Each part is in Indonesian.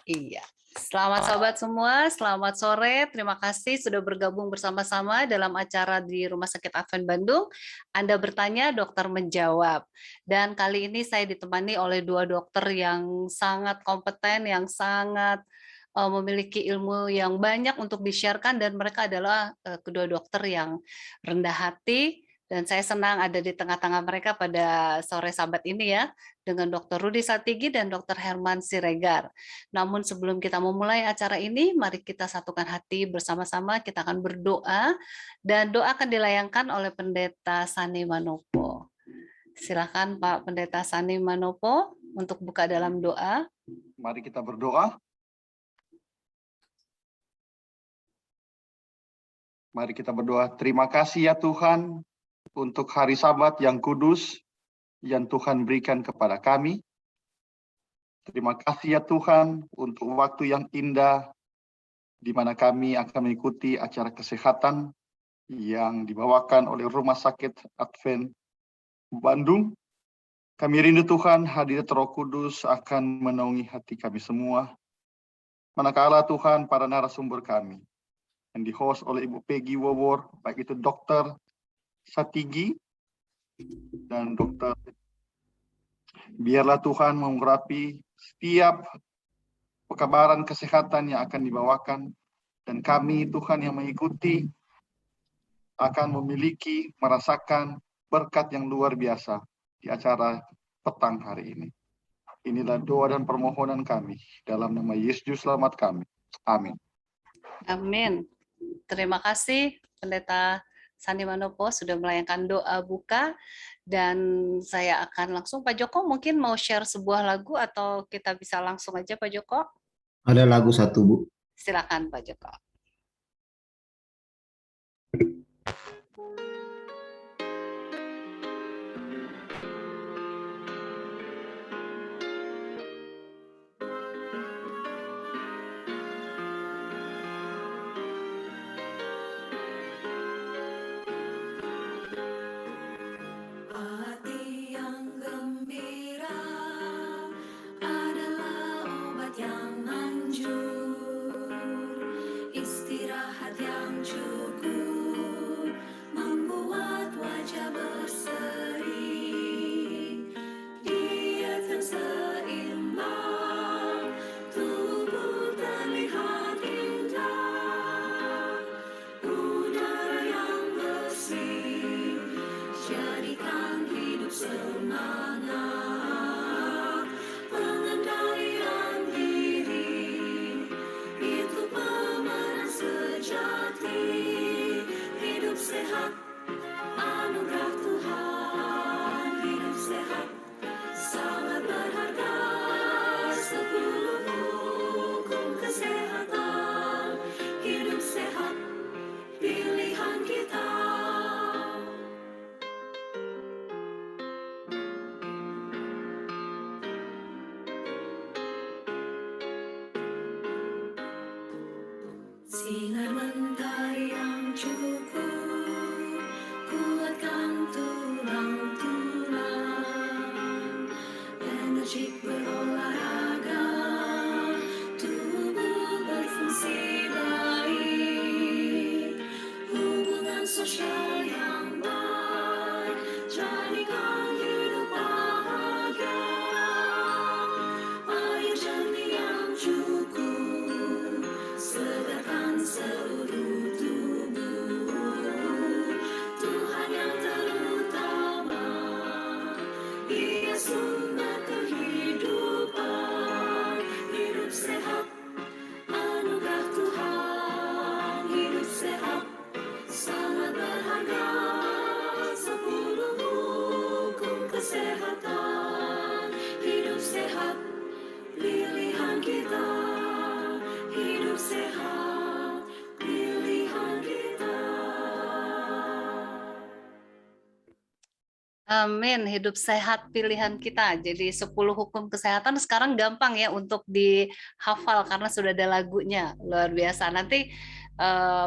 Iya. Selamat sobat semua, selamat sore. Terima kasih sudah bergabung bersama-sama dalam acara di Rumah Sakit Advent Bandung. Anda bertanya, dokter menjawab. Dan kali ini saya ditemani oleh dua dokter yang sangat kompeten, yang sangat memiliki ilmu yang banyak untuk di-share-kan dan mereka adalah kedua dokter yang rendah hati dan saya senang ada di tengah-tengah mereka pada sore Sabat ini ya dengan Dr. Rudi Satigi dan Dr. Herman Siregar. Namun sebelum kita memulai acara ini, mari kita satukan hati bersama-sama, kita akan berdoa, dan doa akan dilayangkan oleh Pendeta Sani Manopo. Silakan Pak Pendeta Sani Manopo untuk buka dalam doa. Mari kita berdoa. Mari kita berdoa. Terima kasih ya Tuhan untuk hari Sabat yang kudus yang Tuhan berikan kepada kami. Terima kasih ya Tuhan untuk waktu yang indah di mana kami akan mengikuti acara kesehatan yang dibawakan oleh Rumah Sakit Advent Bandung. Kami rindu Tuhan hadirat Roh Kudus akan menaungi hati kami semua. Manakala Tuhan para narasumber kami yang di-host oleh Ibu Peggy Wawor, baik itu Dokter Satigi dan Dokter, biarlah Tuhan mengurapi setiap pekabaran kesehatan yang akan dibawakan, dan kami Tuhan yang mengikuti akan memiliki, merasakan berkat yang luar biasa di acara petang hari ini. Inilah doa dan permohonan kami dalam nama Yesus selamat kami. Amin. Amin. Terima kasih Pendeta Sani Manopo sudah melayangkan doa buka dan saya akan langsung Pak Joko mungkin mau share sebuah lagu atau kita bisa langsung aja Pak Joko? Ada lagu satu, Bu. Silakan Pak Joko. Sinar mentari yang cukup, kuatkan tulang-tulang, energik berolahraga, tubuh berfungsi baik, hubungan sosial yang baik, jadikan hidup bahagia, air jernih yang cukup, segarkan seluruh tubuh. Tuhan yang terutama, Ia sumber kehidupan. Hidup sehat, anugerah Tuhan. Hidup sehat, sangat berharga. 10 hukum kesehatan. Hidup sehat, pilihan kita. Hidup sehat, pilihan kita. Amin, hidup sehat pilihan kita. Jadi 10 hukum kesehatan sekarang gampang ya untuk dihafal karena sudah ada lagunya. Luar biasa. Nanti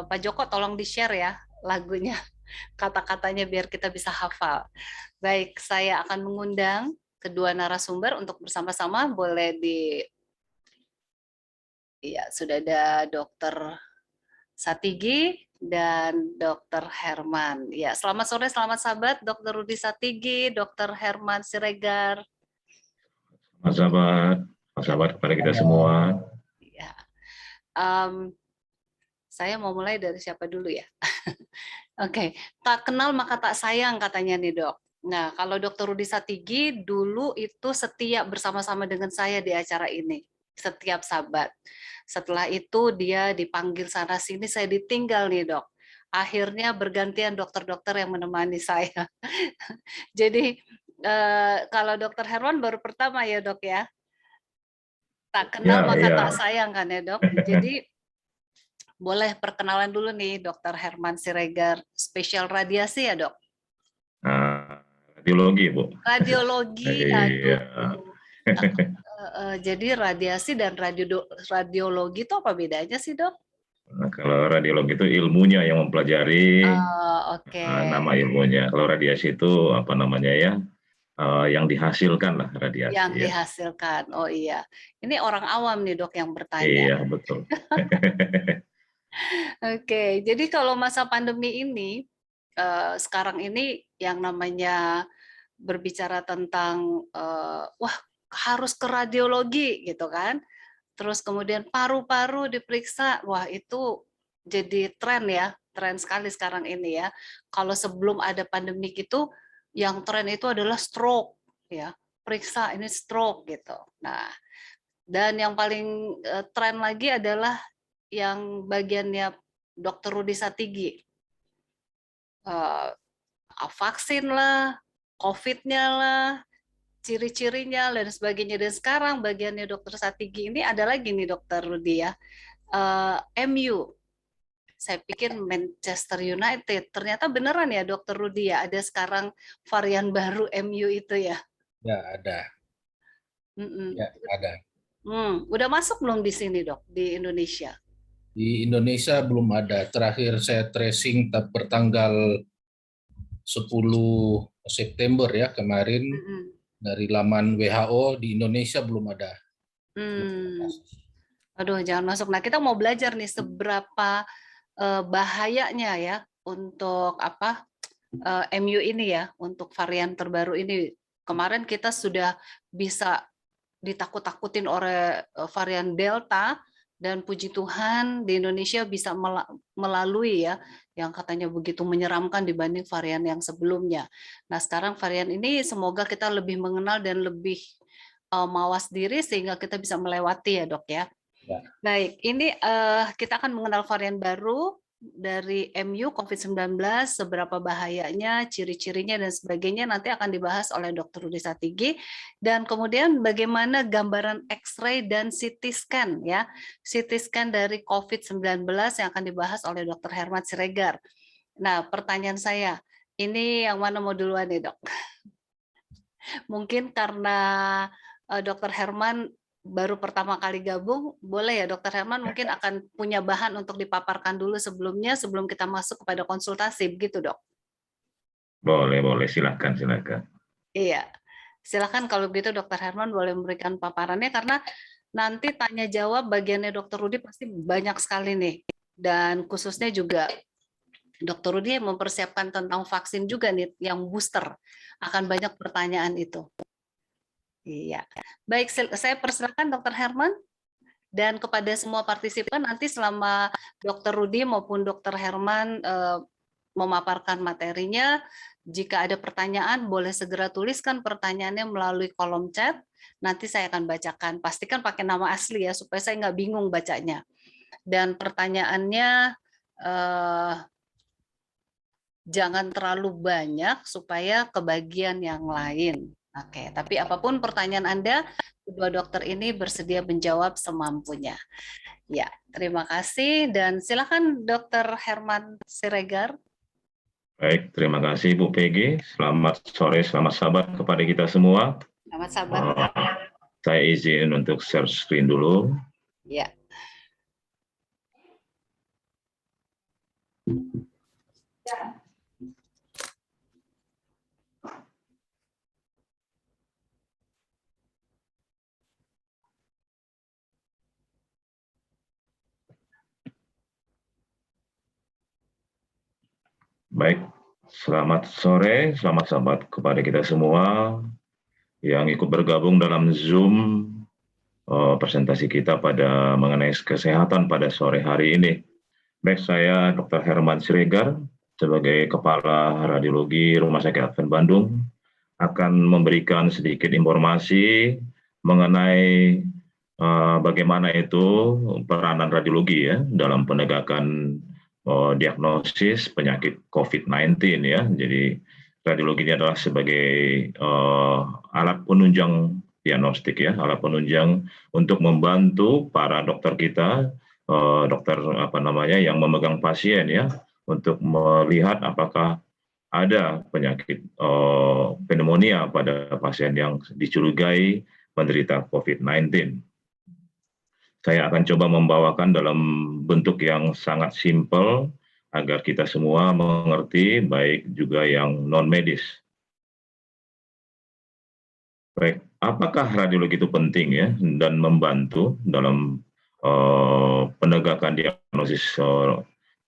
Pak Joko tolong di-share ya lagunya, kata-katanya biar kita bisa hafal. Baik, saya akan mengundang kedua narasumber untuk bersama-sama boleh Iya, sudah ada Dokter Satigi dan Dokter Herman. Ya, selamat sore, selamat sahabat, Dokter Rudi Satigi, Dokter Herman Siregar. Sahabat kepada kita semua. Ya, saya mau mulai dari siapa dulu ya? Oke, tak kenal maka tak sayang katanya nih dok. Nah, kalau Dokter Rudi Satigi dulu itu setia bersama-sama dengan saya di acara ini, setiap sabat. Setelah itu dia dipanggil sana sini, saya ditinggal nih dok. Akhirnya bergantian dokter-dokter yang menemani saya. Jadi kalau Dokter Herman baru pertama ya dok ya. Tak kenal maka tak sayang kan ya dok. Jadi boleh perkenalan dulu nih Dokter Herman Siregar, spesial radiasi ya dok? Radiologi Bu. Radiologi, Iya. aduh. Jadi radiasi dan radiologi itu apa bedanya sih dok? Nah, kalau radiologi itu ilmunya yang mempelajari Oke. nama ilmunya. Kalau radiasi itu apa namanya ya? Yang dihasilkan lah radiasi. Yang ya. dihasilkan, oh iya. Ini orang awam nih dok yang bertanya. Iya betul. Oke, jadi kalau masa pandemi ini, sekarang ini yang namanya berbicara tentang, wah harus ke radiologi gitu kan, terus kemudian paru-paru diperiksa, wah itu jadi tren ya, tren sekali sekarang ini ya. Kalau sebelum ada pandemik itu, yang tren itu adalah stroke ya, periksa ini stroke gitu. Nah, dan yang paling tren lagi adalah yang bagiannya Dokter Rudi Satigi, vaksin lah, COVID-nya lah, ciri-cirinya dan sebagainya. Dan sekarang bagiannya Dokter Satigi ini ada lagi nih Dokter Rudi ya, MU. Saya pikir Manchester United, ternyata beneran ya Dokter Rudi ya, ada sekarang varian baru MU itu ya. Ya ada. Ya ada. Udah masuk belum di sini dok, di Indonesia? Di Indonesia belum ada. Terakhir saya tracing bertanggal 10 September ya kemarin dari laman WHO di Indonesia belum ada. Aduh, jangan masuk. Nah, kita mau belajar nih seberapa bahayanya ya untuk apa MU ini ya, untuk varian terbaru ini. Kemarin kita sudah bisa ditakut-takutin oleh varian Delta, dan puji Tuhan di Indonesia bisa melalui ya, yang katanya begitu menyeramkan dibanding varian yang sebelumnya. Nah, sekarang varian ini semoga kita lebih mengenal dan lebih mawas diri sehingga kita bisa melewati ya dok ya. Ya. Baik, ini kita akan mengenal varian baru dari MU COVID-19, seberapa bahayanya, ciri-cirinya dan sebagainya nanti akan dibahas oleh Dr. Rudi Satigi, dan kemudian bagaimana gambaran X-ray dan CT scan ya, CT scan dari COVID-19 yang akan dibahas oleh Dr. Herman Siregar. Nah, pertanyaan saya, ini yang mana mau duluan nih dok? Mungkin karena Dr. Herman baru pertama kali gabung, boleh ya Dokter Herman mungkin akan punya bahan untuk dipaparkan dulu sebelumnya, sebelum kita masuk kepada konsultasi, begitu dok? Boleh, silakan. Iya, silakan kalau begitu Dokter Herman boleh memberikan paparannya, karena nanti tanya jawab bagiannya Dokter Rudi pasti banyak sekali nih, dan khususnya juga Dokter Rudi mempersiapkan tentang vaksin juga nih, yang booster, akan banyak pertanyaan itu. Iya, baik, saya persilakan Dokter Herman, dan kepada semua partisipan nanti selama Dokter Rudi maupun Dokter Herman memaparkan materinya, jika ada pertanyaan boleh segera tuliskan pertanyaannya melalui kolom chat, nanti saya akan bacakan, pastikan pakai nama asli ya supaya saya nggak bingung bacanya, dan pertanyaannya jangan terlalu banyak supaya kebagian yang lain. Oke, tapi apapun pertanyaan Anda, kedua dokter ini bersedia menjawab semampunya. Ya, terima kasih dan silakan Dokter Herman Siregar. Baik, terima kasih Bu Peggy. Selamat sore, selamat sahabat kepada kita semua. Selamat sahabat. Saya izin untuk share screen dulu. Ya. Baik, selamat sore, selamat sahabat kepada kita semua yang ikut bergabung dalam Zoom presentasi kita pada mengenai kesehatan pada sore hari ini. Baik, saya Dr. Herman Siregar sebagai Kepala Radiologi Rumah Sakit Advent Bandung akan memberikan sedikit informasi mengenai bagaimana itu peranan radiologi ya dalam penegakan diagnosis penyakit COVID-19 ya. Jadi radiologi ini adalah sebagai alat penunjang diagnostik ya, alat penunjang untuk membantu para dokter kita, dokter yang memegang pasien ya, untuk melihat apakah ada penyakit pneumonia pada pasien yang dicurigai menderita COVID-19. Saya akan coba membawakan dalam bentuk yang sangat simpel agar kita semua mengerti, baik juga yang non-medis. Baik, apakah radiologi itu penting ya dan membantu dalam penegakan diagnosis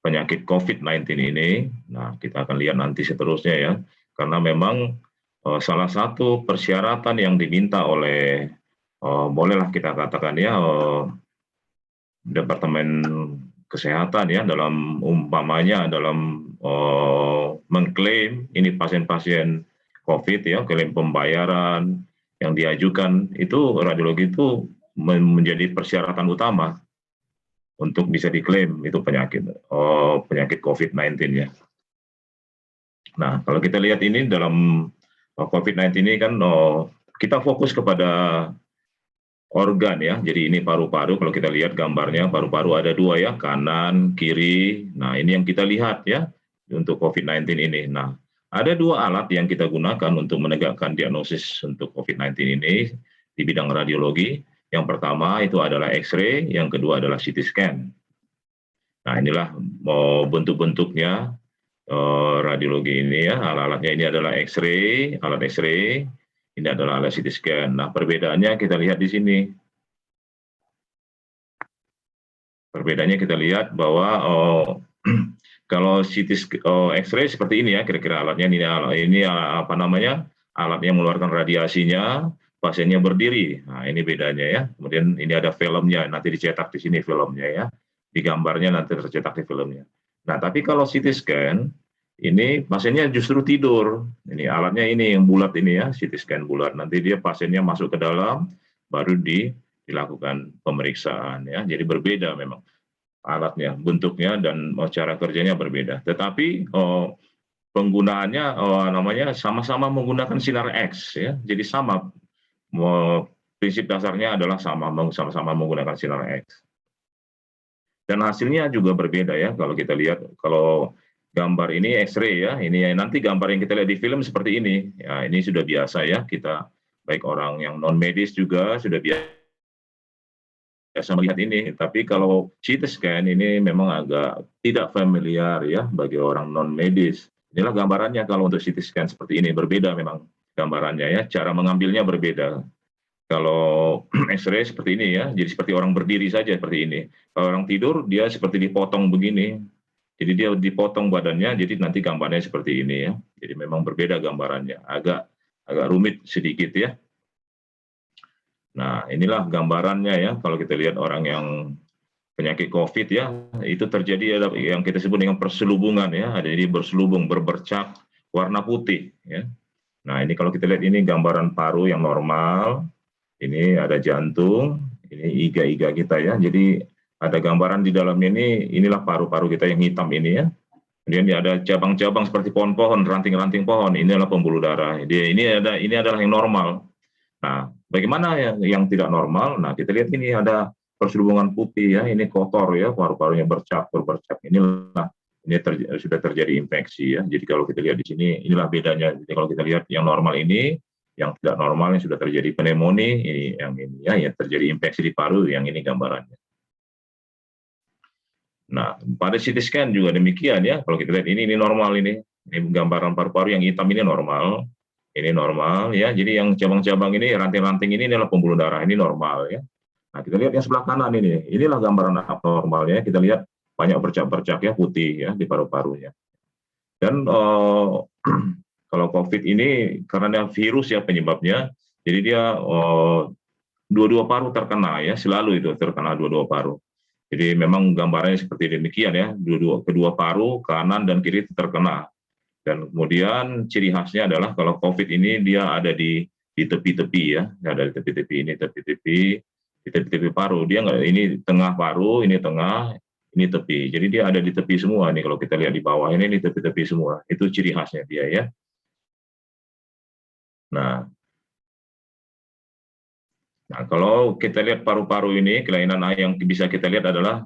penyakit COVID-19 ini? Nah, kita akan lihat nanti seterusnya ya, karena memang salah satu persyaratan yang diminta oleh bolehlah kita katakan ya Departemen Kesehatan ya dalam umpamanya dalam mengklaim ini pasien-pasien COVID ya, klaim pembayaran yang diajukan itu radiologi itu menjadi persyaratan utama untuk bisa diklaim itu penyakit COVID-19 ya. Nah, kalau kita lihat ini dalam COVID-19 ini kan kita fokus kepada organ ya, jadi ini paru-paru. Kalau kita lihat gambarnya, paru-paru ada dua ya, kanan, kiri. Nah, ini yang kita lihat ya untuk COVID-19 ini. Nah, ada dua alat yang kita gunakan untuk menegakkan diagnosis untuk COVID-19 ini di bidang radiologi. Yang pertama itu adalah X-ray, yang kedua adalah CT scan. Nah, inilah bentuk-bentuknya radiologi ini ya, alat-alatnya ini adalah X-ray, alat X-ray. Ini adalah alat CT scan. Nah, perbedaannya kita lihat di sini. Perbedaannya kita lihat bahwa kalau X-ray seperti ini ya, kira-kira alatnya ini alat yang mengeluarkan radiasinya, pasiennya berdiri. Nah, ini bedanya ya. Kemudian ini ada filmnya, nanti dicetak di sini filmnya ya. Di gambarnya nanti tercetak di filmnya. Nah, tapi kalau CT scan ini pasiennya justru tidur. Ini alatnya ini yang bulat ini ya, CT scan bulat. Nanti dia pasiennya masuk ke dalam, baru dilakukan pemeriksaan ya. Jadi berbeda memang alatnya, bentuknya dan cara kerjanya berbeda. Tetapi penggunaannya sama-sama menggunakan sinar X ya. Jadi sama prinsip dasarnya adalah sama-sama menggunakan sinar X. Dan hasilnya juga berbeda ya. Kalau kita lihat kalau gambar ini X-ray ya, ini nanti gambar yang kita lihat di film seperti ini. Ya, ini sudah biasa ya, kita baik orang yang non medis juga sudah biasa melihat ini. Tapi kalau CT scan ini memang agak tidak familiar ya bagi orang non medis. Inilah gambarannya kalau untuk CT scan seperti ini, berbeda memang gambarannya ya, cara mengambilnya berbeda. Kalau X-ray seperti ini ya, jadi seperti orang berdiri saja seperti ini. Kalau orang tidur dia seperti dipotong begini. Jadi dia dipotong badannya, jadi nanti gambarnya seperti ini ya. Jadi memang berbeda gambarannya, agak rumit sedikit ya. Nah, inilah gambarannya ya. Kalau kita lihat orang yang penyakit COVID ya, itu terjadi ada yang kita sebut dengan perselubungan ya. Ada jadi berselubung, berbercak warna putih ya. Nah, ini kalau kita lihat ini gambaran paru yang normal. Ini ada jantung, ini iga-iga kita ya. Jadi ada gambaran di dalamnya inilah paru-paru kita yang hitam ini ya. Kemudian ada cabang-cabang seperti pohon-pohon, ranting-ranting pohon. Ini adalah pembuluh darah. Ini adalah yang normal. Nah, bagaimana yang tidak normal? Nah, kita lihat ini ada perselubungan putih ya. Ini kotor ya, paru-parunya berbercak. Ini sudah terjadi infeksi ya. Jadi kalau kita lihat di sini, inilah bedanya. Jadi kalau kita lihat yang normal ini, yang tidak normal yang sudah terjadi pneumonia, ini yang terjadi infeksi di paru, yang ini gambarannya. Nah, pada CT scan juga demikian ya. Kalau kita lihat ini normal ini gambaran paru-paru yang hitam ini normal ya. Jadi yang cabang-cabang ini, ranting-ranting ini adalah pembuluh darah, ini normal ya. Nah, kita lihat yang sebelah kanan inilah gambaran abnormalnya. Kita lihat banyak bercak-bercak ya putih ya di paru-parunya. Dan kalau COVID ini karena virus ya penyebabnya, jadi dia dua-dua paru terkena ya, selalu itu terkena dua-dua paru. Jadi memang gambarannya seperti demikian ya, kedua paru kanan dan kiri terkena. Dan kemudian ciri khasnya adalah kalau COVID ini dia ada di tepi-tepi ya, ada di tepi-tepi ini, di tepi-tepi paru. Dia nggak, ini tengah paru, ini tengah, ini tepi. Jadi dia ada di tepi semua nih. Kalau kita lihat di bawah ini tepi-tepi semua. Itu ciri khasnya dia ya. Nah, kalau kita lihat paru-paru ini, kelainan yang bisa kita lihat adalah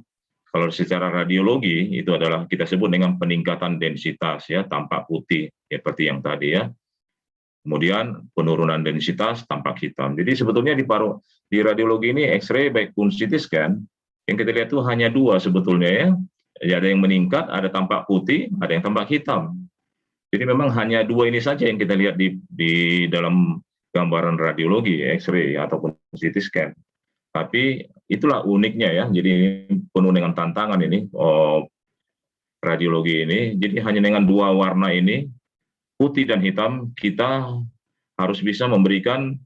kalau secara radiologi itu adalah kita sebut dengan peningkatan densitas ya, tampak putih seperti yang tadi ya. Kemudian penurunan densitas tampak hitam. Jadi sebetulnya di radiologi ini X-ray baik pun CT scan yang kita lihat itu hanya dua sebetulnya ya. Jadi ada yang meningkat, ada tampak putih, ada yang tampak hitam. Jadi memang hanya dua ini saja yang kita lihat di dalam gambaran radiologi, X-ray ataupun CT scan. Tapi itulah uniknya ya. Jadi penuh dengan tantangan ini radiologi ini. Jadi hanya dengan dua warna ini, putih dan hitam, kita harus bisa memberikan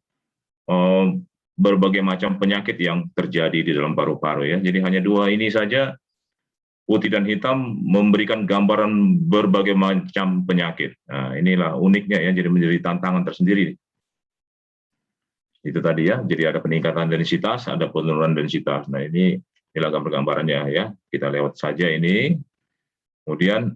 berbagai macam penyakit yang terjadi di dalam paru-paru ya. Jadi hanya dua ini saja, putih dan hitam, memberikan gambaran berbagai macam penyakit. Nah, inilah uniknya ya, jadi menjadi tantangan tersendiri. Itu tadi ya, jadi ada peningkatan densitas, ada penurunan densitas. Nah, inilah gambarannya ya. Kita lewat saja ini. Kemudian,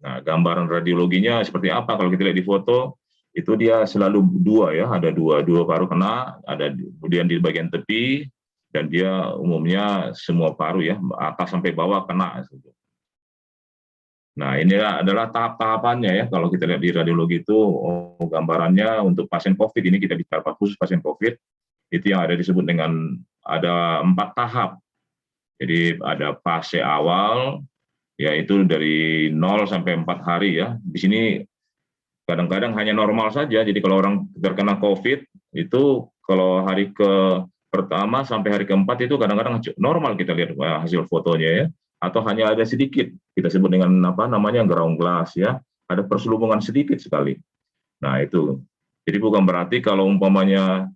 nah, gambaran radiologinya seperti apa kalau kita lihat di foto, itu dia selalu dua ya, ada dua paru kena, ada kemudian di bagian tepi, dan dia umumnya semua paru ya, atas sampai bawah kena. Nah, ini adalah tahap-tahapannya ya, kalau kita lihat di radiologi itu, gambarannya untuk pasien COVID, ini kita bicara khusus pasien COVID, itu yang ada disebut dengan ada 4 tahap. Jadi ada fase awal, yaitu dari 0 sampai 4 hari ya. Di sini kadang-kadang hanya normal saja, jadi kalau orang terkena COVID, itu kalau hari pertama sampai hari keempat itu kadang-kadang normal kita lihat hasil fotonya ya, atau hanya ada sedikit, kita sebut dengan apa namanya ground glass ya, ada perselubungan sedikit sekali. Nah itu, jadi bukan berarti kalau umpamanya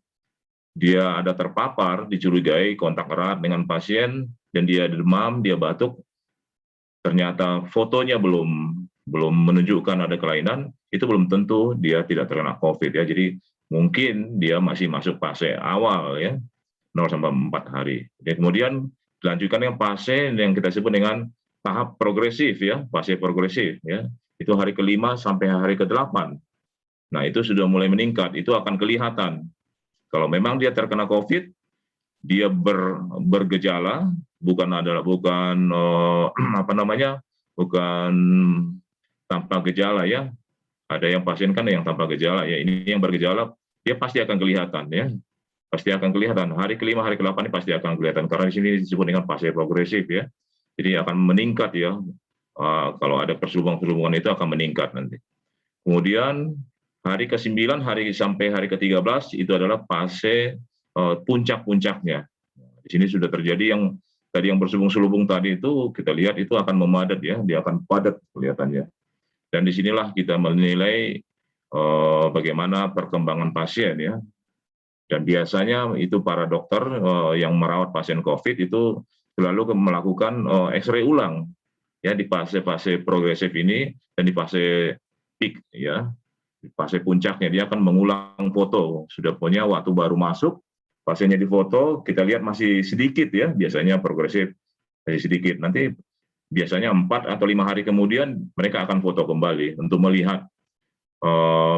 dia ada terpapar, dicurigai kontak erat dengan pasien dan dia demam, dia batuk, ternyata fotonya belum menunjukkan ada kelainan, itu belum tentu dia tidak terkena COVID ya. Jadi mungkin dia masih masuk fase awal ya, 0 sampai 4 hari. Dan kemudian dilanjutkan dengan fase yang kita sebut dengan tahap progresif ya, fase progresif ya. Itu hari ke-5 sampai hari ke-8. Nah, itu sudah mulai meningkat, itu akan kelihatan. Kalau memang dia terkena COVID, dia bergejala, bukan tanpa gejala ya. Ada yang pasien kan yang tanpa gejala ya, ini yang bergejala, dia pasti akan kelihatan ya. Pasti akan kelihatan. Hari ke-5, hari ke-8 ini pasti akan kelihatan. Karena di sini disebut dengan fase progresif ya. Jadi akan meningkat ya. Kalau ada perselubungan itu akan meningkat nanti. Kemudian hari ke-9 sampai hari ke-13 itu adalah fase puncak-puncaknya. Di sini sudah terjadi yang tadi yang berselubung-selubung tadi itu kita lihat itu akan memadat ya. Dia akan padat kelihatannya. Dan disinilah kita menilai bagaimana perkembangan pasien ya. Dan biasanya itu para dokter yang merawat pasien COVID itu selalu melakukan X-ray ulang ya di fase-fase progresif ini dan di fase peak ya, di fase puncaknya dia akan mengulang foto. Sudah punya waktu baru masuk, pasiennya di foto, kita lihat masih sedikit ya, biasanya progresif masih sedikit. Nanti biasanya 4 atau 5 hari kemudian mereka akan foto kembali untuk melihat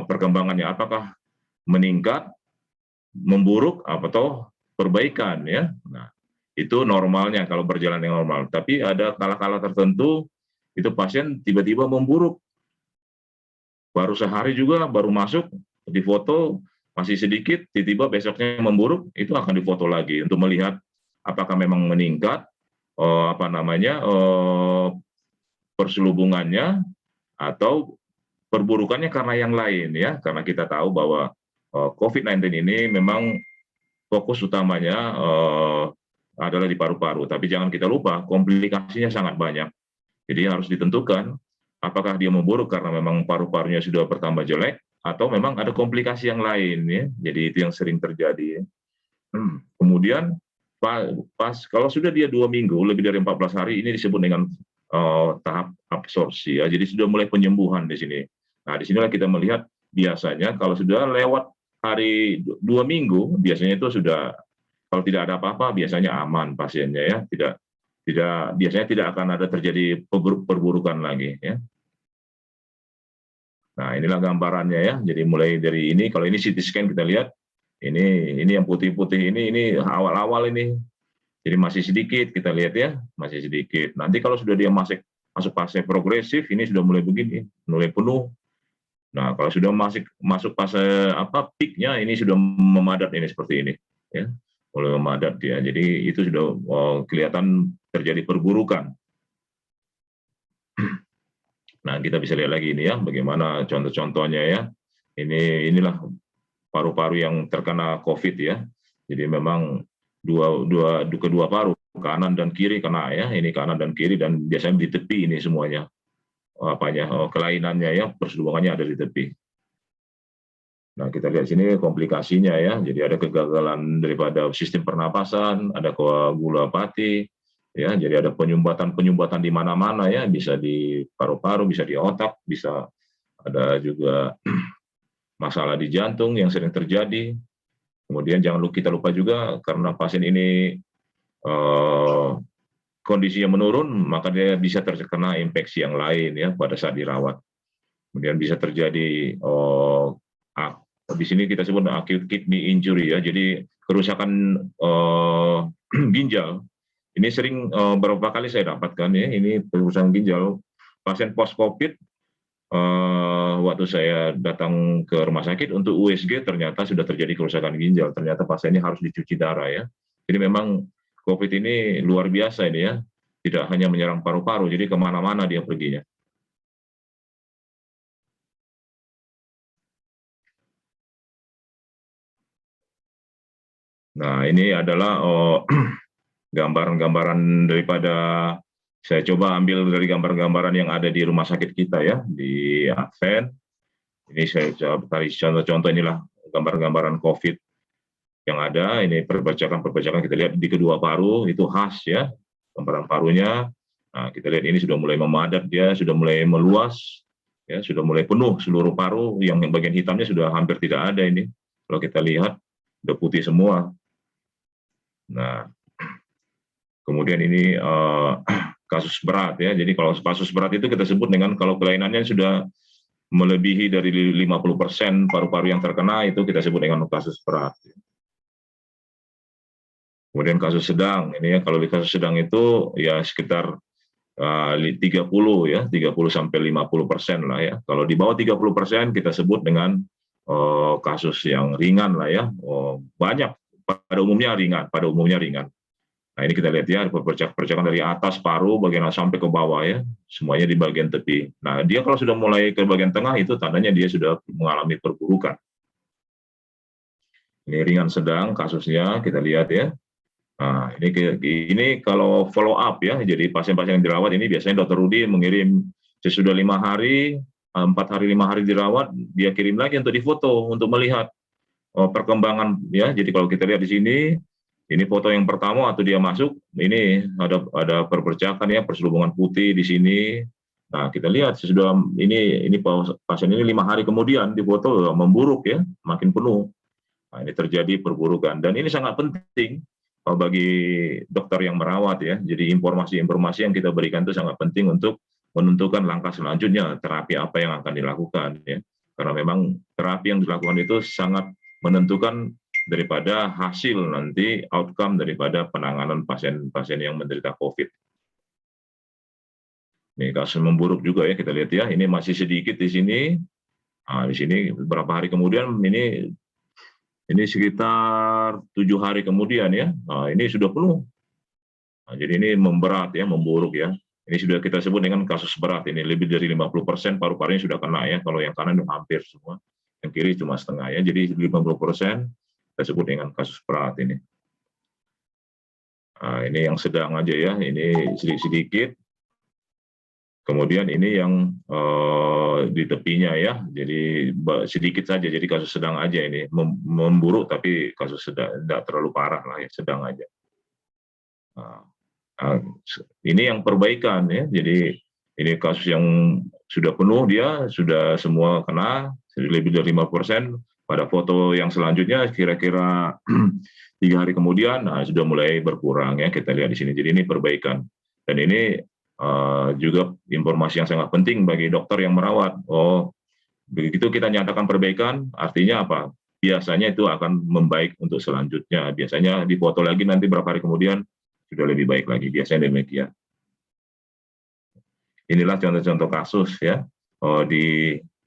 perkembangannya apakah meningkat, memburuk atau perbaikan ya. Nah, itu normalnya kalau berjalan yang normal. Tapi ada kala-kala tertentu itu pasien tiba-tiba memburuk. Baru sehari juga baru masuk di foto masih sedikit, tiba-tiba besoknya memburuk, itu akan difoto lagi untuk melihat apakah memang meningkat perselubungannya atau perburukannya karena yang lain ya. Karena kita tahu bahwa COVID-19 ini memang fokus utamanya adalah di paru-paru, tapi jangan kita lupa komplikasinya sangat banyak. Jadi harus ditentukan apakah dia memburuk karena memang paru-parunya sudah bertambah jelek, atau memang ada komplikasi yang lain ya. Jadi itu yang sering terjadi. Kemudian pas kalau sudah dia 2 minggu lebih dari 14 hari, ini disebut dengan tahap absorpsi ya. Jadi sudah mulai penyembuhan di sini. Nah, di sinilah kita melihat biasanya kalau sudah lewat hari 2 minggu, biasanya itu sudah, kalau tidak ada apa-apa biasanya aman pasiennya ya, biasanya tidak akan ada terjadi perburukan lagi ya. Nah, inilah gambarannya ya. Jadi mulai dari ini, kalau ini CT scan kita lihat, ini yang putih-putih ini awal-awal ini. Jadi masih sedikit kita lihat ya, masih sedikit. Nanti kalau sudah dia masuk fase progresif, ini sudah mulai begini, mulai penuh. Nah, kalau sudah masuk fase peaknya, ini sudah memadat ini seperti ini ya. Mulai memadat ya. Jadi itu sudah kelihatan terjadi perburukan. Nah, kita bisa lihat lagi ini ya, bagaimana contoh-contohnya ya. Inilah paru-paru yang terkena COVID ya. Jadi memang kedua paru, kanan dan kiri kena ya. Ini kanan dan kiri, dan biasanya di tepi ini semuanya. Kelainannya ya, perselubungannya ada di tepi. Nah, kita lihat sini komplikasinya ya. Jadi ada kegagalan daripada sistem pernapasan, ada koagulopati, ya. Jadi ada penyumbatan di mana-mana ya, bisa di paru-paru, bisa di otak, bisa ada juga masalah di jantung yang sering terjadi. Kemudian jangan kita lupa juga karena pasien ini kondisinya menurun, maka dia bisa terkena infeksi yang lain ya pada saat dirawat. Kemudian bisa terjadi di sini kita sebut acute kidney injury ya, jadi kerusakan ginjal. Ini sering beberapa kali saya dapatkan ya, ini kerusakan ginjal pasien post COVID. Waktu saya datang ke rumah sakit untuk USG, ternyata sudah terjadi kerusakan ginjal. Ternyata pasiennya harus dicuci darah ya. Jadi memang COVID ini luar biasa ini ya, tidak hanya menyerang paru-paru, jadi kemana-mana dia perginya. Nah, ini adalah gambaran-gambaran daripada, saya coba ambil dari gambar-gambaran yang ada di rumah sakit kita ya, di Advent. Ini saya coba tarik contoh-contoh, inilah gambar-gambaran COVID yang ada. Ini perbacakan kita lihat di kedua paru, itu khas ya, gambaran parunya. Nah, kita lihat ini sudah mulai memadat, dia sudah mulai meluas, ya, sudah mulai penuh seluruh paru, yang bagian hitamnya sudah hampir tidak ada ini. Kalau kita lihat, sudah putih semua. Nah, kemudian ini kasus berat ya. Jadi kalau kasus berat itu kita sebut dengan kalau kelainannya sudah melebihi dari 50% paru-paru yang terkena, itu kita sebut dengan kasus berat. Kemudian kasus sedang, ini ya, kalau di kasus sedang itu ya sekitar 30 ya, 30 sampai 50% lah ya. Kalau di bawah 30% kita sebut dengan kasus yang ringan lah ya. Banyak pada umumnya ringan. Nah, ini kita lihat ya, percikan dari atas paru bagian sampai ke bawah ya, semuanya di bagian tepi. Nah, dia kalau sudah mulai ke bagian tengah, itu tandanya dia sudah mengalami perburukan. Ini ringan sedang kasusnya, kita lihat ya. Nah, ini kalau follow up ya, jadi pasien-pasien yang dirawat ini biasanya Dr. Rudi mengirim sesudah 5 hari, 4 hari, 5 hari dirawat, dia kirim lagi untuk difoto untuk melihat perkembangan ya. Jadi kalau kita lihat di sini, ini foto yang pertama waktu dia masuk, ini ada perpercakan ya, perselubungan putih di sini. Nah, kita lihat sesudah ini pasien ini 5 hari kemudian di foto memburuk ya, makin penuh. Nah, ini terjadi perburukan, dan ini sangat penting bagi dokter yang merawat ya. Jadi informasi-informasi yang kita berikan itu sangat penting untuk menentukan langkah selanjutnya, terapi apa yang akan dilakukan ya. Karena memang terapi yang dilakukan itu sangat menentukan daripada hasil nanti outcome daripada penanganan pasien-pasien yang menderita COVID. Ini kasus memburuk juga ya, kita lihat ya. Ini masih sedikit di sini. Nah, di sini beberapa hari kemudian ini sekitar 7 hari kemudian ya. Nah, ini sudah penuh. Nah, jadi ini memberat ya, memburuk ya. Ini sudah kita sebut dengan kasus berat. Ini lebih dari 50% paru-parunya sudah kena ya. Kalau yang kanan itu hampir semua. Yang kiri cuma setengah ya. Jadi 50% kita sebut dengan kasus berat ini. Nah, ini yang sedang aja ya. Ini sedikit-sedikit. Kemudian ini yang di tepinya ya, jadi sedikit saja, jadi kasus sedang aja ini, memburuk tapi kasus sedang, tidak terlalu parah lah ya, sedang aja. Ini yang perbaikan ya, jadi ini kasus yang sudah penuh dia, sudah semua kena, lebih dari 5%. Pada foto yang selanjutnya kira-kira 3 hari kemudian, sudah mulai berkurang ya, kita lihat di sini. Jadi ini perbaikan. Dan ini juga informasi yang sangat penting bagi dokter yang merawat. Oh, begitu kita nyatakan perbaikan, artinya apa? Biasanya itu akan membaik untuk selanjutnya. Biasanya difoto lagi nanti berapa hari kemudian sudah lebih baik lagi. Biasanya demikian. Inilah contoh-contoh kasus ya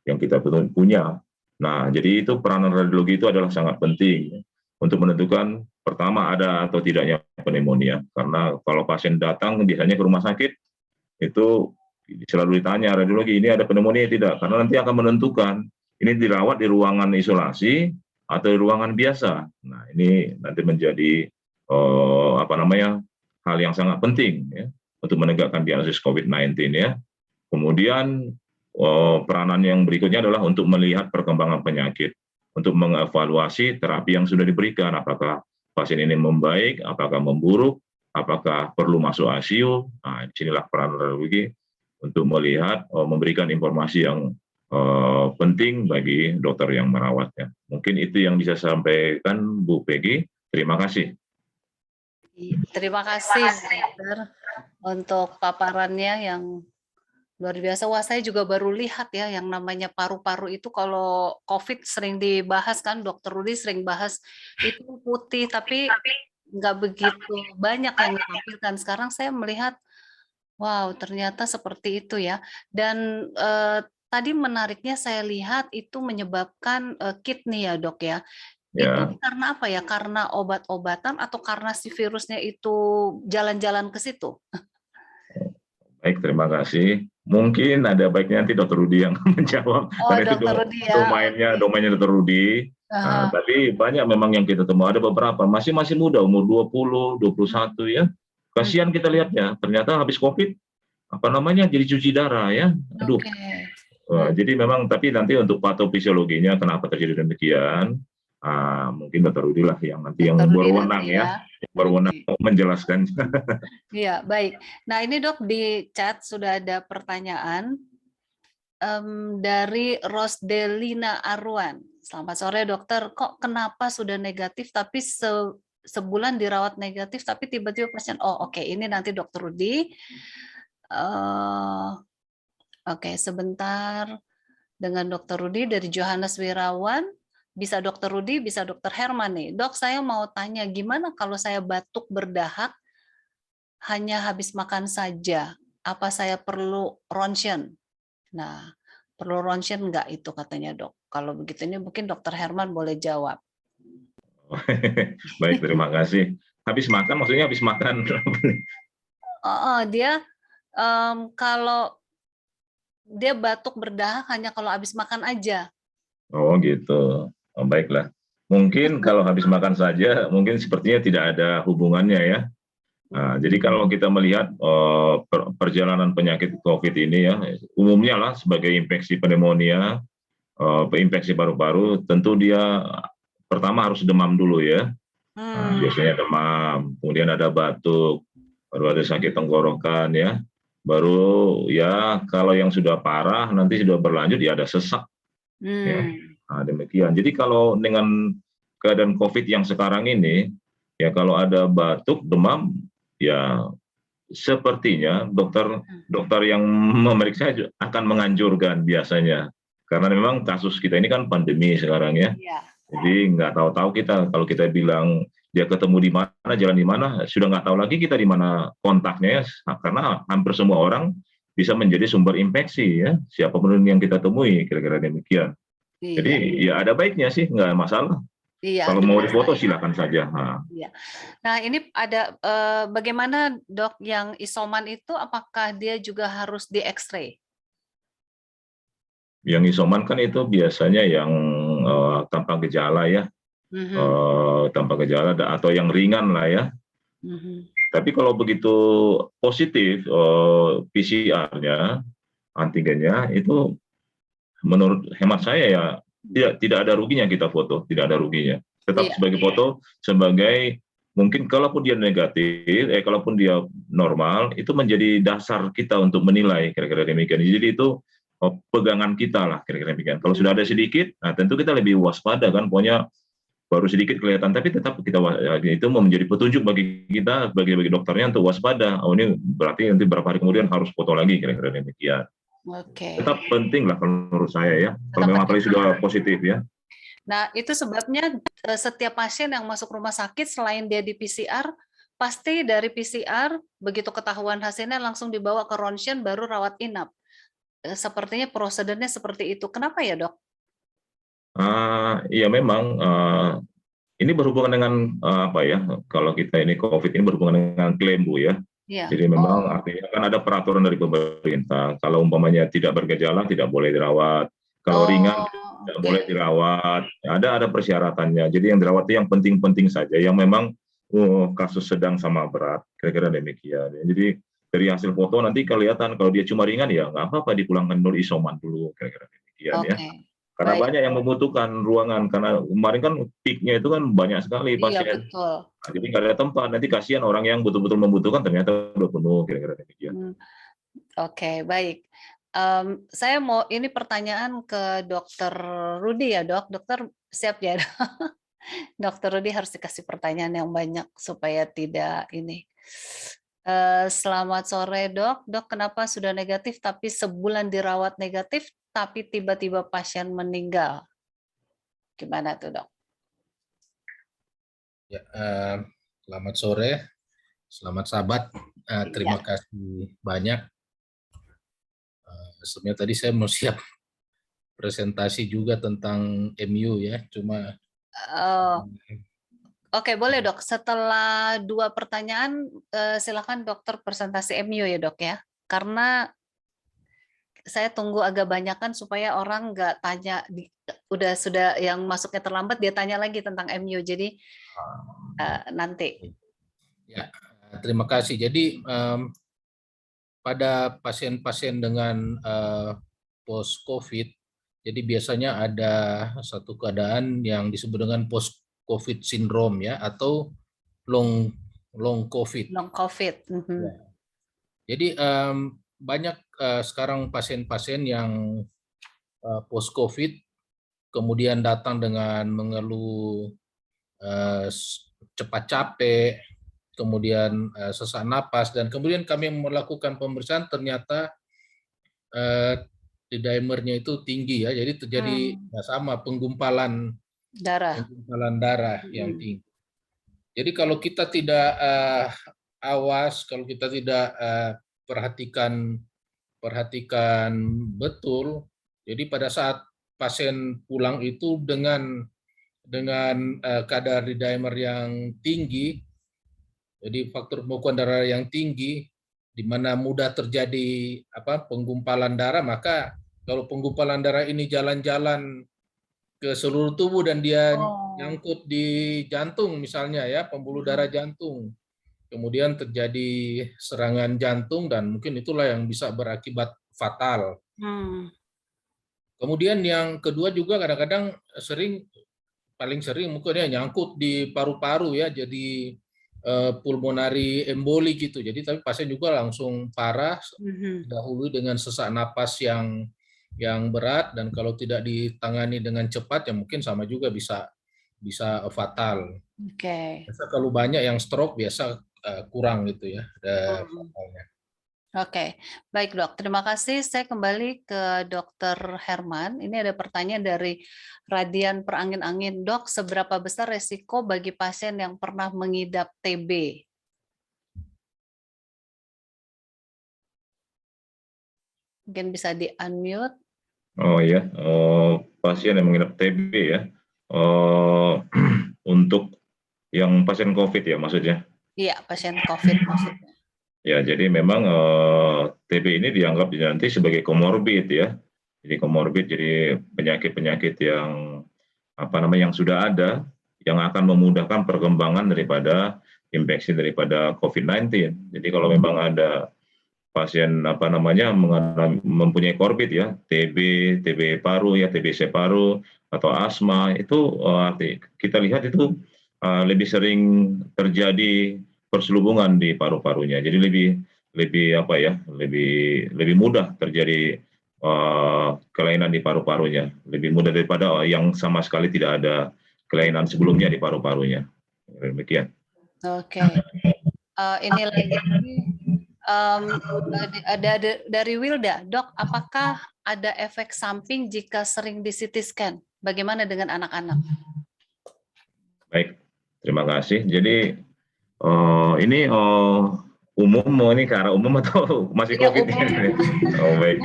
yang kita punya. Nah, jadi itu peranan radiologi itu adalah sangat penting untuk menentukan pertama ada atau tidaknya pneumonia. Karena kalau pasien datang biasanya ke rumah sakit, itu selalu ditanya radiologi ini ada pneumonia tidak, karena nanti akan menentukan ini dirawat di ruangan isolasi atau di ruangan biasa. Nah ini nanti menjadi hal yang sangat penting ya, untuk menegakkan diagnosis COVID-19 ya. Kemudian peranan yang berikutnya adalah untuk melihat perkembangan penyakit, untuk mengevaluasi terapi yang sudah diberikan, apakah pasien ini membaik, apakah memburuk, apakah perlu masuk ICU. Nah, disinilah peran radiologi untuk melihat, memberikan informasi yang penting bagi dokter yang merawatnya. Mungkin itu yang bisa saya sampaikan, Bu Peggy. Terima kasih. Terima kasih, dokter, untuk paparannya yang luar biasa. Wah, saya juga baru lihat ya, yang namanya paru-paru itu kalau COVID sering dibahas kan, Dokter Rudi sering bahas itu putih, tapi nggak begitu banyak yang ditampilkan. Sekarang saya melihat, wow, ternyata seperti itu ya. Dan tadi menariknya saya lihat itu menyebabkan kidney ya dok ya. Itu karena apa ya? Karena obat-obatan atau karena si virusnya itu jalan-jalan ke situ? Baik, terima kasih. Mungkin ada baiknya nanti Dokter Rudi yang menjawab, karena itu domainnya Dokter Rudi. Nah, tapi banyak memang yang kita temui, ada beberapa masih muda, umur 20, 21 ya. Kasihan kita lihatnya, ternyata habis COVID, jadi cuci darah ya. Aduh. Jadi memang, tapi nanti untuk patofisiologinya kenapa terjadi demikian, mungkin Dokter Rudi lah yang nanti yang berwenang ya, berwenang menjelaskan. Iya, baik. Nah ini dok, di chat sudah ada pertanyaan dari Rosdelina Arwan. Selamat sore dokter, kok kenapa sudah negatif tapi sebulan dirawat negatif tapi tiba-tiba pasien, oke, ini nanti Dokter Rudi. Oke, sebentar, dengan Dokter Rudi dari Johannes Wirawan. Bisa Dokter Rudi, bisa Dokter Herman nih. Dok, saya mau tanya gimana kalau saya batuk berdahak hanya habis makan saja? Apa saya perlu ronsen? Nah, perlu ronsen enggak itu katanya dok? Kalau begitu ini mungkin Dokter Herman boleh jawab. Baik, terima kasih. Habis makan maksudnya habis makan? Dia kalau dia batuk berdahak hanya kalau habis makan aja. Oh gitu. Baiklah. Mungkin kalau habis makan saja, mungkin sepertinya tidak ada hubungannya ya. Nah, jadi kalau kita melihat perjalanan penyakit COVID ini ya, umumnya lah sebagai infeksi pneumonia, infeksi paru-paru, tentu dia pertama harus demam dulu ya. Nah, biasanya demam, kemudian ada batuk, baru ada sakit tenggorokan ya. Baru ya kalau yang sudah parah nanti sudah berlanjut ya ada sesak. Ya. Nah, demikian. Jadi kalau dengan keadaan COVID yang sekarang ini, ya kalau ada batuk, demam, ya sepertinya dokter yang memeriksa akan menganjurkan biasanya. Karena memang kasus kita ini kan pandemi sekarang ya. Jadi nggak tahu-tahu kita, kalau kita bilang dia ketemu di mana, jalan di mana, sudah nggak tahu lagi kita di mana kontaknya ya. Karena hampir semua orang bisa menjadi sumber infeksi ya. Siapapun yang kita temui, kira-kira demikian. Jadi ya ada baiknya sih, nggak masalah. Kalau mau difoto silakan saja. Nah ini ada bagaimana dok yang isoman itu, apakah dia juga harus di X-ray? Yang isoman kan itu biasanya yang tanpa gejala ya, tanpa gejala atau yang ringan lah ya. Tapi kalau begitu positif PCR-nya, antigennya itu menurut hemat saya ya tidak ada ruginya kita foto, tidak ada ruginya. Tetap Iya. sebagai foto, sebagai mungkin kalaupun dia negatif, kalaupun dia normal, itu menjadi dasar kita untuk menilai kira-kira demikian. Jadi itu pegangan kita lah kira-kira demikian. Kalau sudah ada sedikit, nah tentu kita lebih waspada kan, pokoknya baru sedikit kelihatan, tapi tetap kita itu menjadi petunjuk bagi kita, bagi dokternya untuk waspada. Oh ini berarti nanti berapa hari kemudian harus foto lagi kira-kira demikian. Oke. Tetap penting lah menurut saya ya. Kalau Tetap memang penting. apalagi sudah positif ya. Nah, itu sebabnya setiap pasien yang masuk rumah sakit selain dia di PCR, pasti dari PCR begitu ketahuan hasilnya langsung dibawa ke ronsen baru rawat inap. Sepertinya prosedurnya seperti itu. Kenapa ya, Dok? Iya memang ini berhubungan dengan apa ya? Kalau kita ini COVID ini berhubungan dengan klaim Bu ya. Iya. Jadi memang artinya kan ada peraturan dari pemerintah. Kalau umpamanya tidak bergejala tidak boleh dirawat. Kalau ringan tidak boleh dirawat. Ada persyaratannya. Jadi yang dirawat itu yang penting-penting saja. Yang memang kasus sedang sama berat. Kira-kira demikian. Jadi dari hasil foto nanti kelihatan kalau dia cuma ringan ya nggak apa-apa dipulangkan dulu isoman dulu. Kira-kira demikian ya. Karena Baik. banyak yang membutuhkan ruangan, karena kemarin kan peaknya itu kan banyak sekali pasien. Iya, betul. Nah, jadi nggak ada tempat, nanti kasihan orang yang betul-betul membutuhkan ternyata udah penuh, kira-kira demikian. Oke, baik. Saya mau ini pertanyaan ke Dokter Rudi ya, Dok. Dokter siap ya? Dokter Rudi harus dikasih pertanyaan yang banyak supaya tidak ini. Selamat sore, Dok. Dok, kenapa sudah negatif tapi sebulan dirawat negatif tapi tiba-tiba pasien meninggal? Gimana tuh, Dok? Ya, selamat sore, selamat sahabat. Terima kasih banyak. Sebenarnya tadi saya mau siap presentasi juga tentang MU ya, cuma. Oke, boleh Dok. Setelah 2 pertanyaan, silakan dokter presentasi MU ya Dok ya. Karena saya tunggu agak banyakan supaya orang nggak tanya, sudah yang masuknya terlambat dia tanya lagi tentang MU. Jadi nanti. Ya, terima kasih. Jadi pada pasien-pasien dengan post-COVID, jadi biasanya ada satu keadaan yang disebut dengan post-COVID syndrome ya, atau long COVID. Long COVID. Ya. Jadi banyak sekarang pasien-pasien yang post-COVID kemudian datang dengan mengeluh cepat capek, kemudian sesak napas, dan kemudian kami melakukan pemeriksaan ternyata D-dimernya itu tinggi ya, jadi terjadi sama penggumpalan darah yang tinggi. Jadi kalau kita tidak awas, kalau kita tidak perhatikan betul, jadi pada saat pasien pulang itu dengan kadar D-dimer yang tinggi, jadi faktor pembekuan darah yang tinggi, di mana mudah terjadi penggumpalan darah, maka kalau penggumpalan darah ini jalan-jalan ke seluruh tubuh dan dia nyangkut di jantung misalnya ya, pembuluh darah jantung, kemudian terjadi serangan jantung dan mungkin itulah yang bisa berakibat fatal. Kemudian yang kedua juga kadang-kadang paling sering mungkin ya nyangkut di paru-paru ya, jadi pulmonari emboli gitu. Jadi tapi pasien juga langsung parah, dahulu dengan sesak napas yang berat, dan kalau tidak ditangani dengan cepat ya mungkin sama juga bisa fatal. Biasa kalau banyak yang stroke biasa kurang gitu ya. Oke, baik Dok. Terima kasih. Saya kembali ke Dokter Herman. Ini ada pertanyaan dari Radian Perangin-angin. Dok, seberapa besar resiko bagi pasien yang pernah mengidap TB? Mungkin bisa di-unmute. Oh ya, pasien yang mengidap TB ya. Untuk yang pasien COVID ya maksudnya? Iya, pasien COVID maksudnya. Ya, jadi memang TB ini dianggap nanti sebagai komorbid ya. Jadi komorbid, jadi penyakit-penyakit yang yang sudah ada, yang akan memudahkan perkembangan daripada infeksi daripada COVID-19. Jadi kalau memang ada pasien mempunyai komorbid ya, TB paru ya, TBC paru atau asma itu kita lihat itu lebih sering terjadi perselubungan di paru-parunya. Jadi lebih mudah terjadi kelainan di paru-parunya, lebih mudah daripada yang sama sekali tidak ada kelainan sebelumnya di paru-parunya. Demikian. Oke. Ini lagi dari Wilda, Dok, apakah ada efek samping jika sering di CT scan? Bagaimana dengan anak-anak? Baik, terima kasih. Jadi ini ini ke arah umum atau masih Iya, COVID? Oh, baik.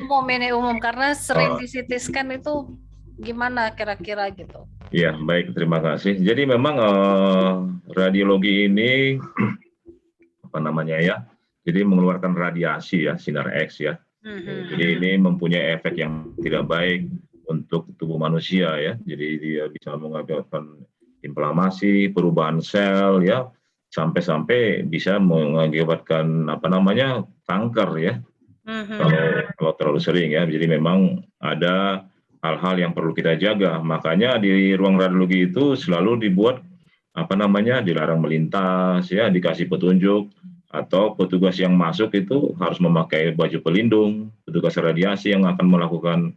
Umum karena sering di CT scan itu gimana kira-kira gitu? Iya, baik, terima kasih. Jadi memang radiologi ini jadi mengeluarkan radiasi ya, sinar X ya. Jadi ini mempunyai efek yang tidak baik untuk tubuh manusia ya. Jadi dia bisa mengakibatkan inflamasi, perubahan sel ya, sampai bisa mengakibatkan kanker ya. Kalau terlalu sering ya. Jadi memang ada hal-hal yang perlu kita jaga. Makanya di ruang radiologi itu selalu dibuat dilarang melintas ya, dikasih petunjuk, atau petugas yang masuk itu harus memakai baju pelindung, petugas radiasi yang akan melakukan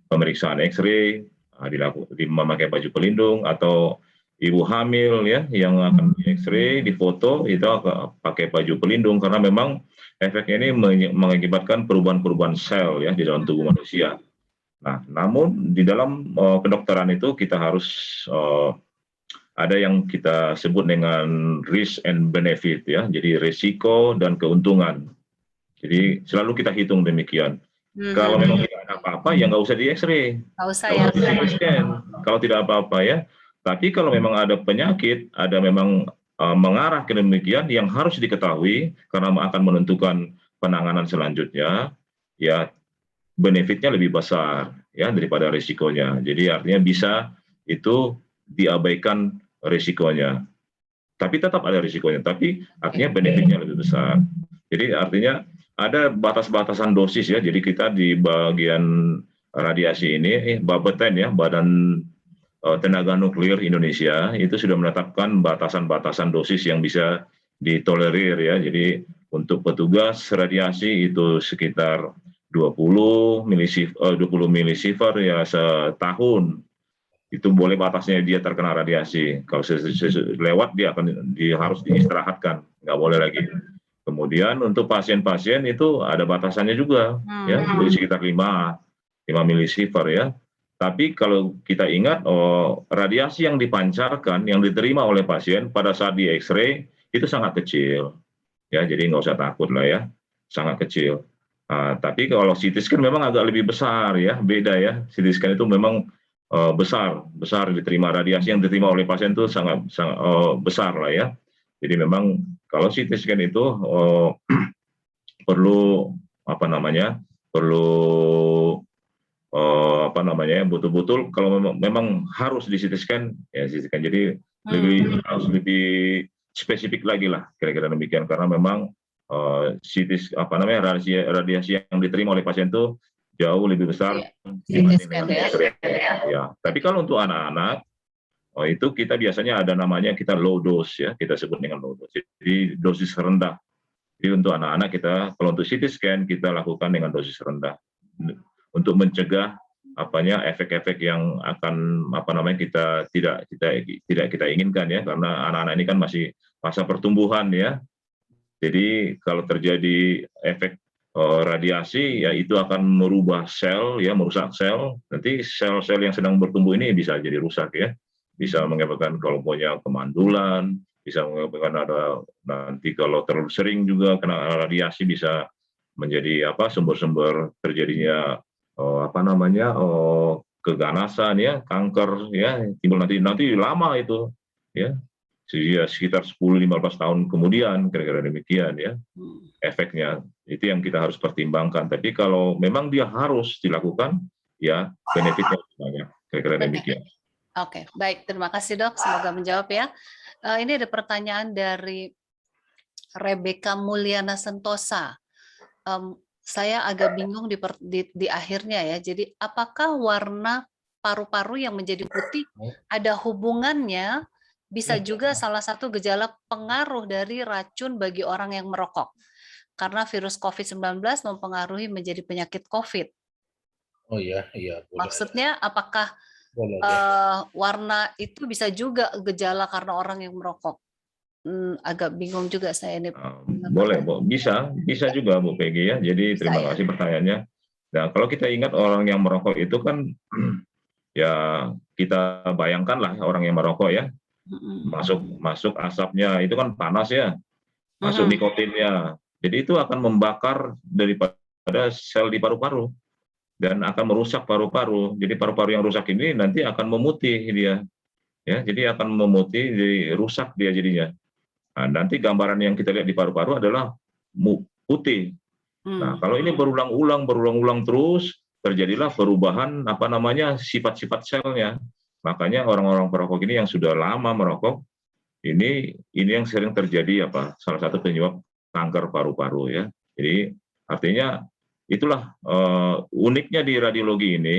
pemeriksaan X-ray memakai baju pelindung, atau ibu hamil ya yang akan di X-ray, difoto itu pakai baju pelindung, karena memang efeknya ini mengakibatkan perubahan-perubahan sel ya di dalam tubuh manusia. Nah, namun di dalam kedokteran itu kita harus ada yang kita sebut dengan risk and benefit ya, jadi risiko dan keuntungan. Jadi selalu kita hitung demikian. Kalau memang tidak ada apa-apa ya nggak usah di X-ray, Nggak usah nggak ya. usah di CT scan. Kalau tidak apa-apa ya. Tapi kalau memang ada penyakit, ada memang mengarah ke demikian yang harus diketahui karena akan menentukan penanganan selanjutnya, ya benefitnya lebih besar ya daripada risikonya. Jadi artinya bisa itu diabaikan risikonya, tapi tetap ada risikonya, tapi artinya benefitnya lebih besar. Jadi artinya ada batas-batasan dosis ya. Jadi kita di bagian radiasi ini, Bapeten ya, Badan Tenaga Nuklir Indonesia itu sudah menetapkan batasan-batasan dosis yang bisa ditolerir ya. Jadi untuk petugas radiasi itu sekitar 20 milisievert ya setahun. Itu boleh batasnya dia terkena radiasi. Kalau lewat dia harus diistirahatkan, nggak boleh lagi. Kemudian untuk pasien-pasien itu ada batasannya juga, ya, jadi sekitar 5 milisievert ya. Tapi kalau kita ingat, radiasi yang dipancarkan, yang diterima oleh pasien pada saat di X-ray itu sangat kecil, ya. Jadi nggak usah takut lah ya, sangat kecil. Tapi kalau CT scan memang agak lebih besar ya, beda ya. CT scan itu memang besar diterima radiasi yang diterima oleh pasien itu sangat besar lah ya. Jadi memang kalau CT scan itu perlu betul-betul kalau memang harus di CT scan ya CT scan. Jadi harus lebih spesifik lagi lah kira-kira demikian, karena memang radiasi yang diterima oleh pasien itu jauh lebih besar dibanding dengan X-ray. Ya. Tapi kalau untuk anak-anak, itu kita biasanya ada namanya kita low dose ya, kita sebut dengan low dose. Jadi dosis rendah. Jadi untuk anak-anak kita, kalau untuk CT scan kita lakukan dengan dosis rendah untuk mencegah efek-efek yang akan kita tidak kita inginkan ya, karena anak-anak ini kan masih masa pertumbuhan ya. Jadi kalau terjadi efek radiasi ya itu akan merubah sel ya, merusak sel. Nanti sel-sel yang sedang bertumbuh ini bisa jadi rusak ya, bisa mengakibatkan kalau punya kemandulan, bisa mengakibatkan nanti kalau terlalu sering juga kena radiasi bisa menjadi sumber-sumber terjadinya keganasan ya, kanker ya, timbul nanti lama itu ya. Sekitar 10-15 tahun kemudian, kira-kira demikian ya efeknya. Itu yang kita harus pertimbangkan. Tapi kalau memang dia harus dilakukan, ya benefitnya banyak, kira-kira demikian. Oke, baik. Terima kasih dok. Semoga menjawab ya. Ini ada pertanyaan dari Rebecca Mulyana Sentosa. Saya agak bingung di akhirnya ya. Jadi apakah warna paru-paru yang menjadi putih ada hubungannya, bisa juga salah satu gejala pengaruh dari racun bagi orang yang merokok? Karena virus COVID-19 mempengaruhi menjadi penyakit COVID. Oh iya, iya boleh. Maksudnya apakah Boleh deh. warna itu bisa juga gejala karena orang yang merokok? Agak bingung juga saya ini. Boleh, Bu. Bisa juga Bu Peggy ya. Jadi Bisa terima ya? kasih pertanyaannya. Nah, kalau kita ingat orang yang merokok itu kan ya kita bayangkanlah orang yang merokok ya, masuk asapnya itu kan panas ya, masuk nikotinnya. Jadi itu akan membakar daripada sel di paru-paru dan akan merusak paru-paru. Jadi paru-paru yang rusak ini nanti akan memutih dia. Ya, jadi akan memutih, jadi rusak dia jadinya. Nah, nanti gambaran yang kita lihat di paru-paru adalah putih. Nah, kalau ini berulang-ulang terus, terjadilah perubahan sifat-sifat selnya. Makanya orang-orang perokok ini yang sudah lama merokok, ini yang sering terjadi salah satu penyebab kanker paru-paru ya. Jadi artinya itulah uniknya di radiologi ini.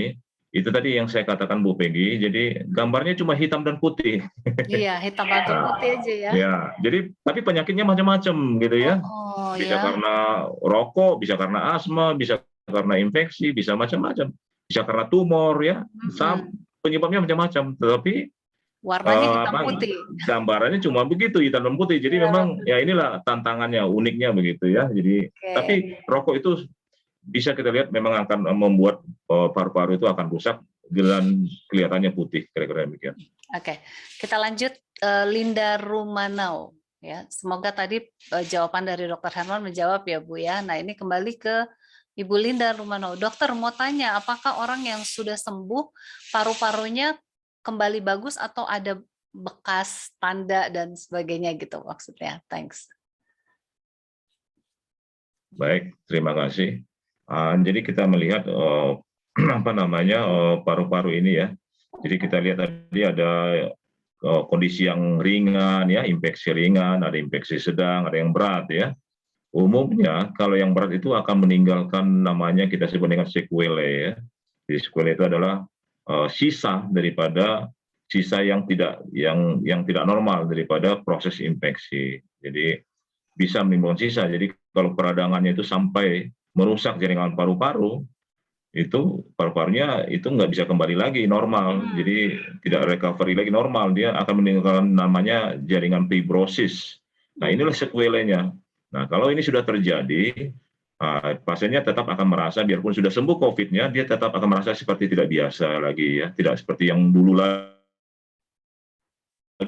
Itu tadi yang saya katakan Bu Peggy, jadi gambarnya cuma hitam dan putih. Iya, hitam atau putih aja ya. Ya, jadi tapi penyakitnya macam-macam gitu ya. Oh, Bisa ya. karena rokok, bisa karena asma, bisa karena infeksi, bisa macam-macam. Bisa karena tumor ya. Penyebabnya macam-macam, tetapi warnanya hitam putih. Gambarannya cuma begitu hitam dan putih. Jadi memang ya inilah tantangannya, uniknya begitu ya. Jadi tapi rokok itu bisa kita lihat memang akan membuat paru-paru itu akan rusak dan kelihatannya putih, kira-kira demikian. Oke, kita lanjut Linda Rumanau ya. Semoga tadi jawaban dari Dr. Herman menjawab ya Bu ya. Nah, ini kembali ke Ibu Linda Rumanau. Dokter mau tanya, apakah orang yang sudah sembuh paru-parunya kembali bagus atau ada bekas tanda dan sebagainya gitu maksudnya? Thanks. Baik, terima kasih. Jadi kita melihat paru-paru ini ya. Jadi kita lihat tadi ada kondisi yang ringan ya, infeksi ringan, ada infeksi sedang, ada yang berat ya. Umumnya kalau yang berat itu akan meninggalkan kita sebut dengan sequelae ya. Jadi sequelae itu adalah sisa yang tidak normal daripada proses infeksi. Jadi bisa menimbulkan sisa. Jadi kalau peradangannya itu sampai merusak jaringan paru-paru, itu paru-parunya itu nggak bisa kembali lagi normal. Jadi tidak recovery lagi normal. Dia akan meninggalkan jaringan fibrosis. Nah, inilah sequelae-nya. Nah, kalau ini sudah terjadi, pasiennya tetap akan merasa, biarpun sudah sembuh COVID-nya, dia tetap akan merasa seperti tidak biasa lagi ya, tidak seperti yang dulu lagi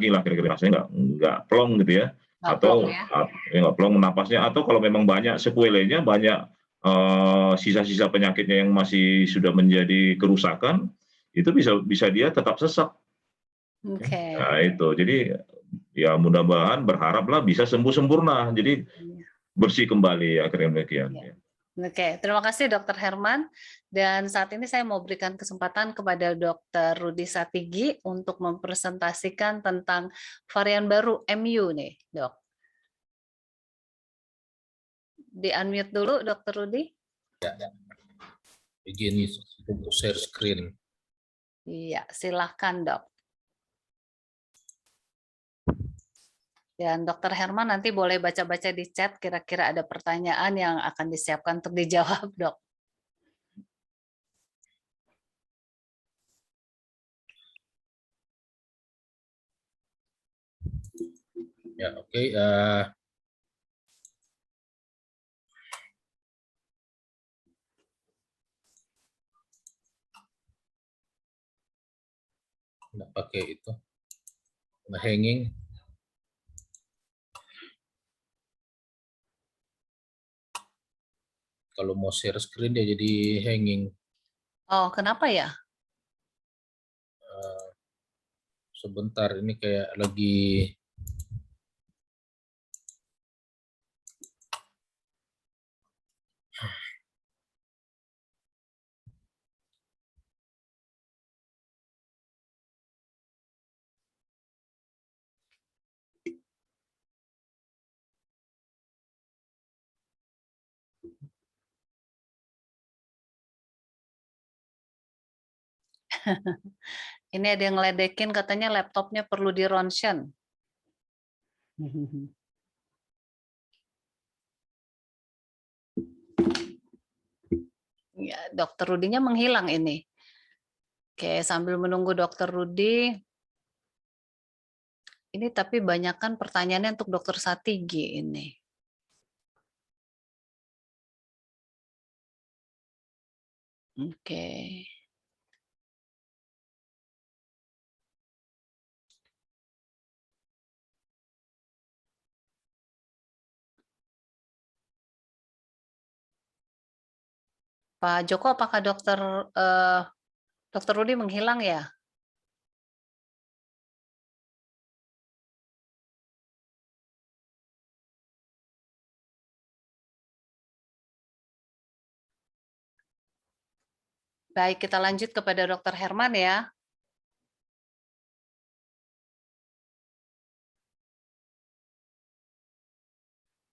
lah, kira-kira rasanya nggak plong gitu ya, atau nggak plong napasnya, atau kalau memang banyak sequelae-nya, banyak sisa-sisa penyakitnya yang masih sudah menjadi kerusakan, itu bisa dia tetap sesak. Nah itu, jadi ya mudah-mudahan berharaplah bisa sembuh sempurna, jadi bersih kembali ya, kira-kira demikian. Oke, terima kasih Dr. Herman. Dan saat ini saya mau berikan kesempatan kepada Dr. Rudi Satigi untuk mempresentasikan tentang varian baru MU nih, Dok. Di-unmute dulu, Dr. Rudi. Ya. Begini untuk share screen. Iya, silahkan Dok. Dan Dr. Herman nanti boleh baca-baca di chat, kira-kira ada pertanyaan yang akan disiapkan untuk dijawab, Dok. Ya, oke. Nggak pakai itu. Hanging. Kalau mau share screen dia jadi hanging. Oh, kenapa ya? Sebentar, ini kayak lagi Ini ada yang ngeledekin katanya laptopnya perlu di ronsen. Ya, Dokter Rudinya menghilang ini. Oke, sambil menunggu Dokter Rudi, ini tapi banyakkan pertanyaannya untuk Dokter Satigi ini. Oke. Pak Joko, apakah Dokter Rudi menghilang ya? Baik, kita lanjut kepada Dokter Herman ya.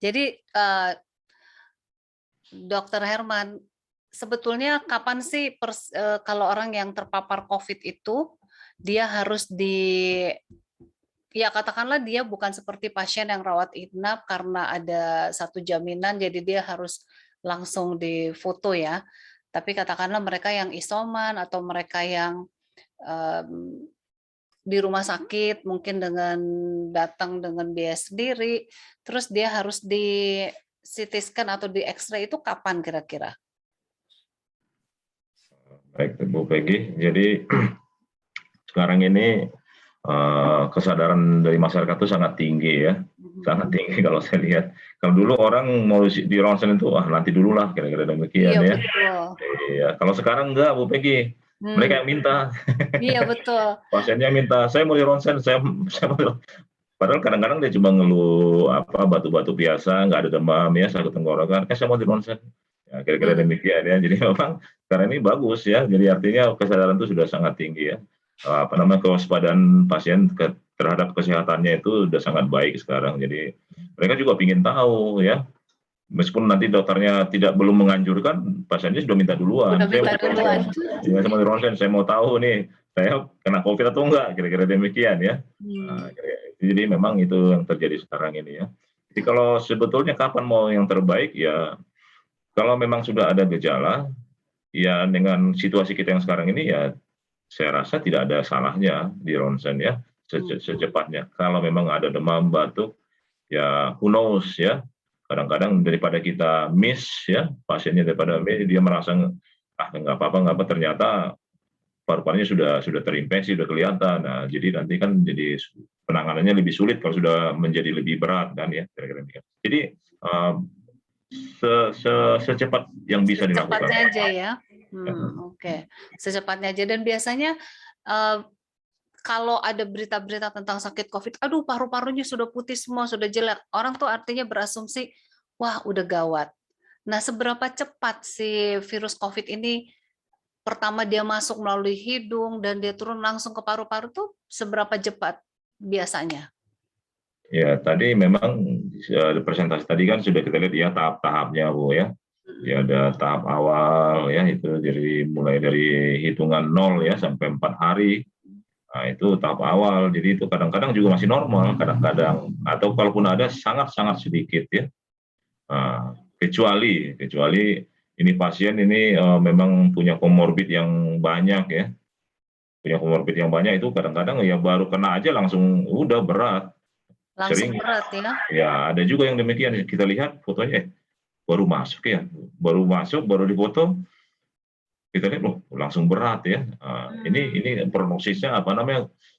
Jadi Dokter Herman, sebetulnya kapan sih kalau orang yang terpapar COVID itu dia harus ya katakanlah dia bukan seperti pasien yang rawat inap karena ada satu jaminan jadi dia harus langsung difoto ya. Tapi katakanlah mereka yang isoman atau mereka yang di rumah sakit mungkin datang dengan biaya sendiri, terus dia harus di CT scan atau di X-ray itu kapan kira-kira? Baik, Bu Peggy. Jadi sekarang ini kesadaran dari masyarakat itu sangat tinggi ya, sangat tinggi kalau saya lihat. Kalau dulu orang mau di ronsen itu, nanti dulu lah, kira-kira demikian ya. Betul. Iya, kalau sekarang enggak, Bu Peggy. Mereka yang minta. Iya betul. Pasiennya minta, saya mau di ronsen, saya mau. Padahal kadang-kadang dia cuma ngeluh batu-batu biasa, nggak ada demam ya, sakit tenggorokan, saya mau di ronsen. Ya, kira-kira demikian ya. Jadi memang karena ini bagus ya. Jadi artinya kesadaran itu sudah sangat tinggi ya. Kewaspadaan pasien terhadap kesehatannya itu sudah sangat baik sekarang. Jadi mereka juga ingin tahu ya. Meskipun nanti dokternya belum menganjurkan, pasiennya sudah minta duluan. Saya mau di ronsen, saya mau tahu nih, saya kena COVID atau enggak, kira-kira demikian ya. Nah, jadi memang itu yang terjadi sekarang ini ya. Jadi kalau sebetulnya kapan mau yang terbaik ya, kalau memang sudah ada gejala, ya dengan situasi kita yang sekarang ini ya, saya rasa tidak ada salahnya di ronsen ya, secepatnya. Kalau memang ada demam, batuk, ya who knows ya. Kadang-kadang daripada kita miss ya, pasiennya daripada miss, dia merasa nggak apa-apa, ternyata paru-parunya sudah terinfeksi, sudah kelihatan. Nah, jadi nanti kan jadi penanganannya lebih sulit kalau sudah menjadi lebih berat kan ya, kira-kira demikian. Jadi secepat yang bisa dilakukan. Secepatnya aja ya. Oke. Secepatnya aja. Dan biasanya kalau ada berita-berita tentang sakit COVID, aduh paru-parunya sudah putih semua, sudah jelek. Orang tuh artinya berasumsi, wah udah gawat. Nah, seberapa cepat si virus COVID ini pertama dia masuk melalui hidung dan dia turun langsung ke paru-paru tuh seberapa cepat biasanya? Ya, tadi memang presentasi tadi kan sudah kita lihat ya tahap-tahapnya, Bu ya. Ya ada tahap awal ya, itu mulai dari hitungan 0 ya sampai 4 hari. Nah, itu tahap awal. Jadi itu kadang-kadang juga masih normal, kadang-kadang atau kalaupun ada sangat-sangat sedikit ya. Nah, kecuali ini pasien ini memang punya komorbid yang banyak ya. Punya komorbid yang banyak itu kadang-kadang ya baru kena aja langsung udah berat. Langsung berat ya? Ya, ada juga yang demikian. Kita lihat fotonya, baru masuk ya, baru difoto, kita lihat loh langsung berat ya. Ini prognosisnya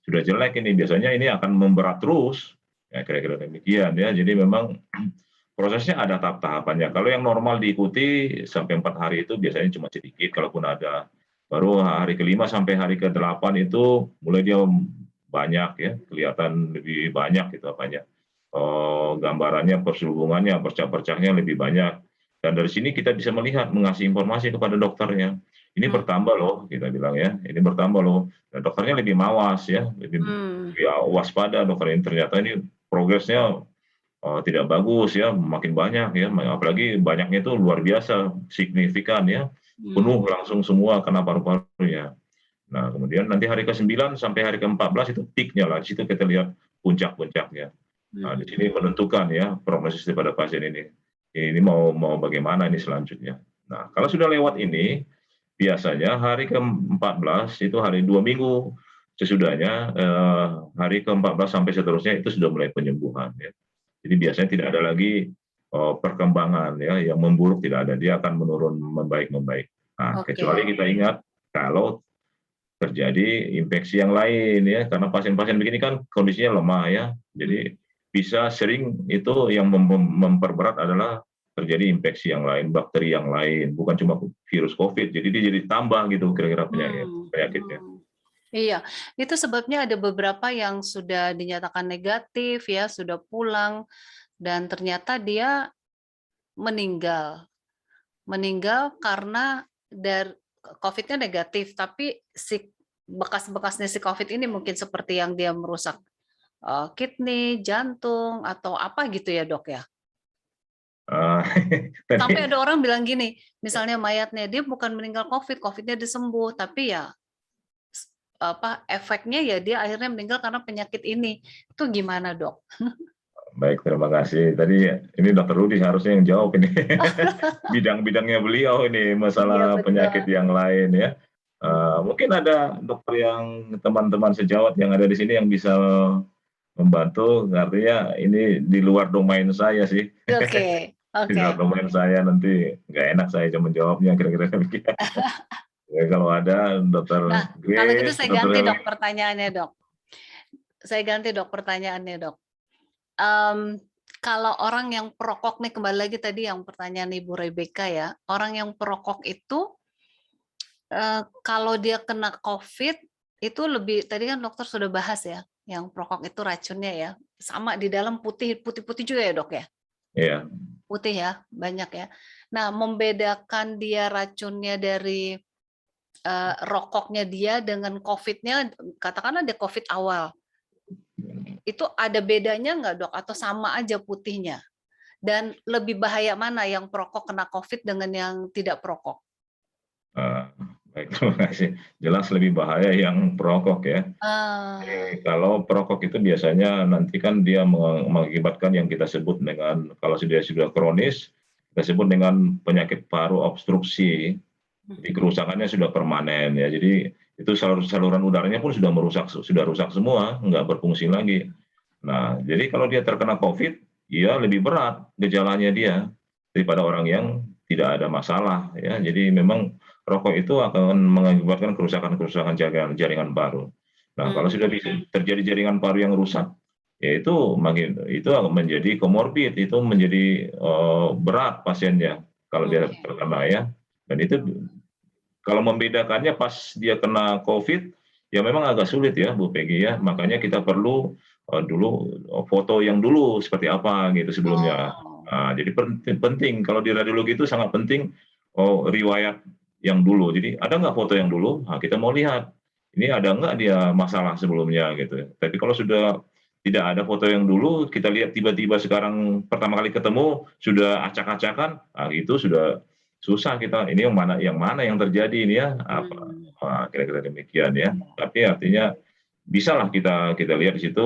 sudah jelek ini. Biasanya ini akan memberat terus. Ya kira-kira demikian ya. Jadi memang prosesnya ada tahap-tahapannya. Kalau yang normal diikuti sampai 4 hari itu biasanya cuma sedikit. Kalaupun ada, baru hari ke-5 sampai hari ke-8 itu mulai dia banyak ya, kelihatan lebih banyak gitu apanya. Gambarannya, perselubungannya, percak-percaknya lebih banyak. Dan dari sini kita bisa melihat, mengasih informasi kepada dokternya. Ini bertambah loh, kita bilang ya. Ini bertambah loh. Dan dokternya lebih mawas ya, lebih waspada dokter ini. Ternyata ini progresnya tidak bagus ya, makin banyak ya, apalagi banyaknya itu luar biasa, signifikan ya, penuh langsung semua kena paru-parunya. Nah, kemudian nanti hari ke-9 sampai hari ke-14 itu peaknya lah, di situ kita lihat puncak-puncaknya. Nah, di sini menentukan ya prognosis daripada pasien ini. Ini mau bagaimana ini selanjutnya. Nah, kalau sudah lewat ini, biasanya hari ke-14 itu hari 2 minggu sesudahnya, hari ke-14 sampai seterusnya itu sudah mulai penyembuhan ya. Jadi biasanya tidak ada lagi perkembangan ya yang memburuk, tidak ada, dia akan menurun, membaik. Nah, kecuali kita ingat kalau terjadi infeksi yang lain ya, karena pasien-pasien begini kan kondisinya lemah ya, jadi bisa sering itu yang memperberat adalah terjadi infeksi yang lain, bakteri yang lain, bukan cuma virus COVID, jadi dia jadi tambah gitu kira-kira penyakitnya. Iya, itu sebabnya ada beberapa yang sudah dinyatakan negatif ya, sudah pulang, dan ternyata dia meninggal. Meninggal karena dari COVID-nya negatif, tapi si bekas-bekasnya si COVID ini mungkin seperti yang dia merusak kidney, jantung, atau apa gitu ya dok ya. Sampai ada orang bilang gini, misalnya mayatnya dia bukan meninggal COVID, COVID-nya disembuh, tapi ya efeknya ya dia akhirnya meninggal karena penyakit ini. Itu gimana dok? Baik, terima kasih. Tadi ini Dokter Rudi harusnya yang jawab ini. Bidang-bidangnya beliau ini masalah penyakit yang lain ya. Mungkin ada dokter yang teman-teman sejawat yang ada di sini yang bisa membantu. Artinya ini di luar domain saya sih. Oke. Di luar domain saya, nanti nggak enak saya cuma menjawabnya kira-kira demikian. Ya, kalau ada dokter Grace, kalau gitu saya ganti dok pertanyaannya dok. Saya ganti dok pertanyaannya dok. Kalau orang yang perokok nih, kembali lagi tadi yang pertanyaan Ibu Rebecca ya, orang yang perokok itu kalau dia kena COVID itu lebih, tadi kan dokter sudah bahas ya, yang perokok itu racunnya ya, sama di dalam putih juga ya dok ya? Iya. Putih ya, banyak ya. Nah, membedakan dia racunnya dari rokoknya dia dengan COVID-nya, katakanlah ada COVID awal. Itu ada bedanya nggak dok? Atau sama aja putihnya? Dan lebih bahaya mana yang perokok kena COVID dengan yang tidak perokok? Baik, terima kasih. Jelas lebih bahaya yang perokok ya. Kalau perokok itu biasanya nanti kan dia mengakibatkan yang kita sebut dengan, kalau sudah kronis, kita sebut dengan penyakit paru obstruksi. Jadi kerusakannya sudah permanen ya. Jadi itu saluran udaranya pun sudah rusak semua, nggak berfungsi lagi. Nah, jadi kalau dia terkena COVID, ya lebih berat gejalanya dia daripada orang yang tidak ada masalah ya. Jadi memang rokok itu akan mengakibatkan kerusakan jaringan paru. Nah, kalau sudah terjadi jaringan paru yang rusak, ya itu akan menjadi komorbid, itu menjadi berat pasiennya kalau dia terkena ya. Dan itu kalau membedakannya pas dia kena COVID, ya memang agak sulit ya Bu Peggy ya. Makanya kita perlu dulu foto yang dulu seperti apa gitu sebelumnya. Nah, jadi penting kalau di radiologi itu sangat penting riwayat yang dulu. Jadi ada nggak foto yang dulu? Nah, kita mau lihat ini ada nggak dia masalah sebelumnya gitu. Tapi kalau sudah tidak ada foto yang dulu, kita lihat tiba-tiba sekarang pertama kali ketemu sudah acak-acakan, nah itu sudah susah kita. Ini yang mana yang terjadi ini ya? Apa? Kira-kira demikian ya. Tapi artinya bisalah kita lihat di situ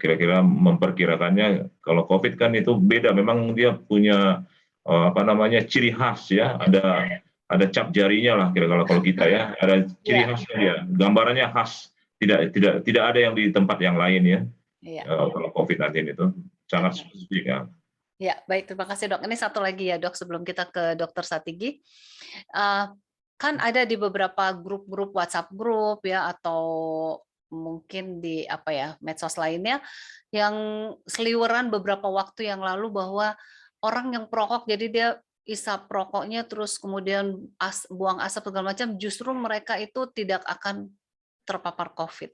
kira-kira memperkirakannya. Kalau COVID kan itu beda, memang dia punya ciri khas ya, ada cap jarinya lah kira-kira kalau kita ya, ada ciri khasnya dia, gambarannya khas, tidak ada yang di tempat yang lain ya. Kalau COVID-19 itu sangat spesifik ya. Ya, baik, terima kasih dok. Ini satu lagi ya dok, sebelum kita ke Dokter Satigi. Kan ada di beberapa grup-grup WhatsApp grup ya, atau mungkin di medsos lainnya yang seliweran beberapa waktu yang lalu bahwa orang yang perokok, jadi dia isap rokoknya terus kemudian buang asap segala macam, justru mereka itu tidak akan terpapar COVID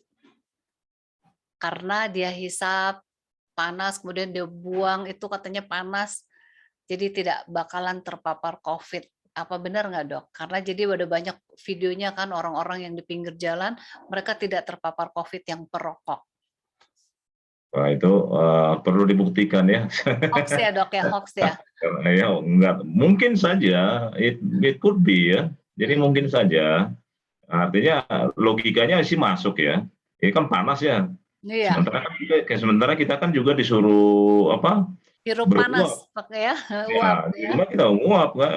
karena dia hisap panas kemudian dia buang, itu katanya panas, jadi tidak bakalan terpapar COVID. Apa benar nggak dok? Karena jadi ada banyak videonya kan orang-orang yang di pinggir jalan mereka tidak terpapar COVID yang perokok. Wah, itu perlu dibuktikan ya. Hoax ya dok ya, hoax ya. Ya, enggak, mungkin saja, it could be ya. Jadi mungkin saja, artinya logikanya sih masuk ya. Ini kan panas ya. Iya, Sementara kita kan juga disuruh apa? hirup panas Beruap. pakai ya, uap Ya, di ya. rumah kita nguap kan,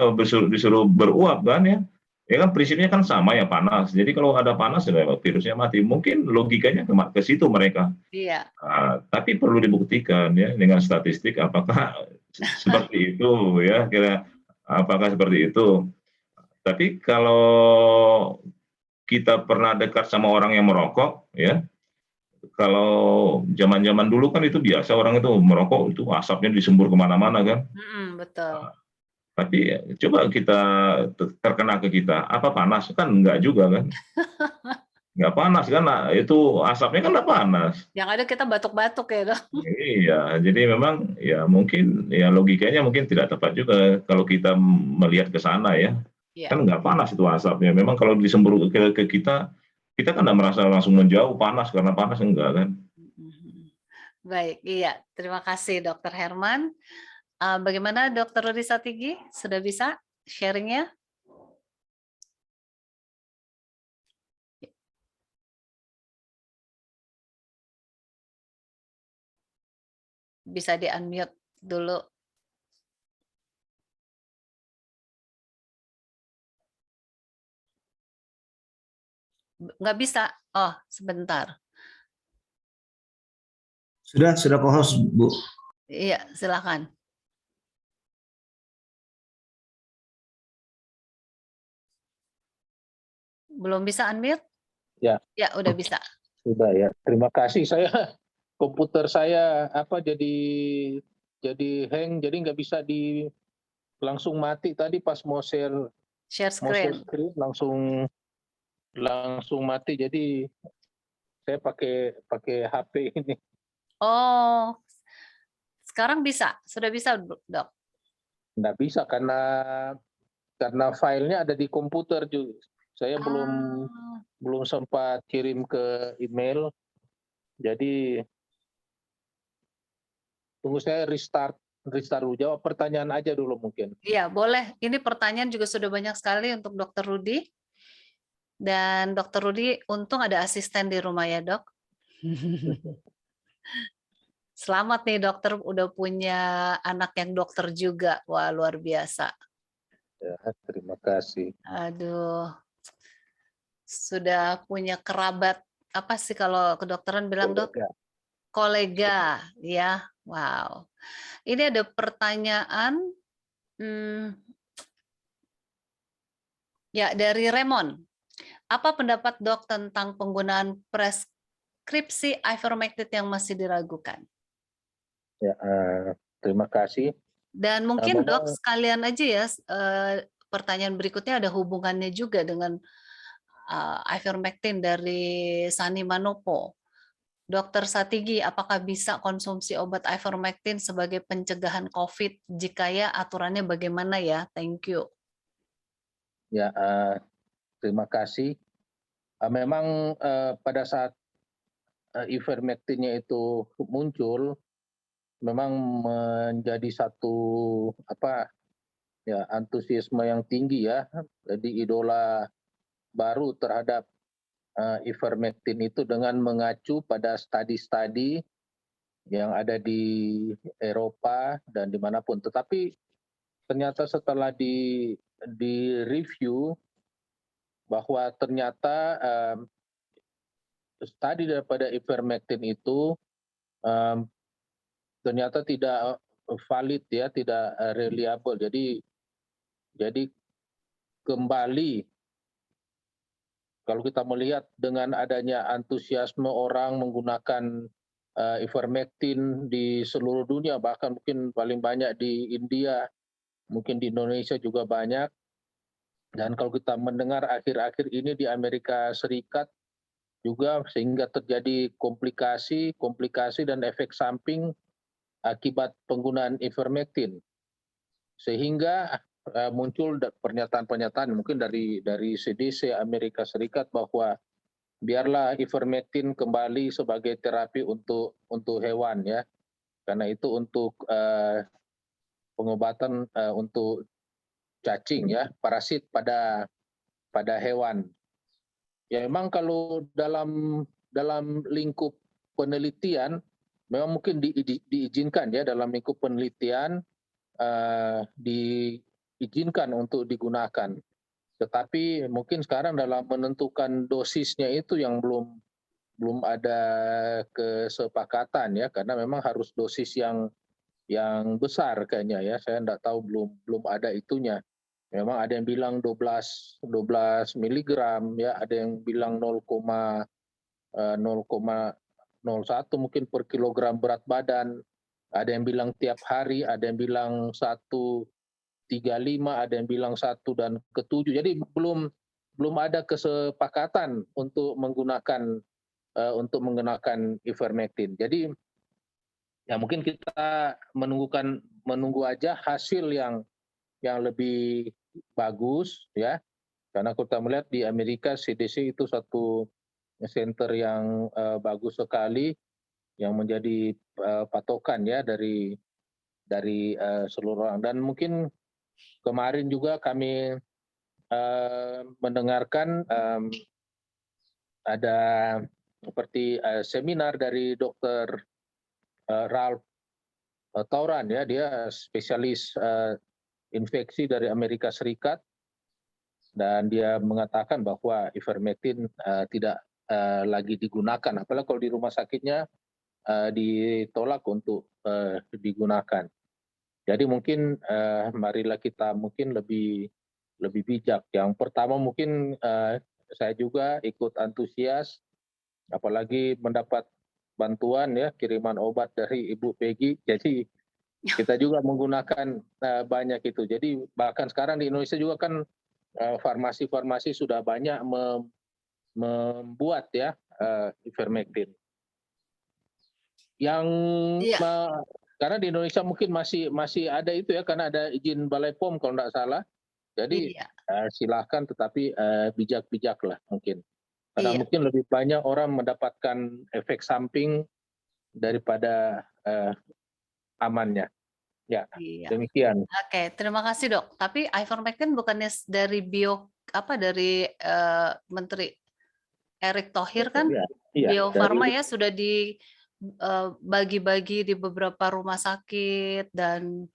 disuruh beruap kan ya. Ya kan prinsipnya kan sama ya, panas. Jadi kalau ada panas ya virusnya mati. Mungkin logikanya ke situ mereka. Iya, Tapi perlu dibuktikan ya dengan statistik apakah seperti itu ya, kira apakah seperti itu. Tapi kalau kita pernah dekat sama orang yang merokok ya, kalau zaman-zaman dulu kan itu biasa orang itu merokok itu asapnya disembur kemana-mana kan. betul. Tapi coba kita terkena ke kita, apa panas? Kan enggak juga kan. Enggak panas kan, itu asapnya kan enggak panas. Yang ada kita batuk-batuk ya dok. Iya, jadi memang ya mungkin ya logikanya mungkin tidak tepat juga kalau kita melihat ke sana ya. Iya. Kan nggak panas itu asapnya. Memang kalau disembur ke kita, kita kan nggak merasa langsung menjauh panas karena panas enggak kan. Baik, iya. Terima kasih Dokter Herman. Bagaimana Dokter Rudi Satigi? Sudah bisa sharingnya? Bisa di-unmute dulu. Nggak bisa? Oh, sebentar. Sudah co-host, Bu. Iya, silakan. Belum bisa unmute? Ya. Ya, udah bisa. Sudah ya. Terima kasih. Komputer saya jadi hang, jadi nggak bisa langsung mati tadi pas mau share Screen. screen langsung mati. Jadi saya pakai HP ini. Oh, sekarang bisa? Sudah bisa, Dok? Nggak bisa karena filenya ada di komputer juga. Saya belum sempat kirim ke email. Jadi tunggu saya restart dulu. Jawab pertanyaan aja dulu mungkin. Iya, boleh. Ini pertanyaan juga sudah banyak sekali untuk Dokter Rudi. Dan Dokter Rudi, untung ada asisten di rumah ya, Dok. Selamat nih dokter, udah punya anak yang dokter juga. Wah, luar biasa. Ya, terima kasih. Aduh, sudah punya kerabat, apa sih kalau kedokteran bilang dok? Kolega, ya. Wow. Ini ada pertanyaan, ya dari Raymond. Apa pendapat dok tentang penggunaan preskripsi ivermectin yang masih diragukan? Ya, terima kasih. Dan mungkin dok sekalian aja ya, pertanyaan berikutnya ada hubungannya juga dengan ivermectin dari Sani Manopo. Dokter Satigi, apakah bisa konsumsi obat ivermectin sebagai pencegahan COVID? Jika ya, aturannya bagaimana ya? Thank you. Ya, terima kasih. Memang pada saat ivermectinnya itu muncul, memang menjadi satu antusiasme yang tinggi ya. Jadi idola baru terhadap ivermectin itu dengan mengacu pada studi-studi yang ada di Eropa dan dimanapun. Tetapi ternyata setelah di review bahwa ternyata studi daripada ivermectin itu ternyata tidak valid ya, tidak reliable. Jadi kembali kalau kita melihat dengan adanya antusiasme orang menggunakan ivermectin di seluruh dunia, bahkan mungkin paling banyak di India, mungkin di Indonesia juga banyak. Dan kalau kita mendengar akhir-akhir ini di Amerika Serikat juga, sehingga terjadi komplikasi dan efek samping akibat penggunaan ivermectin. Sehingga muncul pernyataan-pernyataan mungkin dari CDC Amerika Serikat bahwa biarlah ivermectin kembali sebagai terapi untuk hewan ya, karena itu untuk pengobatan untuk cacing ya, parasit pada hewan. Ya memang kalau dalam lingkup penelitian memang mungkin diizinkan ya, dalam lingkup penelitian diizinkan untuk digunakan. Tetapi mungkin sekarang dalam menentukan dosisnya itu yang belum ada kesepakatan ya, karena memang harus dosis yang besar kayaknya ya. Saya tidak tahu, belum ada itunya. Memang ada yang bilang 12 miligram ya, ada yang bilang 0,01 mungkin per kilogram berat badan. Ada yang bilang tiap hari, ada yang bilang 1,35, ada yang bilang 1 dan ke-7. Jadi belum ada kesepakatan untuk menggunakan ivermectin. Jadi ya mungkin kita menunggu aja hasil yang lebih bagus ya, karena kita melihat di Amerika CDC itu satu center yang bagus sekali, yang menjadi patokan ya dari seluruh orang. Dan mungkin kemarin juga kami mendengarkan ada seperti seminar dari Dr. Ralph Tauran ya, dia spesialis infeksi dari Amerika Serikat, dan dia mengatakan bahwa ivermectin tidak lagi digunakan, apalagi kalau di rumah sakitnya ditolak untuk digunakan. Jadi mungkin marilah kita mungkin lebih bijak. Yang pertama mungkin saya juga ikut antusias, apalagi mendapat bantuan ya, kiriman obat dari Ibu Peggy. Jadi kita juga menggunakan banyak itu. Jadi bahkan sekarang di Indonesia juga kan farmasi-farmasi sudah banyak membuat ya ivermectin. Yang karena di Indonesia mungkin masih ada itu ya, karena ada izin Balai POM kalau tidak salah. Jadi silahkan, tetapi bijak-bijaklah mungkin. Karena mungkin lebih banyak orang mendapatkan efek samping daripada amannya. Ya, demikian. Oke, terima kasih dok. Tapi ivermectin bukannya dari dari Menteri Erick Thohir kan? Bio Farma ya, sudah dibagi-bagi di beberapa rumah sakit dan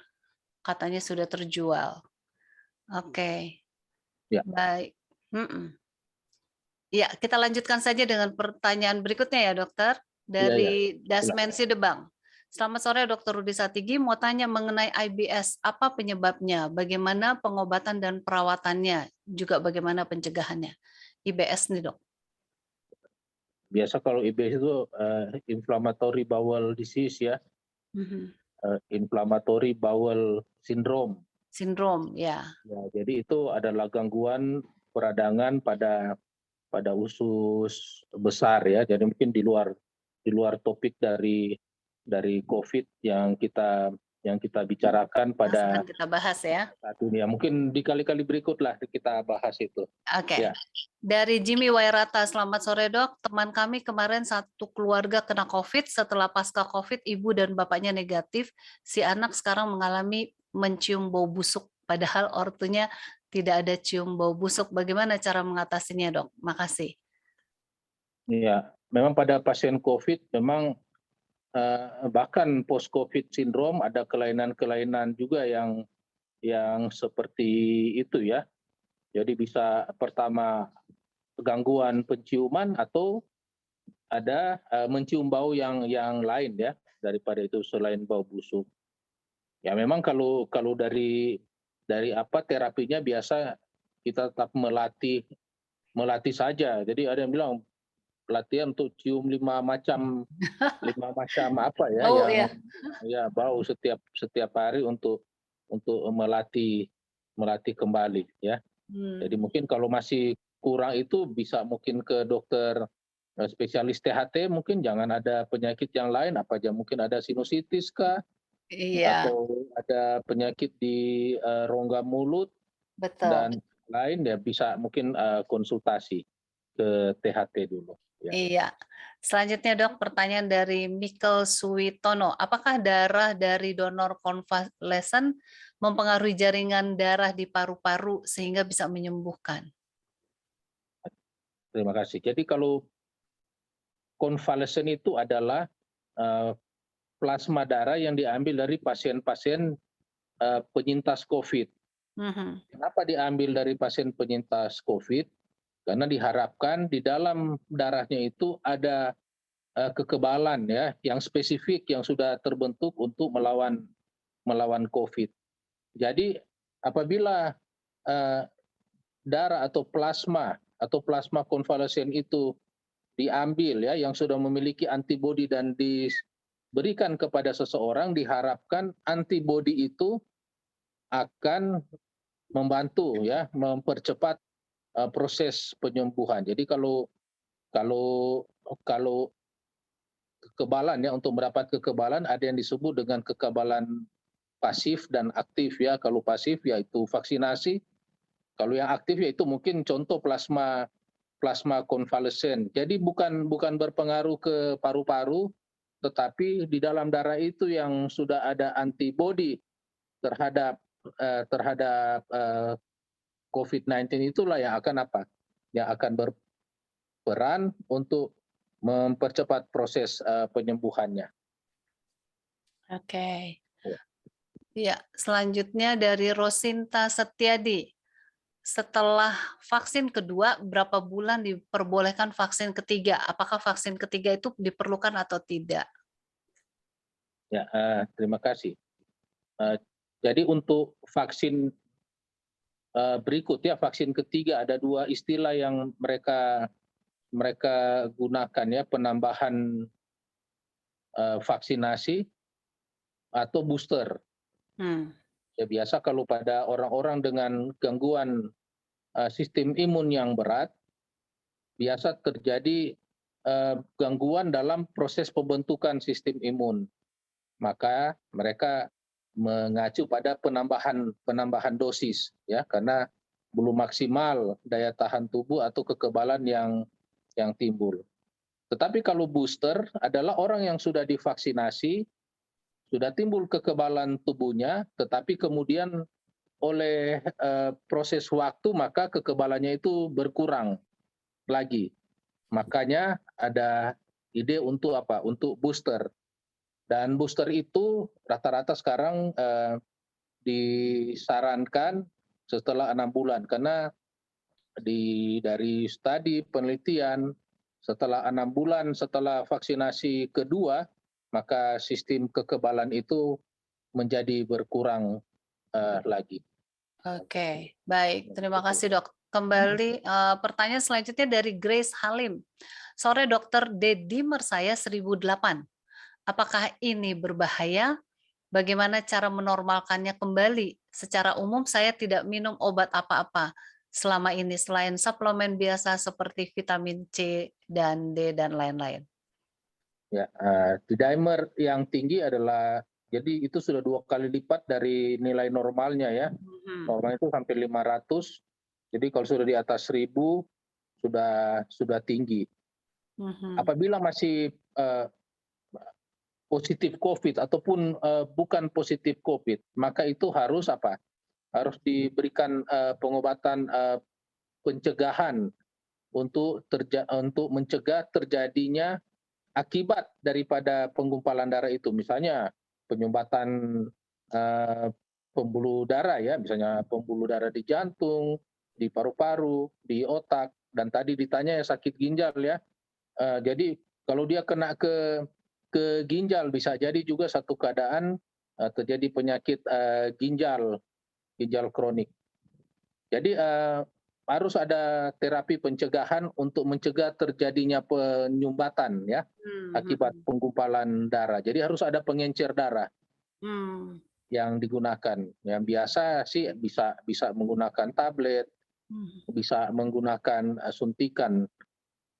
katanya sudah terjual. Oke, baik. Ya, kita lanjutkan saja dengan pertanyaan berikutnya ya dokter, dari Dasmen Sidebang. Selamat sore Dr. Rudi Satigi, mau tanya mengenai IBS, apa penyebabnya, bagaimana pengobatan dan perawatannya, juga bagaimana pencegahannya. IBS nih dok. Biasa kalau IBS itu inflammatory bowel disease ya, inflammatory bowel syndrome. Sindrom ya. Jadi itu adalah gangguan peradangan pada usus besar ya. Jadi mungkin di luar topik dari COVID yang kita bicarakan pada kita bahas ya. Saat ini ya. Mungkin di kali-kali berikutlah kita bahas itu. Oke. Ya. Dari Jimmy Wairata, selamat sore dok. Teman kami kemarin satu keluarga kena COVID, setelah pasca COVID ibu dan bapaknya negatif, si anak sekarang mengalami mencium bau busuk, padahal ortunya tidak ada cium bau busuk. Bagaimana cara mengatasinya dok? Makasih. Iya, memang pada pasien COVID memang bahkan post COVID syndrome ada kelainan-kelainan juga yang seperti itu ya. Jadi bisa pertama gangguan penciuman atau ada mencium bau yang lain ya daripada itu selain bau busuk. Ya memang kalau dari apa terapinya biasa kita tetap melatih saja. Jadi ada yang bilang latihan untuk cium 5 macam apa ya bau, yang ya bau setiap hari untuk melatih kembali ya. Jadi mungkin kalau masih kurang itu bisa mungkin ke dokter spesialis THT, mungkin jangan ada penyakit yang lain, apa aja mungkin ada sinusitis kah? Iya. Atau ada penyakit di rongga mulut. Betul. Dan lain ya bisa mungkin konsultasi. ke THT dulu. Ya. Iya. Selanjutnya dok, pertanyaan dari Mikel Suwitono. Apakah darah dari donor konvalesen mempengaruhi jaringan darah di paru-paru sehingga bisa menyembuhkan? Terima kasih. Jadi kalau konvalesen itu adalah plasma darah yang diambil dari pasien-pasien penyintas COVID. Mhm. Kenapa diambil dari pasien penyintas COVID? Karena diharapkan di dalam darahnya itu ada kekebalan ya yang spesifik yang sudah terbentuk untuk melawan COVID. Jadi apabila darah atau plasma konvalesen itu diambil ya yang sudah memiliki antibodi dan diberikan kepada seseorang, diharapkan antibodi itu akan membantu ya mempercepat proses penyembuhan. Jadi kalau kekebalan ya untuk mendapat kekebalan ada yang disebut dengan kekebalan pasif dan aktif ya. Kalau pasif yaitu vaksinasi, kalau yang aktif yaitu mungkin contoh plasma konvalesen. Jadi bukan berpengaruh ke paru-paru, tetapi di dalam darah itu yang sudah ada antibodi terhadap COVID-19 itulah yang akan apa? Yang akan berperan untuk mempercepat proses penyembuhannya. Oke. Ya. Iya, selanjutnya dari Rosinta Setiadi. Setelah vaksin kedua, berapa bulan diperbolehkan vaksin ketiga? Apakah vaksin ketiga itu diperlukan atau tidak? Ya, terima kasih. Jadi untuk vaksin berikut ya, vaksin ketiga ada dua istilah yang mereka gunakan ya, penambahan vaksinasi atau booster. Ya biasa kalau pada orang-orang dengan gangguan sistem imun yang berat, biasa terjadi gangguan dalam proses pembentukan sistem imun. Maka mereka mengacu pada penambahan dosis ya, karena belum maksimal daya tahan tubuh atau kekebalan yang timbul. Tetapi kalau booster adalah orang yang sudah divaksinasi, sudah timbul kekebalan tubuhnya, tetapi kemudian oleh proses waktu maka kekebalannya itu berkurang lagi. Makanya ada ide untuk apa? Untuk booster. Dan booster itu rata-rata sekarang disarankan setelah 6 bulan karena dari studi penelitian setelah 6 bulan setelah vaksinasi kedua maka sistem kekebalan itu menjadi berkurang lagi. Oke, baik. Terima kasih dok. Kembali pertanyaan selanjutnya dari Grace Halim. Sore dokter, D-dimer saya 1008. Apakah ini berbahaya? Bagaimana cara menormalkannya kembali? Secara umum saya tidak minum obat apa-apa selama ini selain suplemen biasa seperti vitamin C dan D dan lain-lain. Ya, D-dimer yang tinggi adalah jadi itu sudah 2 kali lipat dari nilai normalnya ya. Normal itu sampai 500. Jadi kalau sudah di atas 1000 sudah tinggi. Apabila masih positif COVID ataupun bukan positif COVID, maka itu harus apa? Harus diberikan pengobatan pencegahan untuk mencegah terjadinya akibat daripada penggumpalan darah itu. Misalnya penyumbatan pembuluh darah ya, misalnya pembuluh darah di jantung, di paru-paru, di otak, dan tadi ditanya ya sakit ginjal ya. Jadi kalau dia kena ke ginjal bisa jadi juga satu keadaan terjadi penyakit ginjal kronik. Jadi harus ada terapi pencegahan untuk mencegah terjadinya penyumbatan ya akibat penggumpalan darah. Jadi harus ada pengencer darah yang digunakan. Yang biasa sih bisa menggunakan tablet, bisa menggunakan suntikan.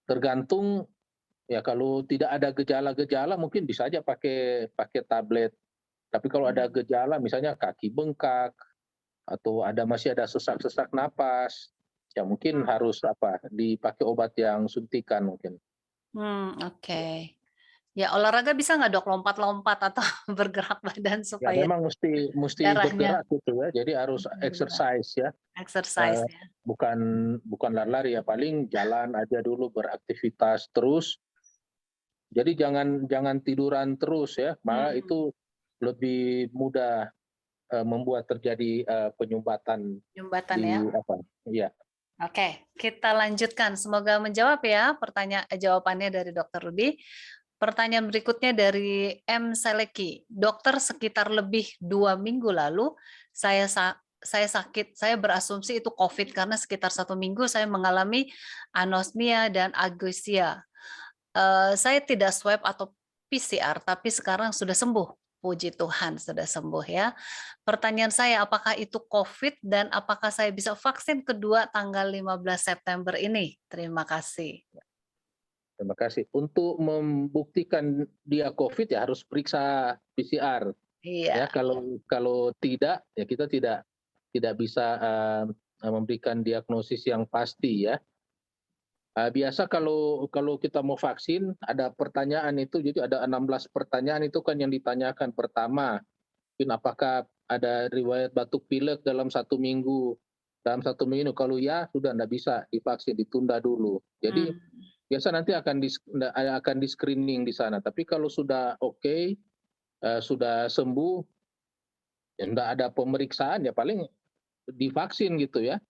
Tergantung. Ya kalau tidak ada gejala-gejala mungkin bisa aja pakai tablet. Tapi kalau ada gejala misalnya kaki bengkak atau masih ada sesak-sesak napas, Ya mungkin harus dipakai obat yang suntikan mungkin. Oke. Ya olahraga bisa nggak Dok, lompat-lompat atau bergerak badan Ya supaya memang mesti darahnya bergerak gitu ya. Jadi harus bergerak, exercise ya. exercise ya? Bukan bukan lari-lari ya, paling jalan aja dulu, beraktivitas terus. Jadi jangan tiduran terus ya, malah itu lebih mudah membuat terjadi penyumbatan Jembatan ya? di ya. Oke, kita lanjutkan. Semoga menjawab ya jawabannya dari Dokter Rudi. Pertanyaan berikutnya dari M. Seleki. Dokter, sekitar lebih 2 minggu lalu, saya sakit, saya berasumsi itu COVID karena sekitar 1 minggu saya mengalami anosmia dan ageusia. Saya tidak swab atau PCR, tapi sekarang sudah sembuh. Puji Tuhan sudah sembuh ya. Pertanyaan saya, apakah itu COVID dan apakah saya bisa vaksin kedua tanggal 15 September ini? Terima kasih. Terima kasih. Untuk membuktikan dia COVID ya harus periksa PCR. Ya, Iya. kalau tidak ya kita tidak bisa memberikan diagnosis yang pasti ya. Biasa kalau kita mau vaksin ada pertanyaan itu, jadi ada 16 pertanyaan itu kan yang ditanyakan. Pertama, mungkin apakah ada riwayat batuk pilek dalam 1 minggu. Dalam 1 minggu kalau ya sudah tidak bisa divaksin, ditunda dulu. Jadi biasa nanti akan di screening di sana. Tapi kalau sudah oke, sudah sembuh, ya tidak ada pemeriksaan ya paling divaksin gitu ya.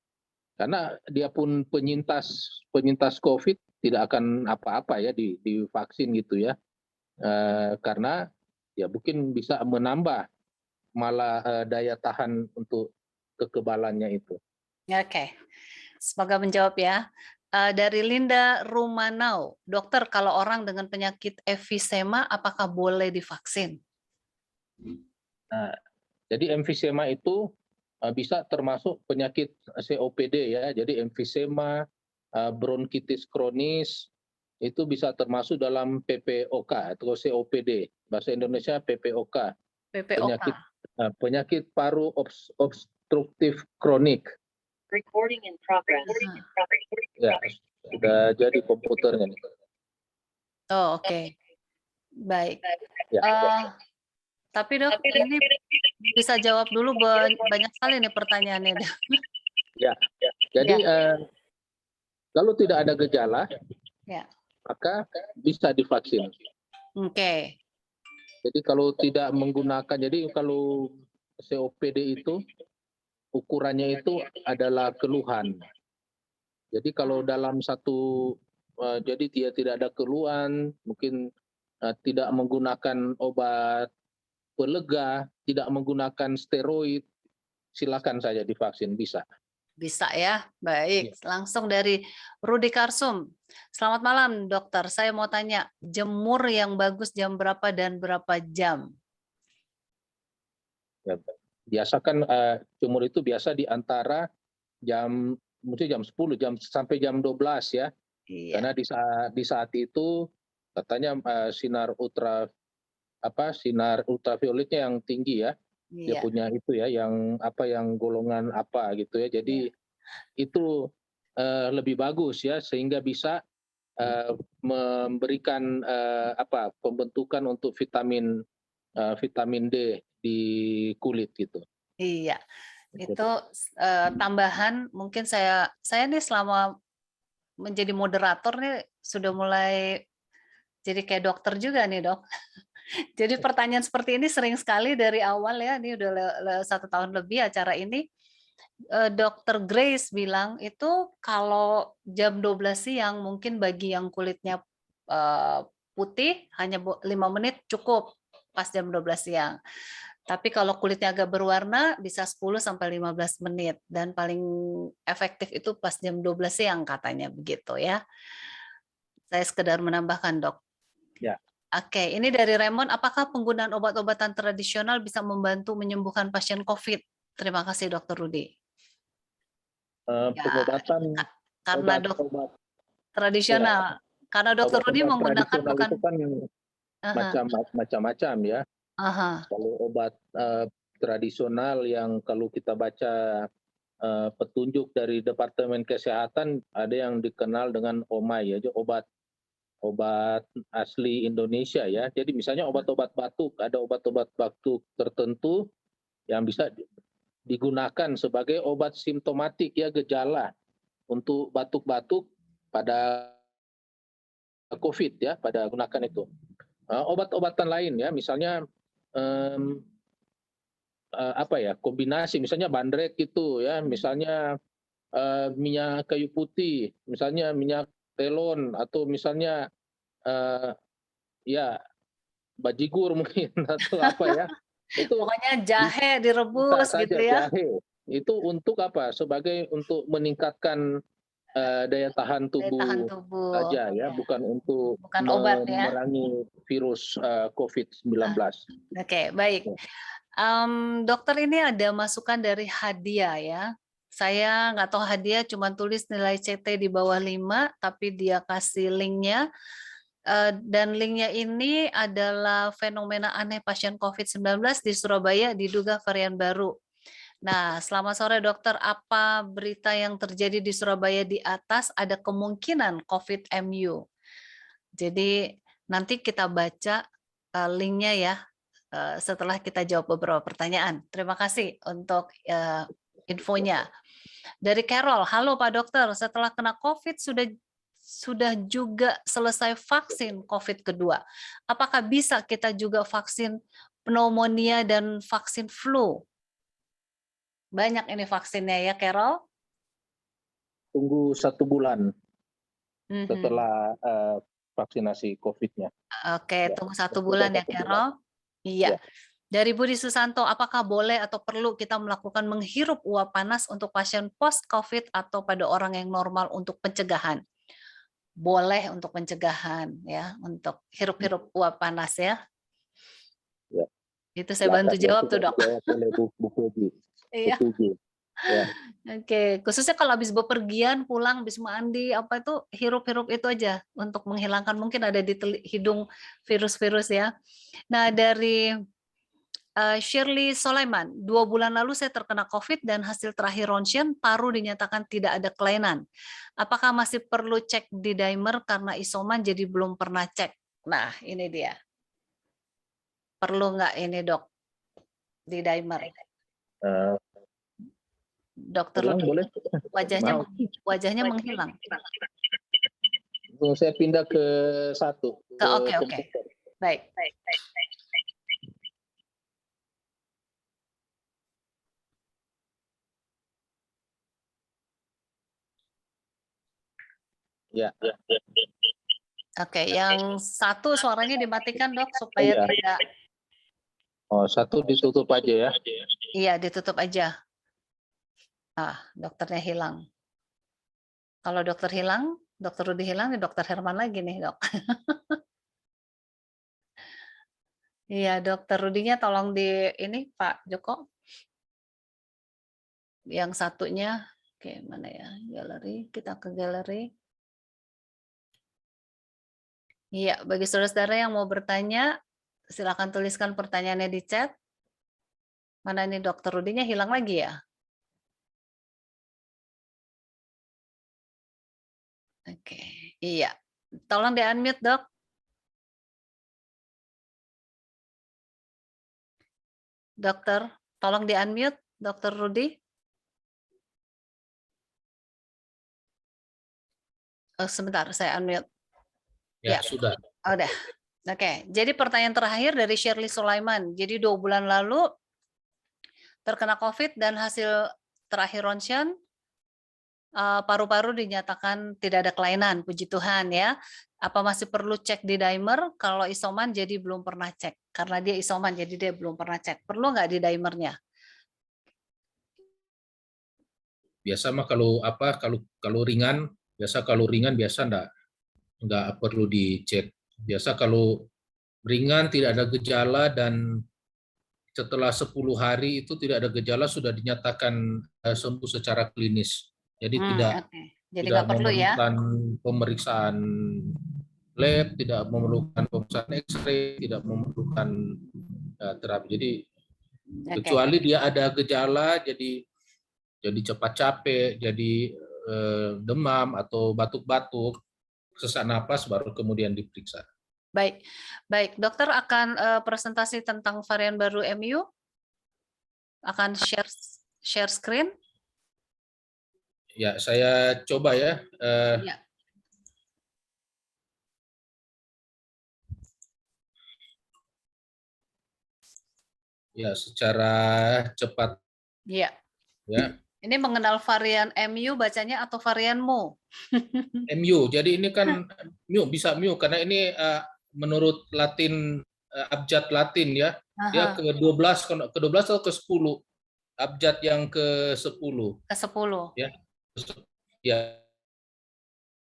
Karena dia pun penyintas COVID tidak akan apa-apa ya divaksin gitu ya. Karena ya mungkin bisa menambah malah daya tahan untuk kekebalannya itu. Oke. Semoga menjawab ya. Dari Linda Rumanau, dokter, kalau orang dengan penyakit emfisema apakah boleh divaksin? Nah, jadi emfisema itu bisa termasuk penyakit COPD ya. Jadi emfisema, bronkitis kronis itu bisa termasuk dalam PPOK atau COPD. Bahasa Indonesia PPOK. PPOK. Penyakit paru obstruktif kronik. Recording in progress. Ya, sudah jadi komputernya nih. Oh, oke. Baik. Ya. Tapi Dok, ini bisa jawab dulu, banyak sekali nih pertanyaannya. Ya. Jadi kalau tidak ada gejala, ya, maka bisa divaksin. Oke. Jadi kalau tidak menggunakan, jadi kalau COPD itu ukurannya itu adalah keluhan. Jadi kalau dalam jadi dia tidak ada keluhan, mungkin tidak menggunakan obat pelega, tidak menggunakan steroid, silakan saja divaksin, bisa. Bisa ya, baik. Langsung dari Rudi Karsum. Selamat malam dokter, saya mau tanya, jemur yang bagus jam berapa dan berapa jam? Ya, biasa kan jemur itu biasa di antara mungkin jam 10 sampai jam 12 ya. Iya. Karena di saat itu katanya sinar ultravioletnya yang tinggi ya. Dia Iya. punya itu ya yang golongan apa gitu ya. Jadi itu lebih bagus ya sehingga bisa memberikan pembentukan untuk vitamin D di kulit gitu. Iya. Itu tambahan mungkin saya nih selama menjadi moderator nih sudah mulai jadi kayak dokter juga nih Dok. Jadi pertanyaan seperti ini sering sekali dari awal ya, ini udah 1 tahun lebih acara ini. Dokter Grace bilang itu kalau jam 12 siang mungkin bagi yang kulitnya putih hanya 5 menit cukup pas jam 12 siang. Tapi kalau kulitnya agak berwarna bisa 10 sampai 15 menit dan paling efektif itu pas jam 12 siang katanya begitu ya. Saya sekedar menambahkan, Dok. Ya. Oke, ini dari Raymond, apakah penggunaan obat-obatan tradisional bisa membantu menyembuhkan pasien COVID? Terima kasih, Dr. Rudi. Pengobatan karena obat tradisional, karena Dr. Rudi menggunakan bukan itu kan macam-macam ya. Kalau obat tradisional yang kalau kita baca petunjuk dari Departemen Kesehatan ada yang dikenal dengan OMAI ya, obat asli Indonesia ya. Jadi misalnya obat-obat batuk, ada obat-obat batuk tertentu yang bisa digunakan sebagai obat simptomatik ya, gejala untuk batuk-batuk pada COVID ya, pada gunakan itu. Obat-obatan lain ya, misalnya kombinasi, misalnya bandrek itu ya, misalnya minyak kayu putih, misalnya minyak telon, atau misalnya bajigur mungkin atau apa ya. Itu Pokoknya jahe bisa direbus saja gitu ya. jahe. Itu untuk apa? Sebagai untuk meningkatkan daya tahan Daya tahan tubuh tubuh. saja ya, Ya. bukan untuk Bukan obat ya. memerangi virus COVID-19. Oke, baik. Dokter, ini ada masukan dari Hadia ya. Saya nggak tahu, Hadia cuma tulis nilai CT di bawah 5, tapi dia kasih linknya. Dan linknya ini adalah fenomena aneh pasien COVID-19 di Surabaya diduga varian baru. Nah, selamat sore dokter, apa berita yang terjadi di Surabaya di atas ada kemungkinan COVID-MU? Jadi nanti kita baca linknya ya, setelah kita jawab beberapa pertanyaan. Terima kasih untuk infonya. Dari Carol, halo Pak Dokter, setelah kena COVID sudah juga selesai vaksin COVID kedua. Apakah bisa kita juga vaksin pneumonia dan vaksin flu? Banyak ini vaksinnya ya, Carol? Tunggu 1 bulan setelah vaksinasi COVID-nya. Oke, tunggu 1 bulan ya, Carol. Iya. Ya. Dari Budi Susanto, apakah boleh atau perlu kita melakukan menghirup uap panas untuk pasien post-COVID atau pada orang yang normal untuk pencegahan? Boleh untuk pencegahan ya, untuk hirup-hirup uap panas ya. Ya. Itu saya bantu jawab tuh, Dok. Jawab oleh Bu Kogi. Iya. Ya. Oke, khususnya kalau habis bepergian, pulang, habis mandi, apa itu, hirup-hirup itu aja untuk menghilangkan mungkin ada di hidung virus-virus ya. Nah, dari Shirley Sulaiman, 2 bulan lalu saya terkena COVID dan hasil terakhir ronsen paru dinyatakan tidak ada kelainan. Apakah masih perlu cek di dimer karena isoman jadi belum pernah cek? Nah, ini dia. Perlu nggak ini, Dok, di dimer? Dokter Boleh. wajahnya menghilang. Saya pindah ke 1. Oke. Baik. Ya. Oke, yang 1 suaranya dimatikan, Dok, supaya tidak. Oh, 1 ditutup aja ya. Iya, ditutup aja. Dokternya hilang. Kalau dokter hilang, Dokter Rudi hilang, nih Dokter Herman lagi nih, Dok. Iya, Dokter Rudinya tolong di ini, Pak Joko. Yang satunya, oke, mana ya? Galeri, kita ke galeri. Iya, bagi saudara-saudara yang mau bertanya, silakan tuliskan pertanyaannya di chat. Mana ini Dokter Rudinya hilang lagi ya? Oke, iya. Tolong di-unmute, Dok. Dokter, tolong di-unmute, Dokter Rudi. Sebentar, saya unmute. Ya, sudah. Udah. Oke, jadi pertanyaan terakhir dari Shirley Sulaiman. Jadi 2 bulan lalu terkena COVID dan hasil terakhir ronsen paru-paru dinyatakan tidak ada kelainan, puji Tuhan ya. Apa masih perlu cek di dimer? Kalau isoman jadi belum pernah cek. Karena dia isoman jadi dia belum pernah cek. Perlu nggak di dimernya? Biasa mah kalau ringan biasa enggak perlu dicek. Biasa kalau ringan tidak ada gejala dan setelah 10 hari itu tidak ada gejala sudah dinyatakan sembuh secara klinis. Jadi tidak perlu ya. memerlukan pemeriksaan lab, tidak memerlukan pemeriksaan X-ray, tidak memerlukan terapi. Jadi kecuali dia ada gejala, jadi jadi cepat capek, jadi demam atau batuk-batuk, sesak napas, baru kemudian diperiksa. Baik, baik. Dokter akan presentasi tentang varian baru MU. Akan share screen. Ya, saya coba ya. Ya. Ya, secara cepat. Iya. Ya. Ini mengenal varian MU bacanya atau varian mu? MU. Jadi ini kan mu, bisa mu karena ini menurut Latin, abjad Latin ya. Dia ke-12 atau ke-10. Abjad yang ke-10. Ke-10. Ya. Ya.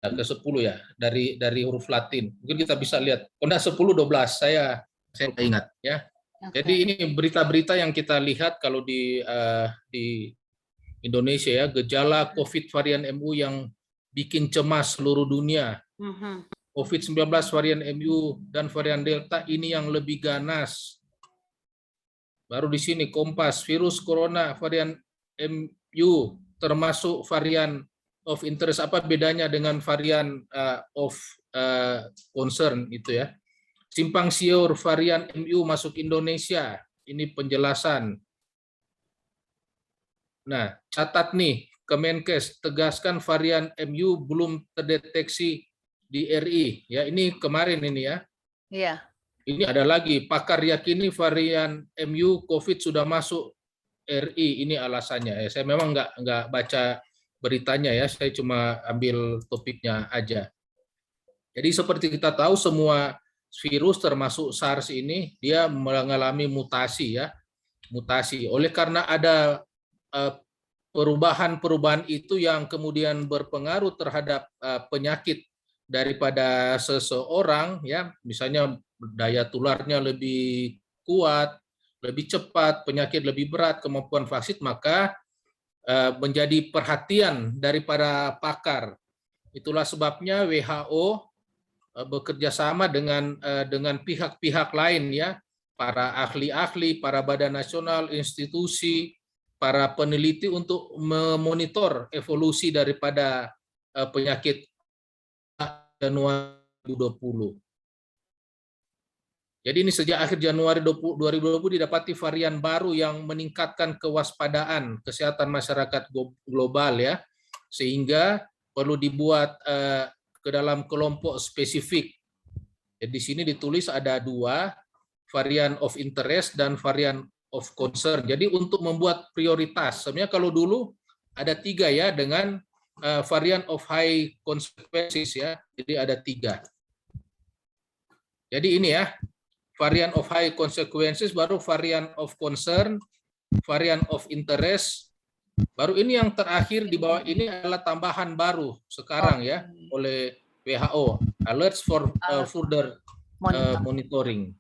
Ke-10 ya, dari huruf Latin. Mungkin kita bisa lihat. Oh, enggak, 10 12. Saya ingat ya. Okay. Jadi ini berita-berita yang kita lihat kalau di Indonesia ya, gejala COVID varian MU yang bikin cemas seluruh dunia. COVID-19 varian MU dan varian Delta ini yang lebih ganas. Baru di sini Kompas, virus corona varian MU termasuk varian of interest. Apa bedanya dengan varian of concern itu ya? Simpang siur varian MU masuk Indonesia. Ini penjelasan. Nah, catat nih, Kemenkes tegaskan varian MU belum terdeteksi di RI. Ya, ini kemarin ini ya. Iya. Ini ada lagi, pakar yakini varian MU COVID sudah masuk RI. Ini alasannya. Saya memang nggak baca beritanya ya, saya cuma ambil topiknya aja. Jadi seperti kita tahu semua virus termasuk SARS ini dia mengalami mutasi ya, mutasi. Oleh karena ada perubahan-perubahan itu yang kemudian berpengaruh terhadap penyakit daripada seseorang ya, misalnya daya tularnya lebih kuat, lebih cepat, penyakit lebih berat, kemampuan vaksin, maka menjadi perhatian daripada pakar. Itulah sebabnya WHO bekerja sama dengan pihak-pihak lain ya, para ahli-ahli, para badan nasional, institusi, para peneliti untuk memonitor evolusi daripada penyakit Januari 2020. Jadi ini sejak akhir Januari 2020 didapati varian baru yang meningkatkan kewaspadaan kesehatan masyarakat global ya, sehingga perlu dibuat ke dalam kelompok spesifik. Jadi di sini ditulis ada 2, varian of interest dan varian of concern. Jadi untuk membuat prioritas, sebenarnya kalau dulu ada 3 ya dengan varian of high consequences ya. Jadi ada 3. Jadi ini ya, varian of high consequences, baru varian of concern, varian of interest, baru ini yang terakhir di bawah ini adalah tambahan baru sekarang ya oleh WHO, alerts for further monitoring.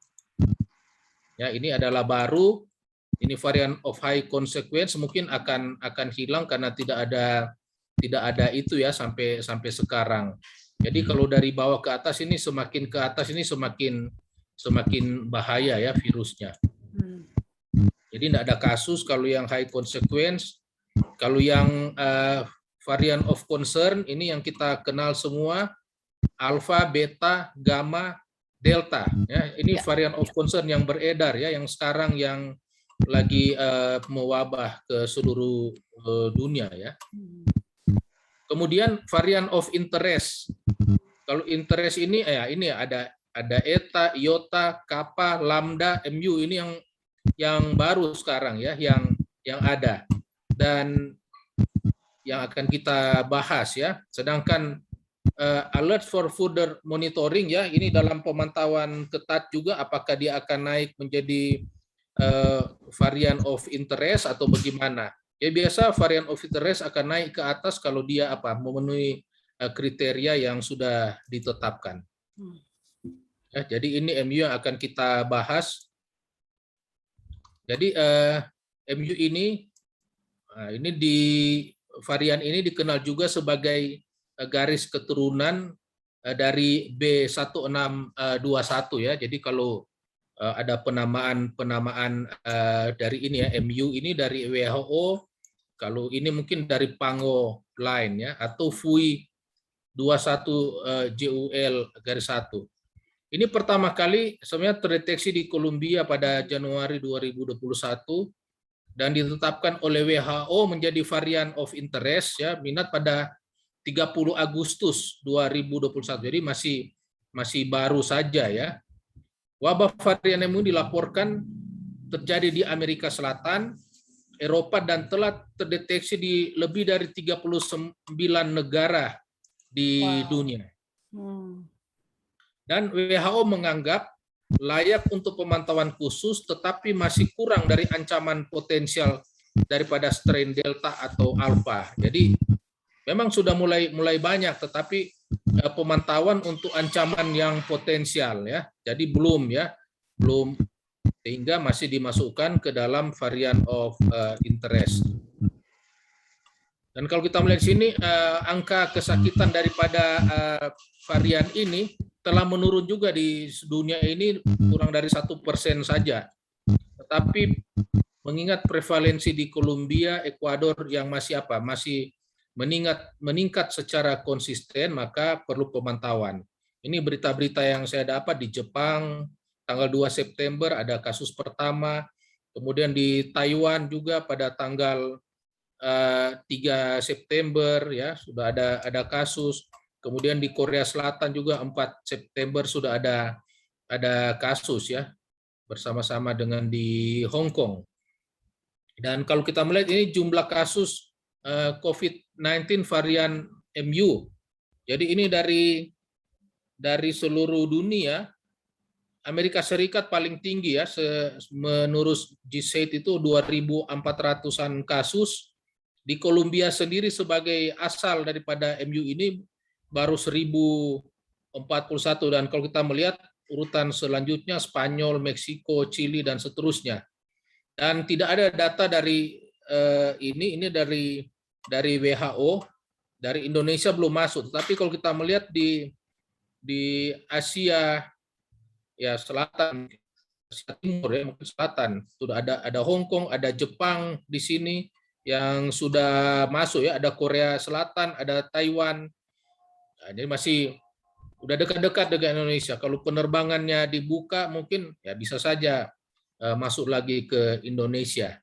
Ya, ini adalah baru, ini varian of high consequence, mungkin akan hilang karena tidak ada itu ya sampai sekarang. Jadi kalau dari bawah ke atas ini semakin ke atas ini semakin bahaya ya virusnya. Jadi tidak ada kasus kalau yang high consequence. Kalau yang varian of concern ini yang kita kenal semua, alpha, beta, gamma, delta. Ya, ini varian of concern yang beredar ya, yang sekarang yang lagi mewabah ke seluruh dunia ya. Kemudian varian of interest. Kalau interest ini ini ada eta, iota, kappa, lambda, mu, ini yang baru sekarang ya, yang ada dan yang akan kita bahas ya. Sedangkan alert for further monitoring ya, ini dalam pemantauan ketat juga apakah dia akan naik menjadi varian of interest atau bagaimana. Ya biasa varian of interest akan naik ke atas kalau dia memenuhi kriteria yang sudah ditetapkan. Ya, jadi ini MU yang akan kita bahas. Jadi MU ini varian ini dikenal juga sebagai garis keturunan dari B1621 ya. Jadi kalau ada penamaan dari ini ya, MU ini dari WHO Kalau ini mungkin dari Pango Line ya, atau FUI 21 JUL-1. Ini pertama kali sebenarnya terdeteksi di Kolombia pada Januari 2021 dan ditetapkan oleh WHO menjadi varian of interest ya, minat pada 30 Agustus 2021. Jadi masih baru saja ya. Wabah varian MU dilaporkan terjadi di Amerika Selatan, Eropa, dan telah terdeteksi di lebih dari 39 negara di dunia. Dan WHO menganggap layak untuk pemantauan khusus, tetapi masih kurang dari ancaman potensial daripada strain Delta atau Alpha. Jadi memang sudah mulai banyak, tetapi pemantauan untuk ancaman yang potensial ya. Jadi belum sehingga masih dimasukkan ke dalam varian of interest. Dan kalau kita melihat sini angka kesakitan daripada varian ini telah menurun juga di dunia ini kurang dari 1% saja. Tetapi mengingat prevalensi di Kolombia, Ekuador yang masih meningkat secara konsisten, maka perlu pemantauan. Ini berita-berita yang saya dapat di Jepang, tanggal 2 September ada kasus pertama, kemudian di Taiwan juga pada tanggal 3 September ya sudah ada kasus, kemudian di Korea Selatan juga 4 September sudah ada kasus ya, bersama-sama dengan di Hong Kong. Dan kalau kita melihat ini jumlah kasus COVID-19 varian MU. Jadi ini dari seluruh dunia. Amerika Serikat paling tinggi ya, menurut G8 itu 2.400-an kasus. Di Kolombia sendiri sebagai asal daripada MU ini baru 1.041, dan kalau kita melihat urutan selanjutnya Spanyol, Meksiko, Chili, dan seterusnya. Dan tidak ada data dari ini dari WHO, dari Indonesia belum masuk. Tapi kalau kita melihat di Asia ya Selatan, Asia Timur ya, mungkin Selatan sudah ada Hong Kong, ada Jepang di sini yang sudah masuk ya, ada Korea Selatan, ada Taiwan. Nah, jadi masih udah dekat-dekat dengan Indonesia. Kalau penerbangannya dibuka mungkin ya bisa saja masuk lagi ke Indonesia.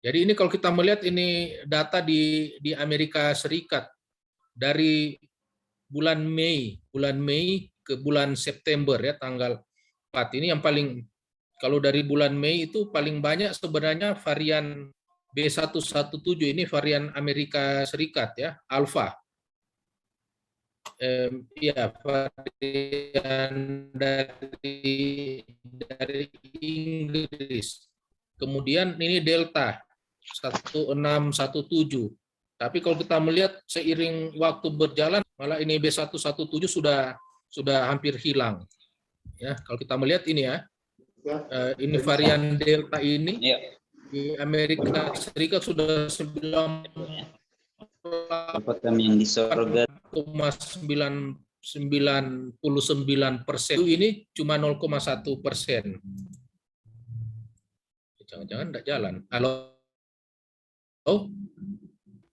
Jadi ini kalau kita melihat ini data di Amerika Serikat dari bulan Mei ke bulan September ya, tanggal 4 ini yang paling, kalau dari bulan Mei itu paling banyak sebenarnya varian B117, ini varian Amerika Serikat ya, Alpha. Ya, varian dari Inggris. Kemudian ini Delta 1617. Tapi kalau kita melihat seiring waktu berjalan, malah ini B117 sudah hampir hilang. Ya, kalau kita melihat ini ya, ini varian Delta ini di Amerika Serikat sudah 9,99%. Ini cuma 0,1%. Jangan-jangan tidak jalan. Halo? Oh?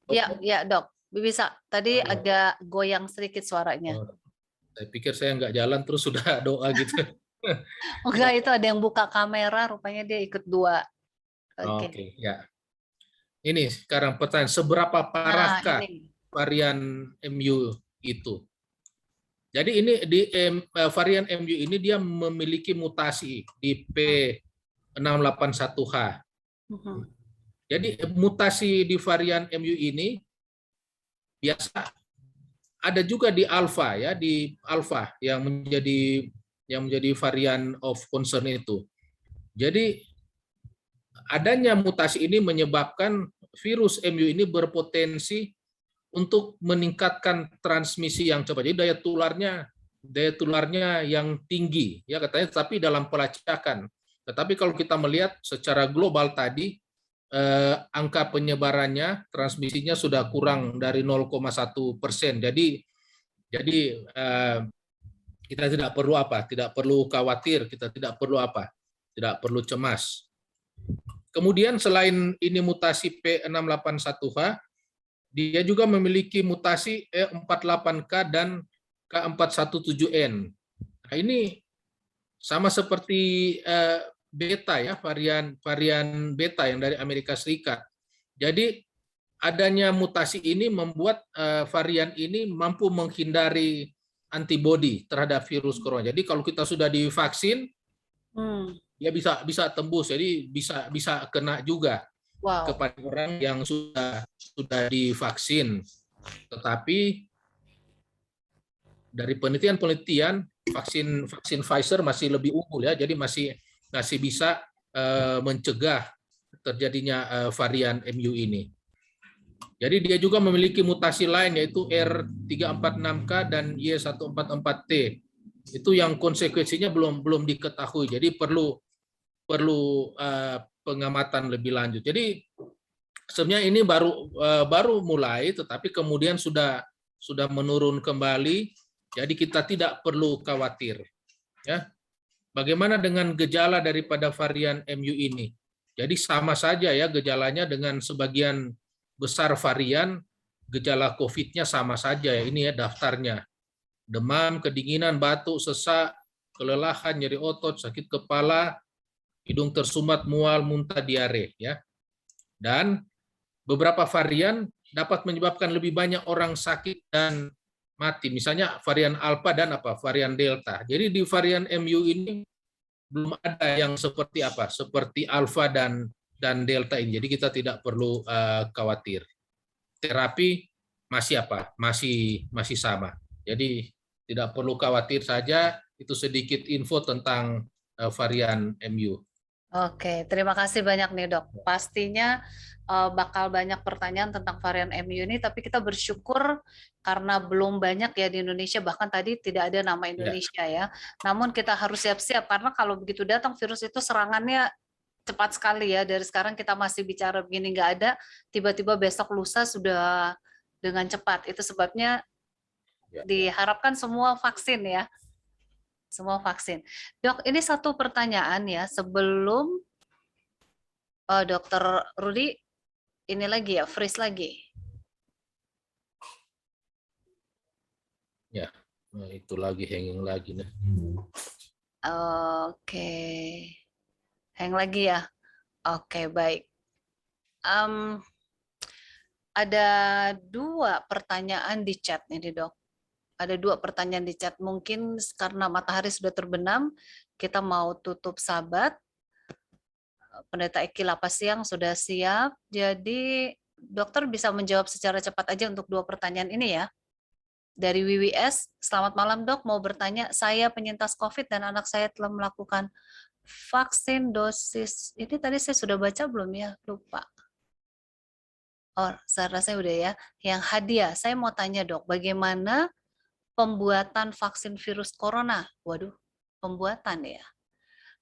Ya dok, bisa. Tadi agak goyang sedikit suaranya. Saya pikir saya nggak jalan terus sudah doa gitu. Enggak, itu ada yang buka kamera, rupanya dia ikut dua. Oke, ya. Ini sekarang pertanyaan, seberapa parahkah varian MU itu? Jadi ini di varian MU ini dia memiliki mutasi di P681H. Jadi mutasi di varian MU ini biasa ada juga di alpha ya, di alpha yang menjadi varian of concern itu. Jadi adanya mutasi ini menyebabkan virus MU ini berpotensi untuk meningkatkan transmisi yang cepat. Jadi daya tularnya yang tinggi ya katanya, tapi dalam pelacakan. Tetapi kalau kita melihat secara global tadi angka penyebarannya, transmisinya sudah kurang dari 0,1%. Jadi kita tidak perlu khawatir, kita tidak perlu cemas. Kemudian selain ini mutasi P681H, dia juga memiliki mutasi E48K dan K417N. Nah, ini sama seperti beta ya, varian beta yang dari Amerika Serikat. Jadi adanya mutasi ini membuat varian ini mampu menghindari antibodi terhadap virus corona. Jadi kalau kita sudah divaksin, dia bisa tembus. Jadi bisa kena juga kepada orang yang sudah divaksin. Tetapi dari penelitian vaksin Pfizer masih lebih unggul ya, jadi masih bisa mencegah terjadinya varian MU ini. Jadi dia juga memiliki mutasi lain yaitu R346K dan Y144T. Itu yang konsekuensinya belum diketahui. Jadi perlu pengamatan lebih lanjut. Jadi sebenarnya ini baru mulai, tetapi kemudian sudah menurun kembali. Jadi kita tidak perlu khawatir. Ya. Bagaimana dengan gejala daripada varian MU ini? Jadi sama saja ya gejalanya dengan sebagian besar varian, gejala COVID-nya sama saja ya. Ini ya daftarnya. Demam, kedinginan, batuk, sesak, kelelahan, nyeri otot, sakit kepala, hidung tersumbat, mual, muntah, diare ya. Dan beberapa varian dapat menyebabkan lebih banyak orang sakit dan mati. Misalnya varian Alpha dan varian Delta. Jadi di varian MU ini belum ada yang seperti seperti Alpha dan Delta ini. Jadi kita tidak perlu khawatir. Terapi masih sama. Jadi tidak perlu khawatir saja. Itu sedikit info tentang varian MU. Oke, terima kasih banyak nih dok. Pastinya bakal banyak pertanyaan tentang varian MU ini, tapi kita bersyukur karena belum banyak ya di Indonesia, bahkan tadi tidak ada nama Indonesia ya. Namun kita harus siap-siap karena kalau begitu datang virus itu serangannya cepat sekali ya. Dari sekarang kita masih bicara begini nggak ada, tiba-tiba besok lusa sudah dengan cepat. Itu sebabnya diharapkan semua vaksin ya. Semua vaksin. Dok, ini satu pertanyaan ya sebelum Dokter Rudi ini lagi ya, freeze lagi. Ya, nah itu lagi hanging lagi nih. Oke, hang lagi ya. Oke, baik. Ada 2 pertanyaan di chat nih dok. Ada 2 pertanyaan di chat. Mungkin karena matahari sudah terbenam, kita mau tutup sahabat. Pendeta Eki Lapas Siang sudah siap. Jadi dokter bisa menjawab secara cepat aja untuk 2 pertanyaan ini ya. Dari WWS, selamat malam dok, mau bertanya, saya penyintas COVID dan anak saya telah melakukan vaksin dosis, ini tadi saya sudah baca belum ya? Lupa. Oh, saya rasa udah ya. Yang hadiah, saya mau tanya dok, bagaimana pembuatan vaksin virus corona? Waduh, pembuatan ya.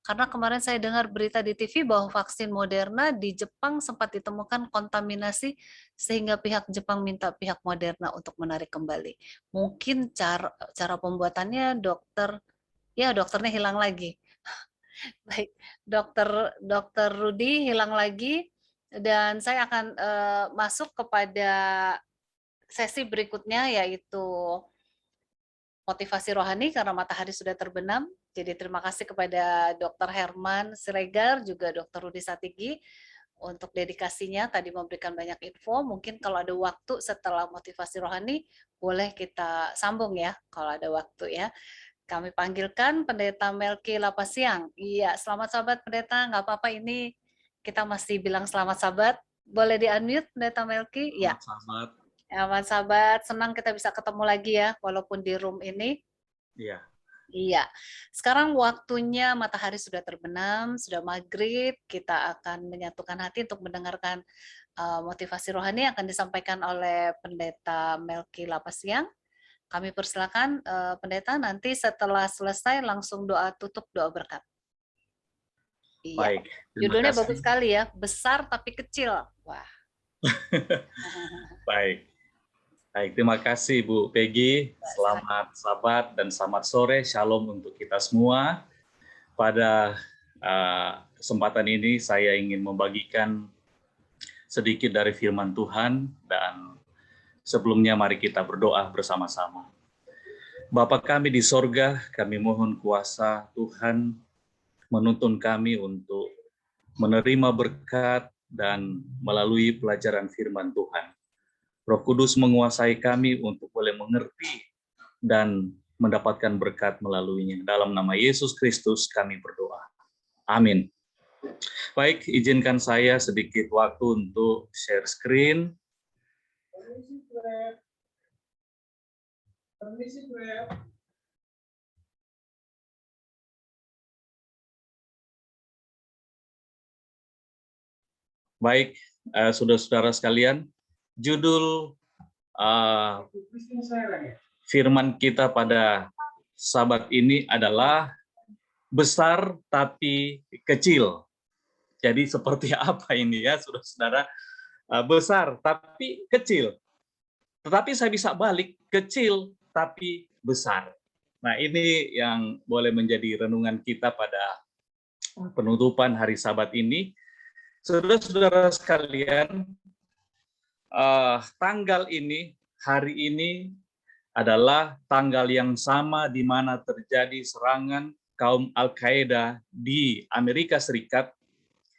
Karena kemarin saya dengar berita di TV bahwa vaksin Moderna di Jepang sempat ditemukan kontaminasi sehingga pihak Jepang minta pihak Moderna untuk menarik kembali. Mungkin cara pembuatannya dokternya hilang lagi. Baik, dokter Rudi hilang lagi dan saya akan masuk kepada sesi berikutnya yaitu motivasi rohani karena matahari sudah terbenam. Jadi terima kasih kepada Dr. Herman Siregar, juga Dr. Rudi Satigi untuk dedikasinya tadi memberikan banyak info. Mungkin kalau ada waktu setelah motivasi rohani, boleh kita sambung ya kalau ada waktu ya. Kami panggilkan Pendeta Melki Lapas Siang. Iya, selamat sahabat Pendeta, nggak apa-apa ini kita masih bilang selamat sahabat. Boleh di-unmute Pendeta Melki? Iya. Selamat. Aman sahabat, senang kita bisa ketemu lagi ya, walaupun di room ini. Iya. Iya, sekarang waktunya matahari sudah terbenam, sudah maghrib, kita akan menyatukan hati untuk mendengarkan motivasi rohani yang akan disampaikan oleh Pendeta Melki Lapas Siang. Kami persilakan Pendeta, nanti setelah selesai langsung doa tutup, doa berkat. Iya. Baik. Judulnya bagus sekali ya, besar tapi kecil. Wah. Baik. Baik, terima kasih Bu Peggy. Selamat sahabat dan selamat sore. Shalom untuk kita semua. Pada kesempatan ini saya ingin membagikan sedikit dari firman Tuhan, dan sebelumnya mari kita berdoa bersama-sama. Bapa kami di sorga, kami mohon kuasa Tuhan menuntun kami untuk menerima berkat dan melalui pelajaran firman Tuhan. Roh Kudus menguasai kami untuk boleh mengerti dan mendapatkan berkat melaluinya. Dalam nama Yesus Kristus kami berdoa. Amin. Baik, izinkan saya sedikit waktu untuk share screen. Baik, saudara-saudara sekalian, judul firman kita pada Sabat ini adalah besar tapi kecil. Jadi seperti apa ini ya, saudara-saudara? Besar tapi kecil. Tetapi saya bisa balik, kecil tapi besar. Nah, ini yang boleh menjadi renungan kita pada penutupan hari Sabat ini. Saudara-saudara sekalian, tanggal ini, hari ini adalah tanggal yang sama di mana terjadi serangan kaum Al-Qaeda di Amerika Serikat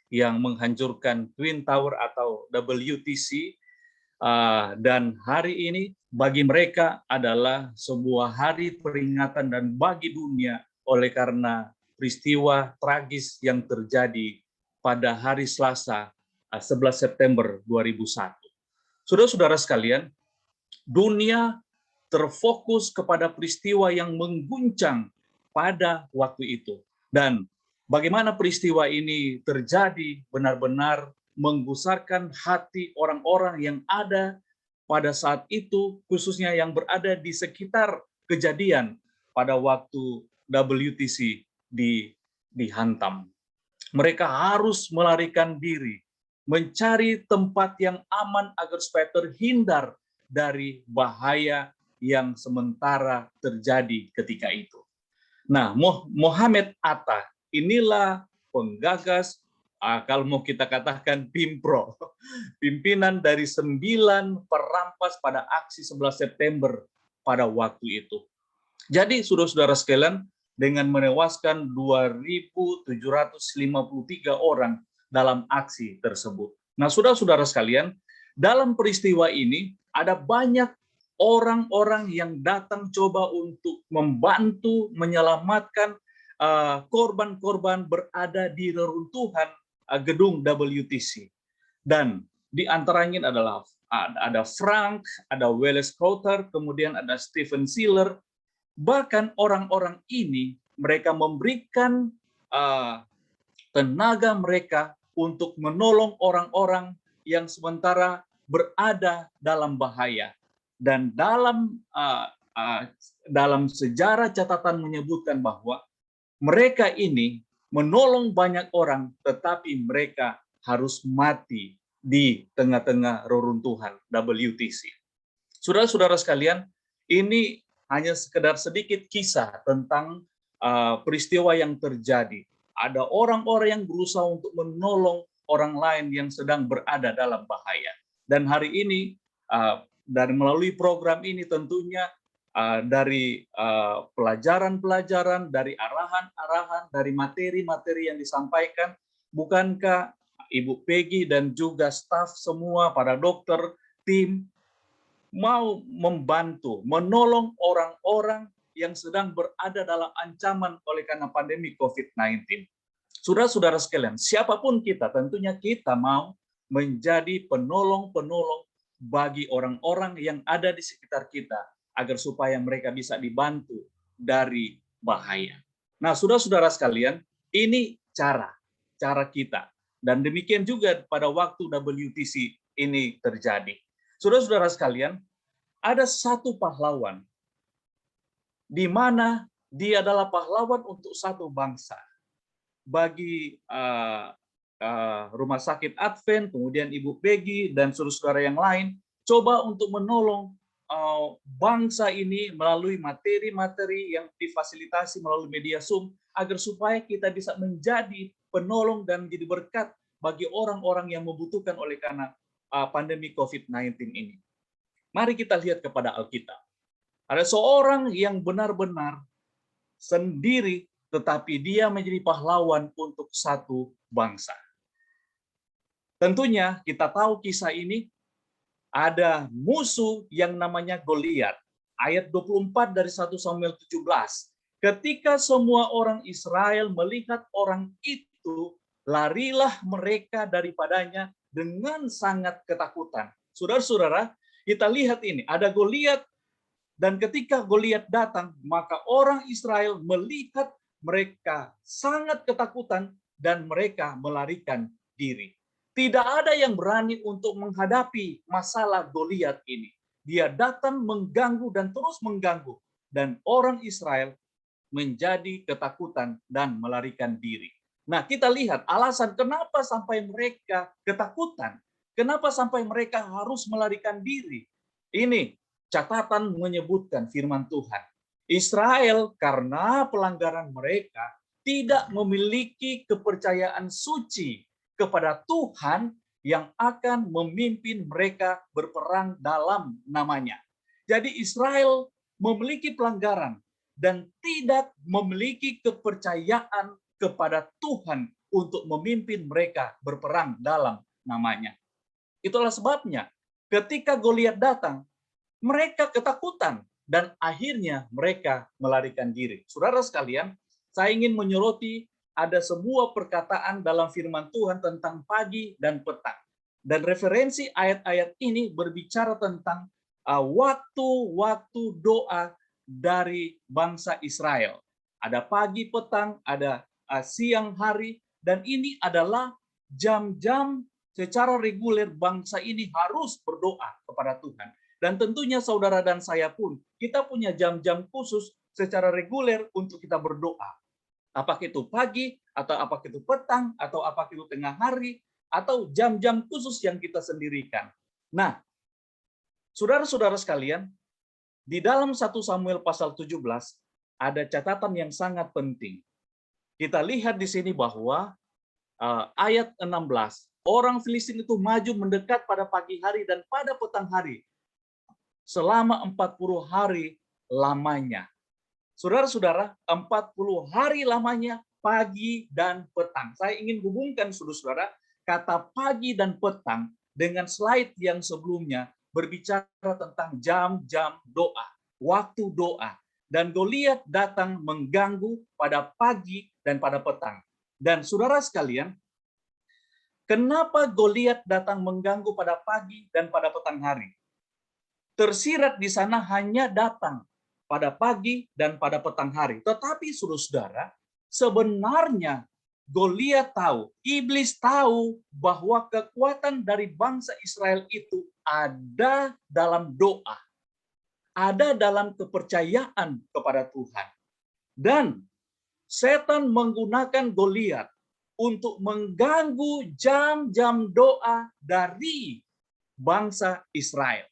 yang menghancurkan Twin Tower atau WTC, dan hari ini bagi mereka adalah sebuah hari peringatan dan bagi dunia oleh karena peristiwa tragis yang terjadi pada hari Selasa 11 September 2001. Saudara-saudara sekalian, dunia terfokus kepada peristiwa yang mengguncang pada waktu itu. Dan bagaimana peristiwa ini terjadi benar-benar menggusarkan hati orang-orang yang ada pada saat itu, khususnya yang berada di sekitar kejadian pada waktu WTC dihantam. Mereka harus melarikan diri, mencari tempat yang aman agar supaya terhindar dari bahaya yang sementara terjadi ketika itu. Nah, Mohamed Atta, inilah penggagas, kalau mau kita katakan Pimpro, pimpinan dari 9 perampas pada aksi 11 September pada waktu itu. Jadi, saudara-saudara sekalian, dengan menewaskan 2.753 orang dalam aksi tersebut. Nah, saudara-saudara sekalian, dalam peristiwa ini ada banyak orang-orang yang datang coba untuk membantu menyelamatkan korban-korban berada di reruntuhan gedung WTC. Dan di antaranya adalah ada Frank, ada Wallace Crowther, kemudian ada Stephen Siller. Bahkan orang-orang ini mereka memberikan tenaga mereka untuk menolong orang-orang yang sementara berada dalam bahaya. Dan dalam sejarah catatan menyebutkan bahwa mereka ini menolong banyak orang, tetapi mereka harus mati di tengah-tengah reruntuhan WTC. Saudara-saudara sekalian, ini hanya sekedar sedikit kisah tentang peristiwa yang terjadi. Ada orang-orang yang berusaha untuk menolong orang lain yang sedang berada dalam bahaya. Dan hari ini, dari melalui program ini tentunya dari pelajaran-pelajaran, dari arahan-arahan, dari materi-materi yang disampaikan, bukankah Ibu Peggy dan juga staf semua, para dokter, tim, mau membantu, menolong orang-orang yang sedang berada dalam ancaman oleh karena pandemi COVID-19. Saudara-saudara sekalian, siapapun kita, tentunya kita mau menjadi penolong-penolong bagi orang-orang yang ada di sekitar kita, agar supaya mereka bisa dibantu dari bahaya. Nah, saudara-saudara sekalian, ini cara kita. Dan demikian juga pada waktu WTC ini terjadi. Saudara-saudara sekalian, ada satu pahlawan di mana dia adalah pahlawan untuk satu bangsa. Bagi Rumah Sakit Advent, kemudian Ibu Peggy dan saudara-saudara yang lain, coba untuk menolong bangsa ini melalui materi-materi yang difasilitasi melalui media Zoom agar supaya kita bisa menjadi penolong dan menjadi berkat bagi orang-orang yang membutuhkan oleh karena pandemi COVID-19 ini. Mari kita lihat kepada Alkitab. Ada seorang yang benar-benar sendiri, tetapi dia menjadi pahlawan untuk satu bangsa. Tentunya kita tahu kisah ini, ada musuh yang namanya Goliat. Ayat 24 dari 1 Samuel 17. Ketika semua orang Israel melihat orang itu, larilah mereka daripadanya dengan sangat ketakutan. Saudara-saudara, kita lihat ini, ada Goliat, dan ketika Goliat datang, maka orang Israel melihat mereka sangat ketakutan dan mereka melarikan diri. Tidak ada yang berani untuk menghadapi masalah Goliat ini. Dia datang mengganggu dan terus mengganggu. Dan orang Israel menjadi ketakutan dan melarikan diri. Nah, kita lihat alasan kenapa sampai mereka ketakutan. Kenapa sampai mereka harus melarikan diri. Ini catatan menyebutkan firman Tuhan. Israel karena pelanggaran mereka tidak memiliki kepercayaan suci kepada Tuhan yang akan memimpin mereka berperang dalam namanya. Jadi Israel memiliki pelanggaran dan tidak memiliki kepercayaan kepada Tuhan untuk memimpin mereka berperang dalam namanya. Itulah sebabnya ketika Goliat datang, mereka ketakutan dan akhirnya mereka melarikan diri. Saudara sekalian, saya ingin menyoroti ada sebuah perkataan dalam firman Tuhan tentang pagi dan petang. Dan referensi ayat-ayat ini berbicara tentang waktu-waktu doa dari bangsa Israel. Ada pagi, petang, ada siang, hari, dan ini adalah jam-jam secara reguler bangsa ini harus berdoa kepada Tuhan. Dan tentunya saudara dan saya pun, kita punya jam-jam khusus secara reguler untuk kita berdoa. Apakah itu pagi, atau apakah itu petang, atau apakah itu tengah hari, atau jam-jam khusus yang kita sendirikan. Nah, saudara-saudara sekalian, di dalam 1 Samuel pasal 17, ada catatan yang sangat penting. Kita lihat di sini bahwa ayat 16, orang Filistin itu maju mendekat pada pagi hari dan pada petang hari, selama 40 hari lamanya. Saudara-saudara, 40 hari lamanya pagi dan petang. Saya ingin hubungkan saudara-saudara kata pagi dan petang dengan slide yang sebelumnya berbicara tentang jam-jam doa, waktu doa. Dan Goliat datang mengganggu pada pagi dan pada petang. Dan saudara sekalian, kenapa Goliat datang mengganggu pada pagi dan pada petang hari? Tersirat di sana hanya datang pada pagi dan pada petang hari. Tetapi saudara-saudara, sebenarnya Goliat tahu, iblis tahu bahwa kekuatan dari bangsa Israel itu ada dalam doa. Ada dalam kepercayaan kepada Tuhan. Dan setan menggunakan Goliat untuk mengganggu jam-jam doa dari bangsa Israel.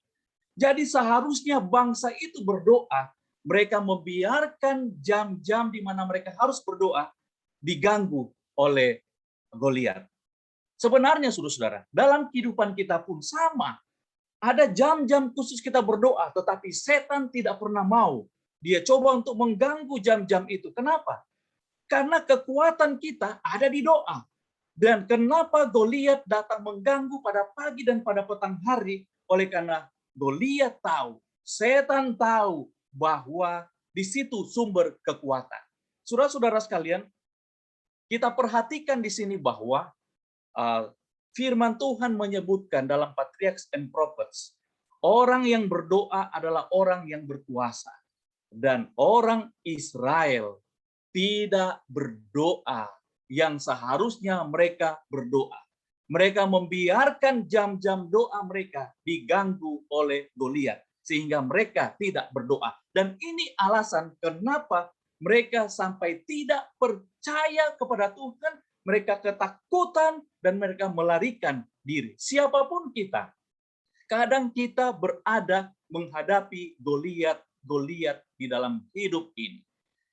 Jadi seharusnya bangsa itu berdoa, mereka membiarkan jam-jam di mana mereka harus berdoa diganggu oleh Goliat. Sebenarnya saudara-saudara, dalam kehidupan kita pun sama. Ada jam-jam khusus kita berdoa, tetapi setan tidak pernah mau. Dia coba untuk mengganggu jam-jam itu. Kenapa? Karena kekuatan kita ada di doa. Dan kenapa Goliat datang mengganggu pada pagi dan pada petang hari? Oleh karena Goliat tahu, setan tahu bahwa di situ sumber kekuatan. Saudara-saudara sekalian, kita perhatikan di sini bahwa firman Tuhan menyebutkan dalam Patriarchs and Prophets, orang yang berdoa adalah orang yang berkuasa. Dan orang Israel tidak berdoa yang seharusnya mereka berdoa. Mereka membiarkan jam-jam doa mereka diganggu oleh Goliat, sehingga mereka tidak berdoa. Dan ini alasan kenapa mereka sampai tidak percaya kepada Tuhan, mereka ketakutan, dan mereka melarikan diri. Siapapun kita, kadang kita berada menghadapi Goliat di dalam hidup ini.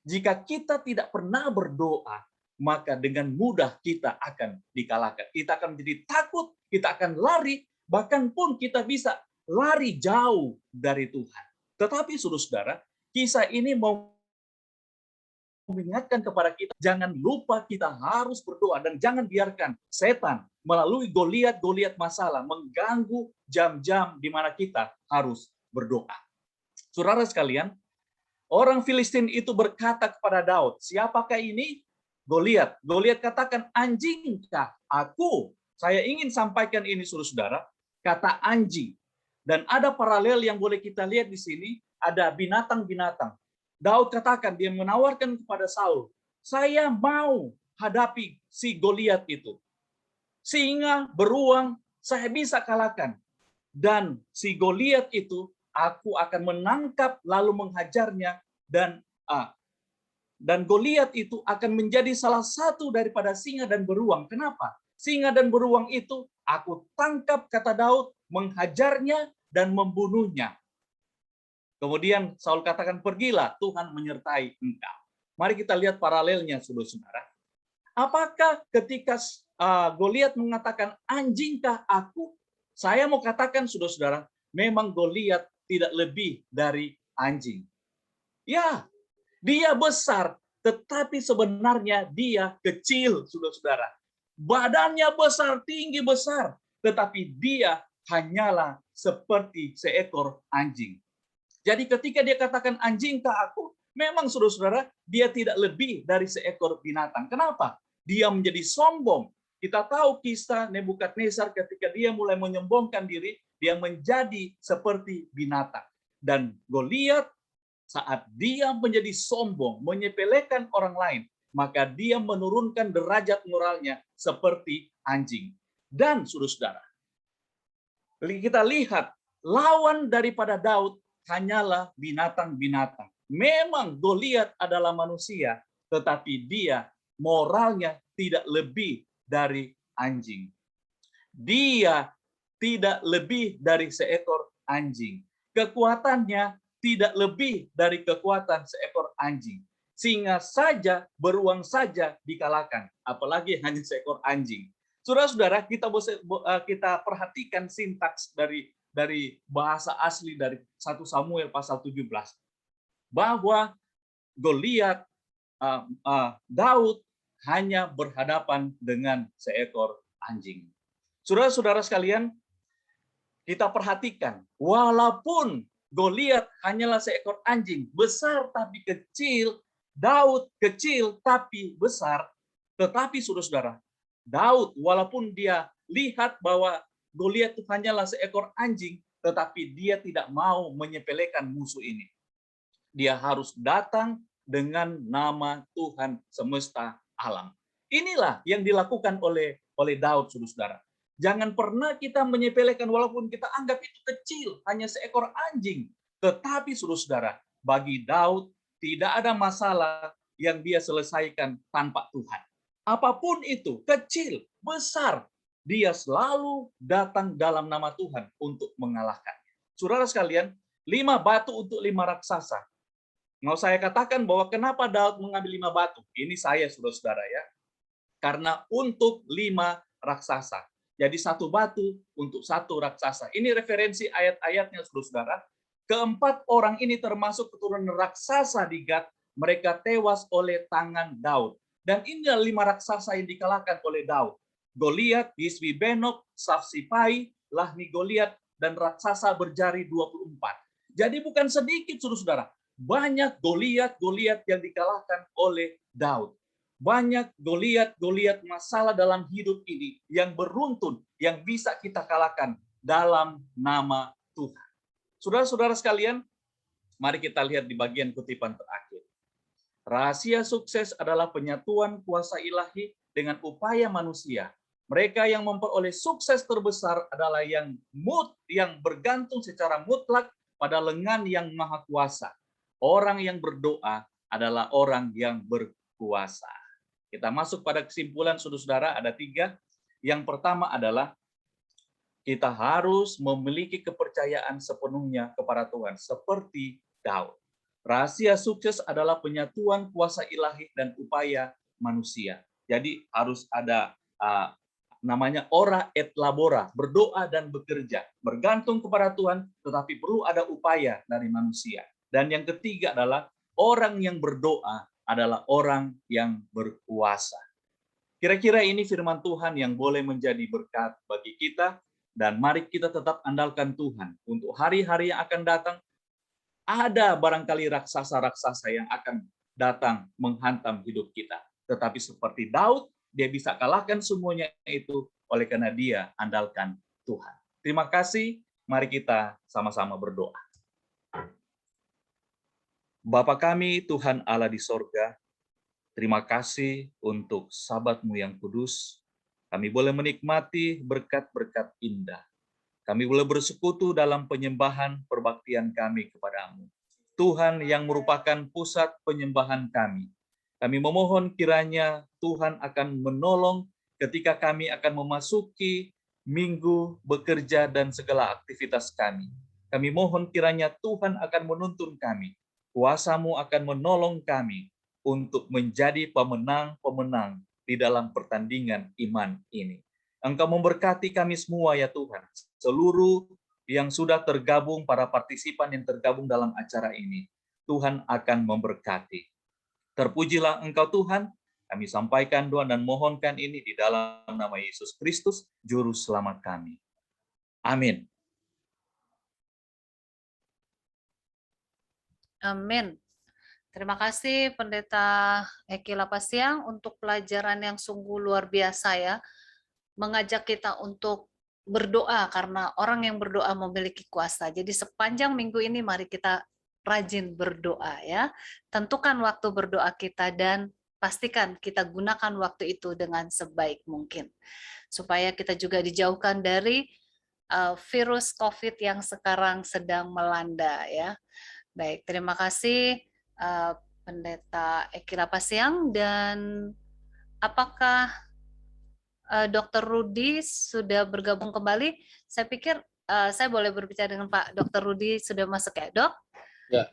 Jika kita tidak pernah berdoa, maka dengan mudah kita akan dikalahkan. Kita akan menjadi takut, kita akan lari, bahkan pun kita bisa lari jauh dari Tuhan. Tetapi saudara-saudara, kisah ini mau mengingatkan kepada kita, jangan lupa kita harus berdoa dan jangan biarkan setan melalui Goliat masalah mengganggu jam-jam di mana kita harus berdoa. Saudara sekalian, orang Filistin itu berkata kepada Daud, siapakah ini? Goliat. Goliat katakan, anjingkah aku? Saya ingin sampaikan ini saudara-saudara, kata anjing. Dan ada paralel yang boleh kita lihat di sini, ada binatang-binatang. Daud katakan, dia menawarkan kepada Saul, saya mau hadapi si Goliat itu. Singa, beruang, saya bisa kalahkan. Dan si Goliat itu, aku akan menangkap lalu menghajarnya, dan Goliat itu akan menjadi salah satu daripada singa dan beruang. Kenapa? Singa dan beruang itu aku tangkap, kata Daud, menghajarnya dan membunuhnya. Kemudian Saul katakan, pergilah, Tuhan menyertai engkau. Mari kita lihat paralelnya, saudara-saudara. Apakah ketika Goliat mengatakan, anjingkah aku? Saya mau katakan, saudara-saudara, memang Goliat tidak lebih dari anjing. Ya, dia besar, tetapi sebenarnya dia kecil, saudara-saudara. Badannya besar, tinggi besar, tetapi dia hanyalah seperti seekor anjing. Jadi ketika dia katakan anjingkah aku, memang saudara-saudara, dia tidak lebih dari seekor binatang. Kenapa? Dia menjadi sombong. Kita tahu kisah Nebukadnezar ketika dia mulai menyombongkan diri, dia menjadi seperti binatang. Dan Goliat saat dia menjadi sombong, menyepelekan orang lain, maka dia menurunkan derajat moralnya seperti anjing. Dan saudara-saudara, kita lihat lawan daripada Daud hanyalah binatang-binatang. Memang Goliat adalah manusia, tetapi dia moralnya tidak lebih dari anjing. Dia tidak lebih dari seekor anjing. Kekuatannya tidak lebih dari kekuatan seekor anjing. Singa saja, beruang saja dikalahkan, apalagi hanya seekor anjing. Saudara-saudara, kita perhatikan sintaks dari bahasa asli dari 1 Samuel pasal 17. Bahwa Goliat, Daud hanya berhadapan dengan seekor anjing. Saudara-saudara sekalian, kita perhatikan, walaupun Goliat hanyalah seekor anjing, besar tapi kecil, Daud kecil tapi besar, tetapi saudara-saudara, Daud walaupun dia lihat bahwa Goliat itu hanyalah seekor anjing, tetapi dia tidak mau menyepelekan musuh ini. Dia harus datang dengan nama Tuhan semesta alam. Inilah yang dilakukan oleh Daud, saudara-saudara. Jangan pernah kita menyepelekan walaupun kita anggap itu kecil, hanya seekor anjing. Tetapi saudara-saudara, bagi Daud tidak ada masalah yang dia selesaikan tanpa Tuhan. Apapun itu, kecil, besar, dia selalu datang dalam nama Tuhan untuk mengalahkannya. Saudara sekalian, 5 batu untuk 5 raksasa. Mau saya katakan bahwa kenapa Daud mengambil 5 batu? Ini saya, saudara-saudara ya. Karena untuk 5 raksasa. Jadi 1 batu untuk 1 raksasa. Ini referensi ayat-ayatnya, saudara-saudara. Keempat orang ini termasuk keturunan raksasa di Gad. Mereka tewas oleh tangan Daud. Dan inilah 5 raksasa yang dikalahkan oleh Daud. Goliat, Isbi-Benob, Safsipai, Lahmi Goliat, dan raksasa berjari 24. Jadi bukan sedikit, saudara-saudara. Banyak Goliat yang dikalahkan oleh Daud. Banyak Goliat masalah dalam hidup ini yang beruntun, yang bisa kita kalahkan dalam nama Tuhan. Saudara-saudara sekalian, mari kita lihat di bagian kutipan terakhir. Rahasia sukses adalah penyatuan kuasa ilahi dengan upaya manusia. Mereka yang memperoleh sukses terbesar adalah yang bergantung secara mutlak pada lengan yang maha kuasa. Orang yang berdoa adalah orang yang berkuasa. Kita masuk pada kesimpulan, saudara-saudara, ada 3. Yang pertama adalah kita harus memiliki kepercayaan sepenuhnya kepada Tuhan, seperti Daud. Rahasia sukses adalah penyatuan kuasa ilahi dan upaya manusia. Jadi harus ada namanya ora et labora, berdoa dan bekerja, bergantung kepada Tuhan, tetapi perlu ada upaya dari manusia. Dan yang ketiga adalah orang yang berdoa adalah orang yang berkuasa. Kira-kira ini firman Tuhan yang boleh menjadi berkat bagi kita, dan mari kita tetap andalkan Tuhan untuk hari-hari yang akan datang. Ada barangkali raksasa-raksasa yang akan datang menghantam hidup kita. Tetapi seperti Daud, dia bisa kalahkan semuanya itu oleh karena dia andalkan Tuhan. Terima kasih, mari kita sama-sama berdoa. Bapa kami, Tuhan Allah di sorga, terima kasih untuk Sabat-Mu yang kudus. Kami boleh menikmati berkat-berkat indah. Kami boleh bersekutu dalam penyembahan perbaktian kami kepadamu. Tuhan yang merupakan pusat penyembahan kami. Kami memohon kiranya Tuhan akan menolong ketika kami akan memasuki minggu bekerja dan segala aktivitas kami. Kami mohon kiranya Tuhan akan menuntun kami. Kuasa-Mu akan menolong kami untuk menjadi pemenang-pemenang di dalam pertandingan iman ini. Engkau memberkati kami semua ya Tuhan. Seluruh yang sudah tergabung, para partisipan yang tergabung dalam acara ini, Tuhan akan memberkati. Terpujilah Engkau Tuhan, kami sampaikan doa dan mohonkan ini di dalam nama Yesus Kristus, Juru Selamat kami. Amin. Amin. Terima kasih Pendeta Eki Lapasiang untuk pelajaran yang sungguh luar biasa ya. Mengajak kita untuk berdoa karena orang yang berdoa memiliki kuasa. Jadi sepanjang minggu ini mari kita rajin berdoa ya. Tentukan waktu berdoa kita dan pastikan kita gunakan waktu itu dengan sebaik mungkin. Supaya kita juga dijauhkan dari virus COVID yang sekarang sedang melanda ya. Baik, terima kasih Pendeta Eki Lapasiang. Dan apakah Dr. Rudi sudah bergabung kembali? Saya pikir saya boleh berbicara dengan Pak Dr. Rudi sudah masuk ya, Dok? Ya.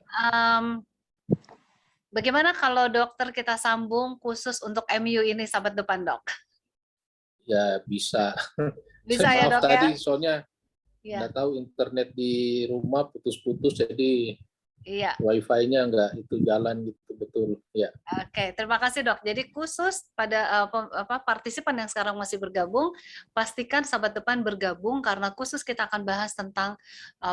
Bagaimana kalau dokter kita sambung khusus untuk MU ini sahabat depan, Dok? Ya bisa. Bisa ya, Maaf Dok tadi ya? soalnya Ya. nggak tahu internet di rumah putus-putus, jadi Iya. wifi-nya nggak itu jalan gitu betul. Ya. Oke, terima kasih Dok. Jadi khusus pada partisipan yang sekarang masih bergabung, pastikan sahabat depan bergabung karena khusus kita akan bahas tentang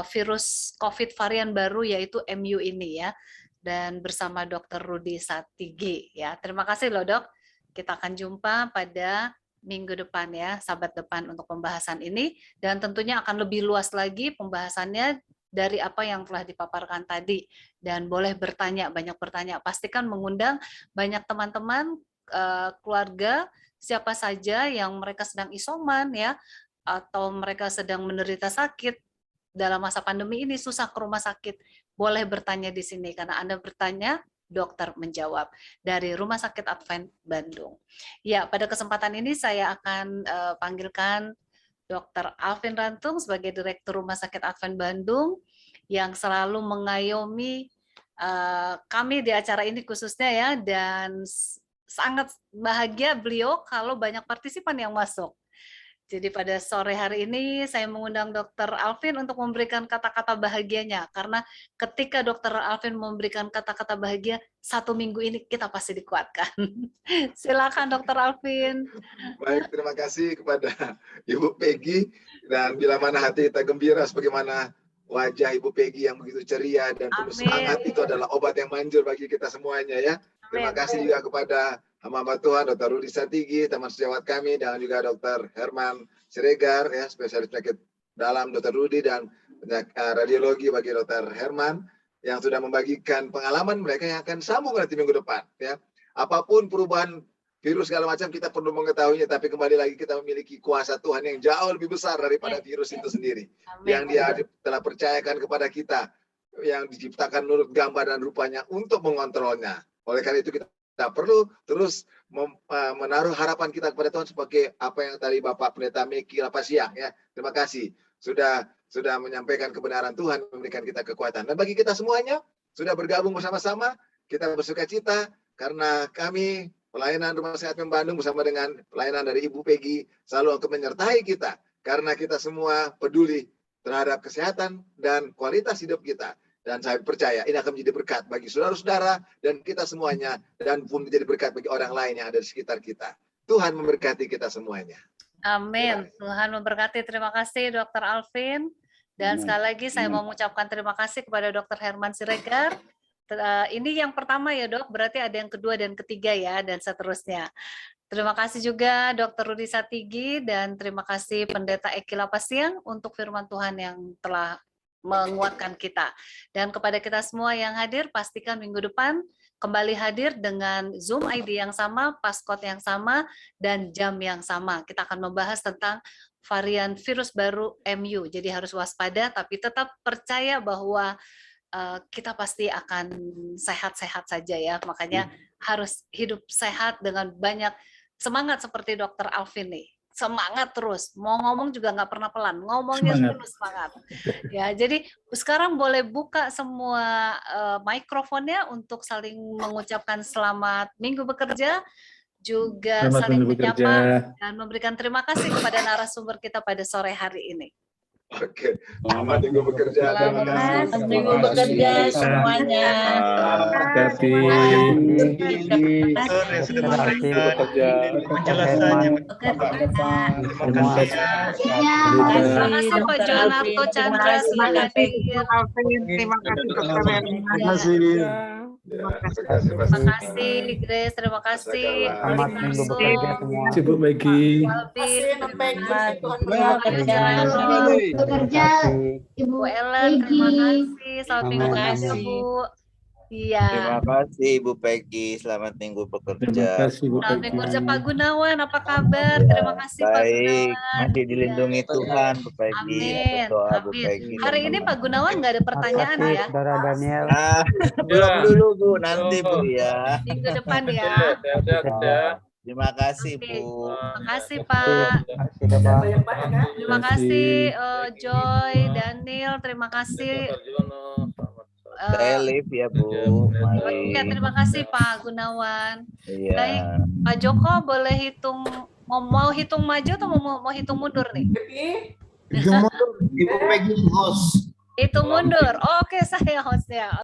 virus COVID varian baru yaitu MU ini ya. Dan bersama Dr. Rudi Satige ya. Terima kasih loh Dok. Kita akan jumpa pada minggu depan ya, sahabat depan untuk pembahasan ini, dan tentunya akan lebih luas lagi pembahasannya dari apa yang telah dipaparkan tadi. Dan boleh bertanya, banyak bertanya. Pastikan mengundang banyak teman-teman, keluarga, siapa saja yang mereka sedang isoman ya, atau mereka sedang menderita sakit dalam masa pandemi ini, susah ke rumah sakit, boleh bertanya di sini karena Anda bertanya, dokter menjawab dari Rumah Sakit Advent Bandung. Ya, pada kesempatan ini saya akan panggilkan Dr. Alvin Rantung sebagai Direktur Rumah Sakit Advent Bandung yang selalu mengayomi kami di acara ini khususnya ya, dan sangat bahagia beliau kalau banyak partisipan yang masuk. Jadi pada sore hari ini saya mengundang Dr. Alvin untuk memberikan kata-kata bahagianya, karena ketika Dr. Alvin memberikan kata-kata bahagia, 1 minggu ini kita pasti dikuatkan. Silakan Dr. Alvin. Baik, terima kasih kepada Ibu Peggy, dan bila mana hati kita gembira sebagaimana wajah Ibu Peggy yang begitu ceria dan penuh semangat, itu adalah obat yang manjur bagi kita semuanya ya. Terima kasih juga kepada hamba Tuhan Dr. Rudi Satige, teman sejawat kami, dan juga Dr. Herman Siregar ya, spesialis penyakit dalam Dr. Rudi, dan radiologi bagi Dr. Herman yang sudah membagikan pengalaman mereka yang akan sambung nanti minggu depan ya. Apapun perubahan virus segala macam kita perlu mengetahuinya, tapi kembali lagi kita memiliki kuasa Tuhan yang jauh lebih besar daripada virus itu sendiri. Yang Dia telah percayakan kepada kita, yang diciptakan menurut gambar dan rupanya untuk mengontrolnya. Oleh karena itu kita Kita perlu terus menaruh harapan kita kepada Tuhan sebagai apa yang tadi Bapak Pendeta Meki Lapasiang ya. Terima kasih sudah menyampaikan kebenaran Tuhan, memberikan kita kekuatan. Dan bagi kita semuanya sudah bergabung bersama-sama, kita bersuka cita karena kami pelayanan Rumah Sakit Advent Bandung bersama dengan pelayanan dari Ibu Peggy selalu akan menyertai kita karena kita semua peduli terhadap kesehatan dan kualitas hidup kita. Dan saya percaya ini akan menjadi berkat bagi saudara-saudara dan kita semuanya, dan pun menjadi berkat bagi orang lain yang ada di sekitar kita. Tuhan memberkati kita semuanya. Amin. Tuhan memberkati. Terima kasih Dr. Alvin. Dan sekali lagi saya mau mengucapkan terima kasih kepada Dr. Herman Siregar. Ini yang pertama ya Dok, berarti ada yang kedua dan ketiga ya, dan seterusnya. Terima kasih juga Dr. Rudi Satigi, dan terima kasih Pendeta Eki Lapasiang untuk firman Tuhan yang telah menguatkan kita. Dan kepada kita semua yang hadir, pastikan minggu depan kembali hadir dengan Zoom ID yang sama, passcode yang sama, dan jam yang sama. Kita akan membahas tentang varian virus baru MU. Jadi harus waspada, tapi tetap percaya bahwa kita pasti akan sehat-sehat saja ya. Makanya harus hidup sehat dengan banyak semangat seperti Dr. Alvin nih. Semangat terus, mau ngomong juga nggak pernah pelan, ngomongnya terus semangat. Ya, jadi sekarang boleh buka semua mikrofonnya untuk saling mengucapkan selamat minggu bekerja, juga saling menyapa dan memberikan terima kasih kepada narasumber kita pada sore hari ini. Oke, selamat minggu bekerja. Selamat minggu bekerja semuanya. Penjelasannya. Terima kasih Pak Jonarto Chandra, Terima kasih. terima kasih Grace, terima kasih. Selamat minggu bekerja semua. Sibuk Maggie. Bekerja, Ibu Ellen, terima kasih. Selamat minggu bekerja Bu. Iya. Terima kasih Ibu Peggy, selamat minggu Terima bekerja. kasih Bu Selamat minggu bekerja Peggy. Pak Gunawan, apa kabar? Terima kasih Pak Baik, Gunawan. masih dilindungi Tuhan Bu Peggy. Amin. Berdoa Bu Amin. Peggy. Hari ini Pak Gunawan nggak ada pertanyaan ya? Saudara Daniel. Belum dulu Bu, nanti Bu ya. Minggu depan ya. Terima kasih Bu. Terima kasih Pak. Terima kasih Joy, Daniel, terima kasih. Saya live ya Bu. Mari. Ya, terima kasih Pak Gunawan. Iya. Baik, Pak Joko boleh hitung, mau hitung maju atau mau hitung mundur nih? Ibu Peggy host. Hitung mundur. Oke, saya hostnya.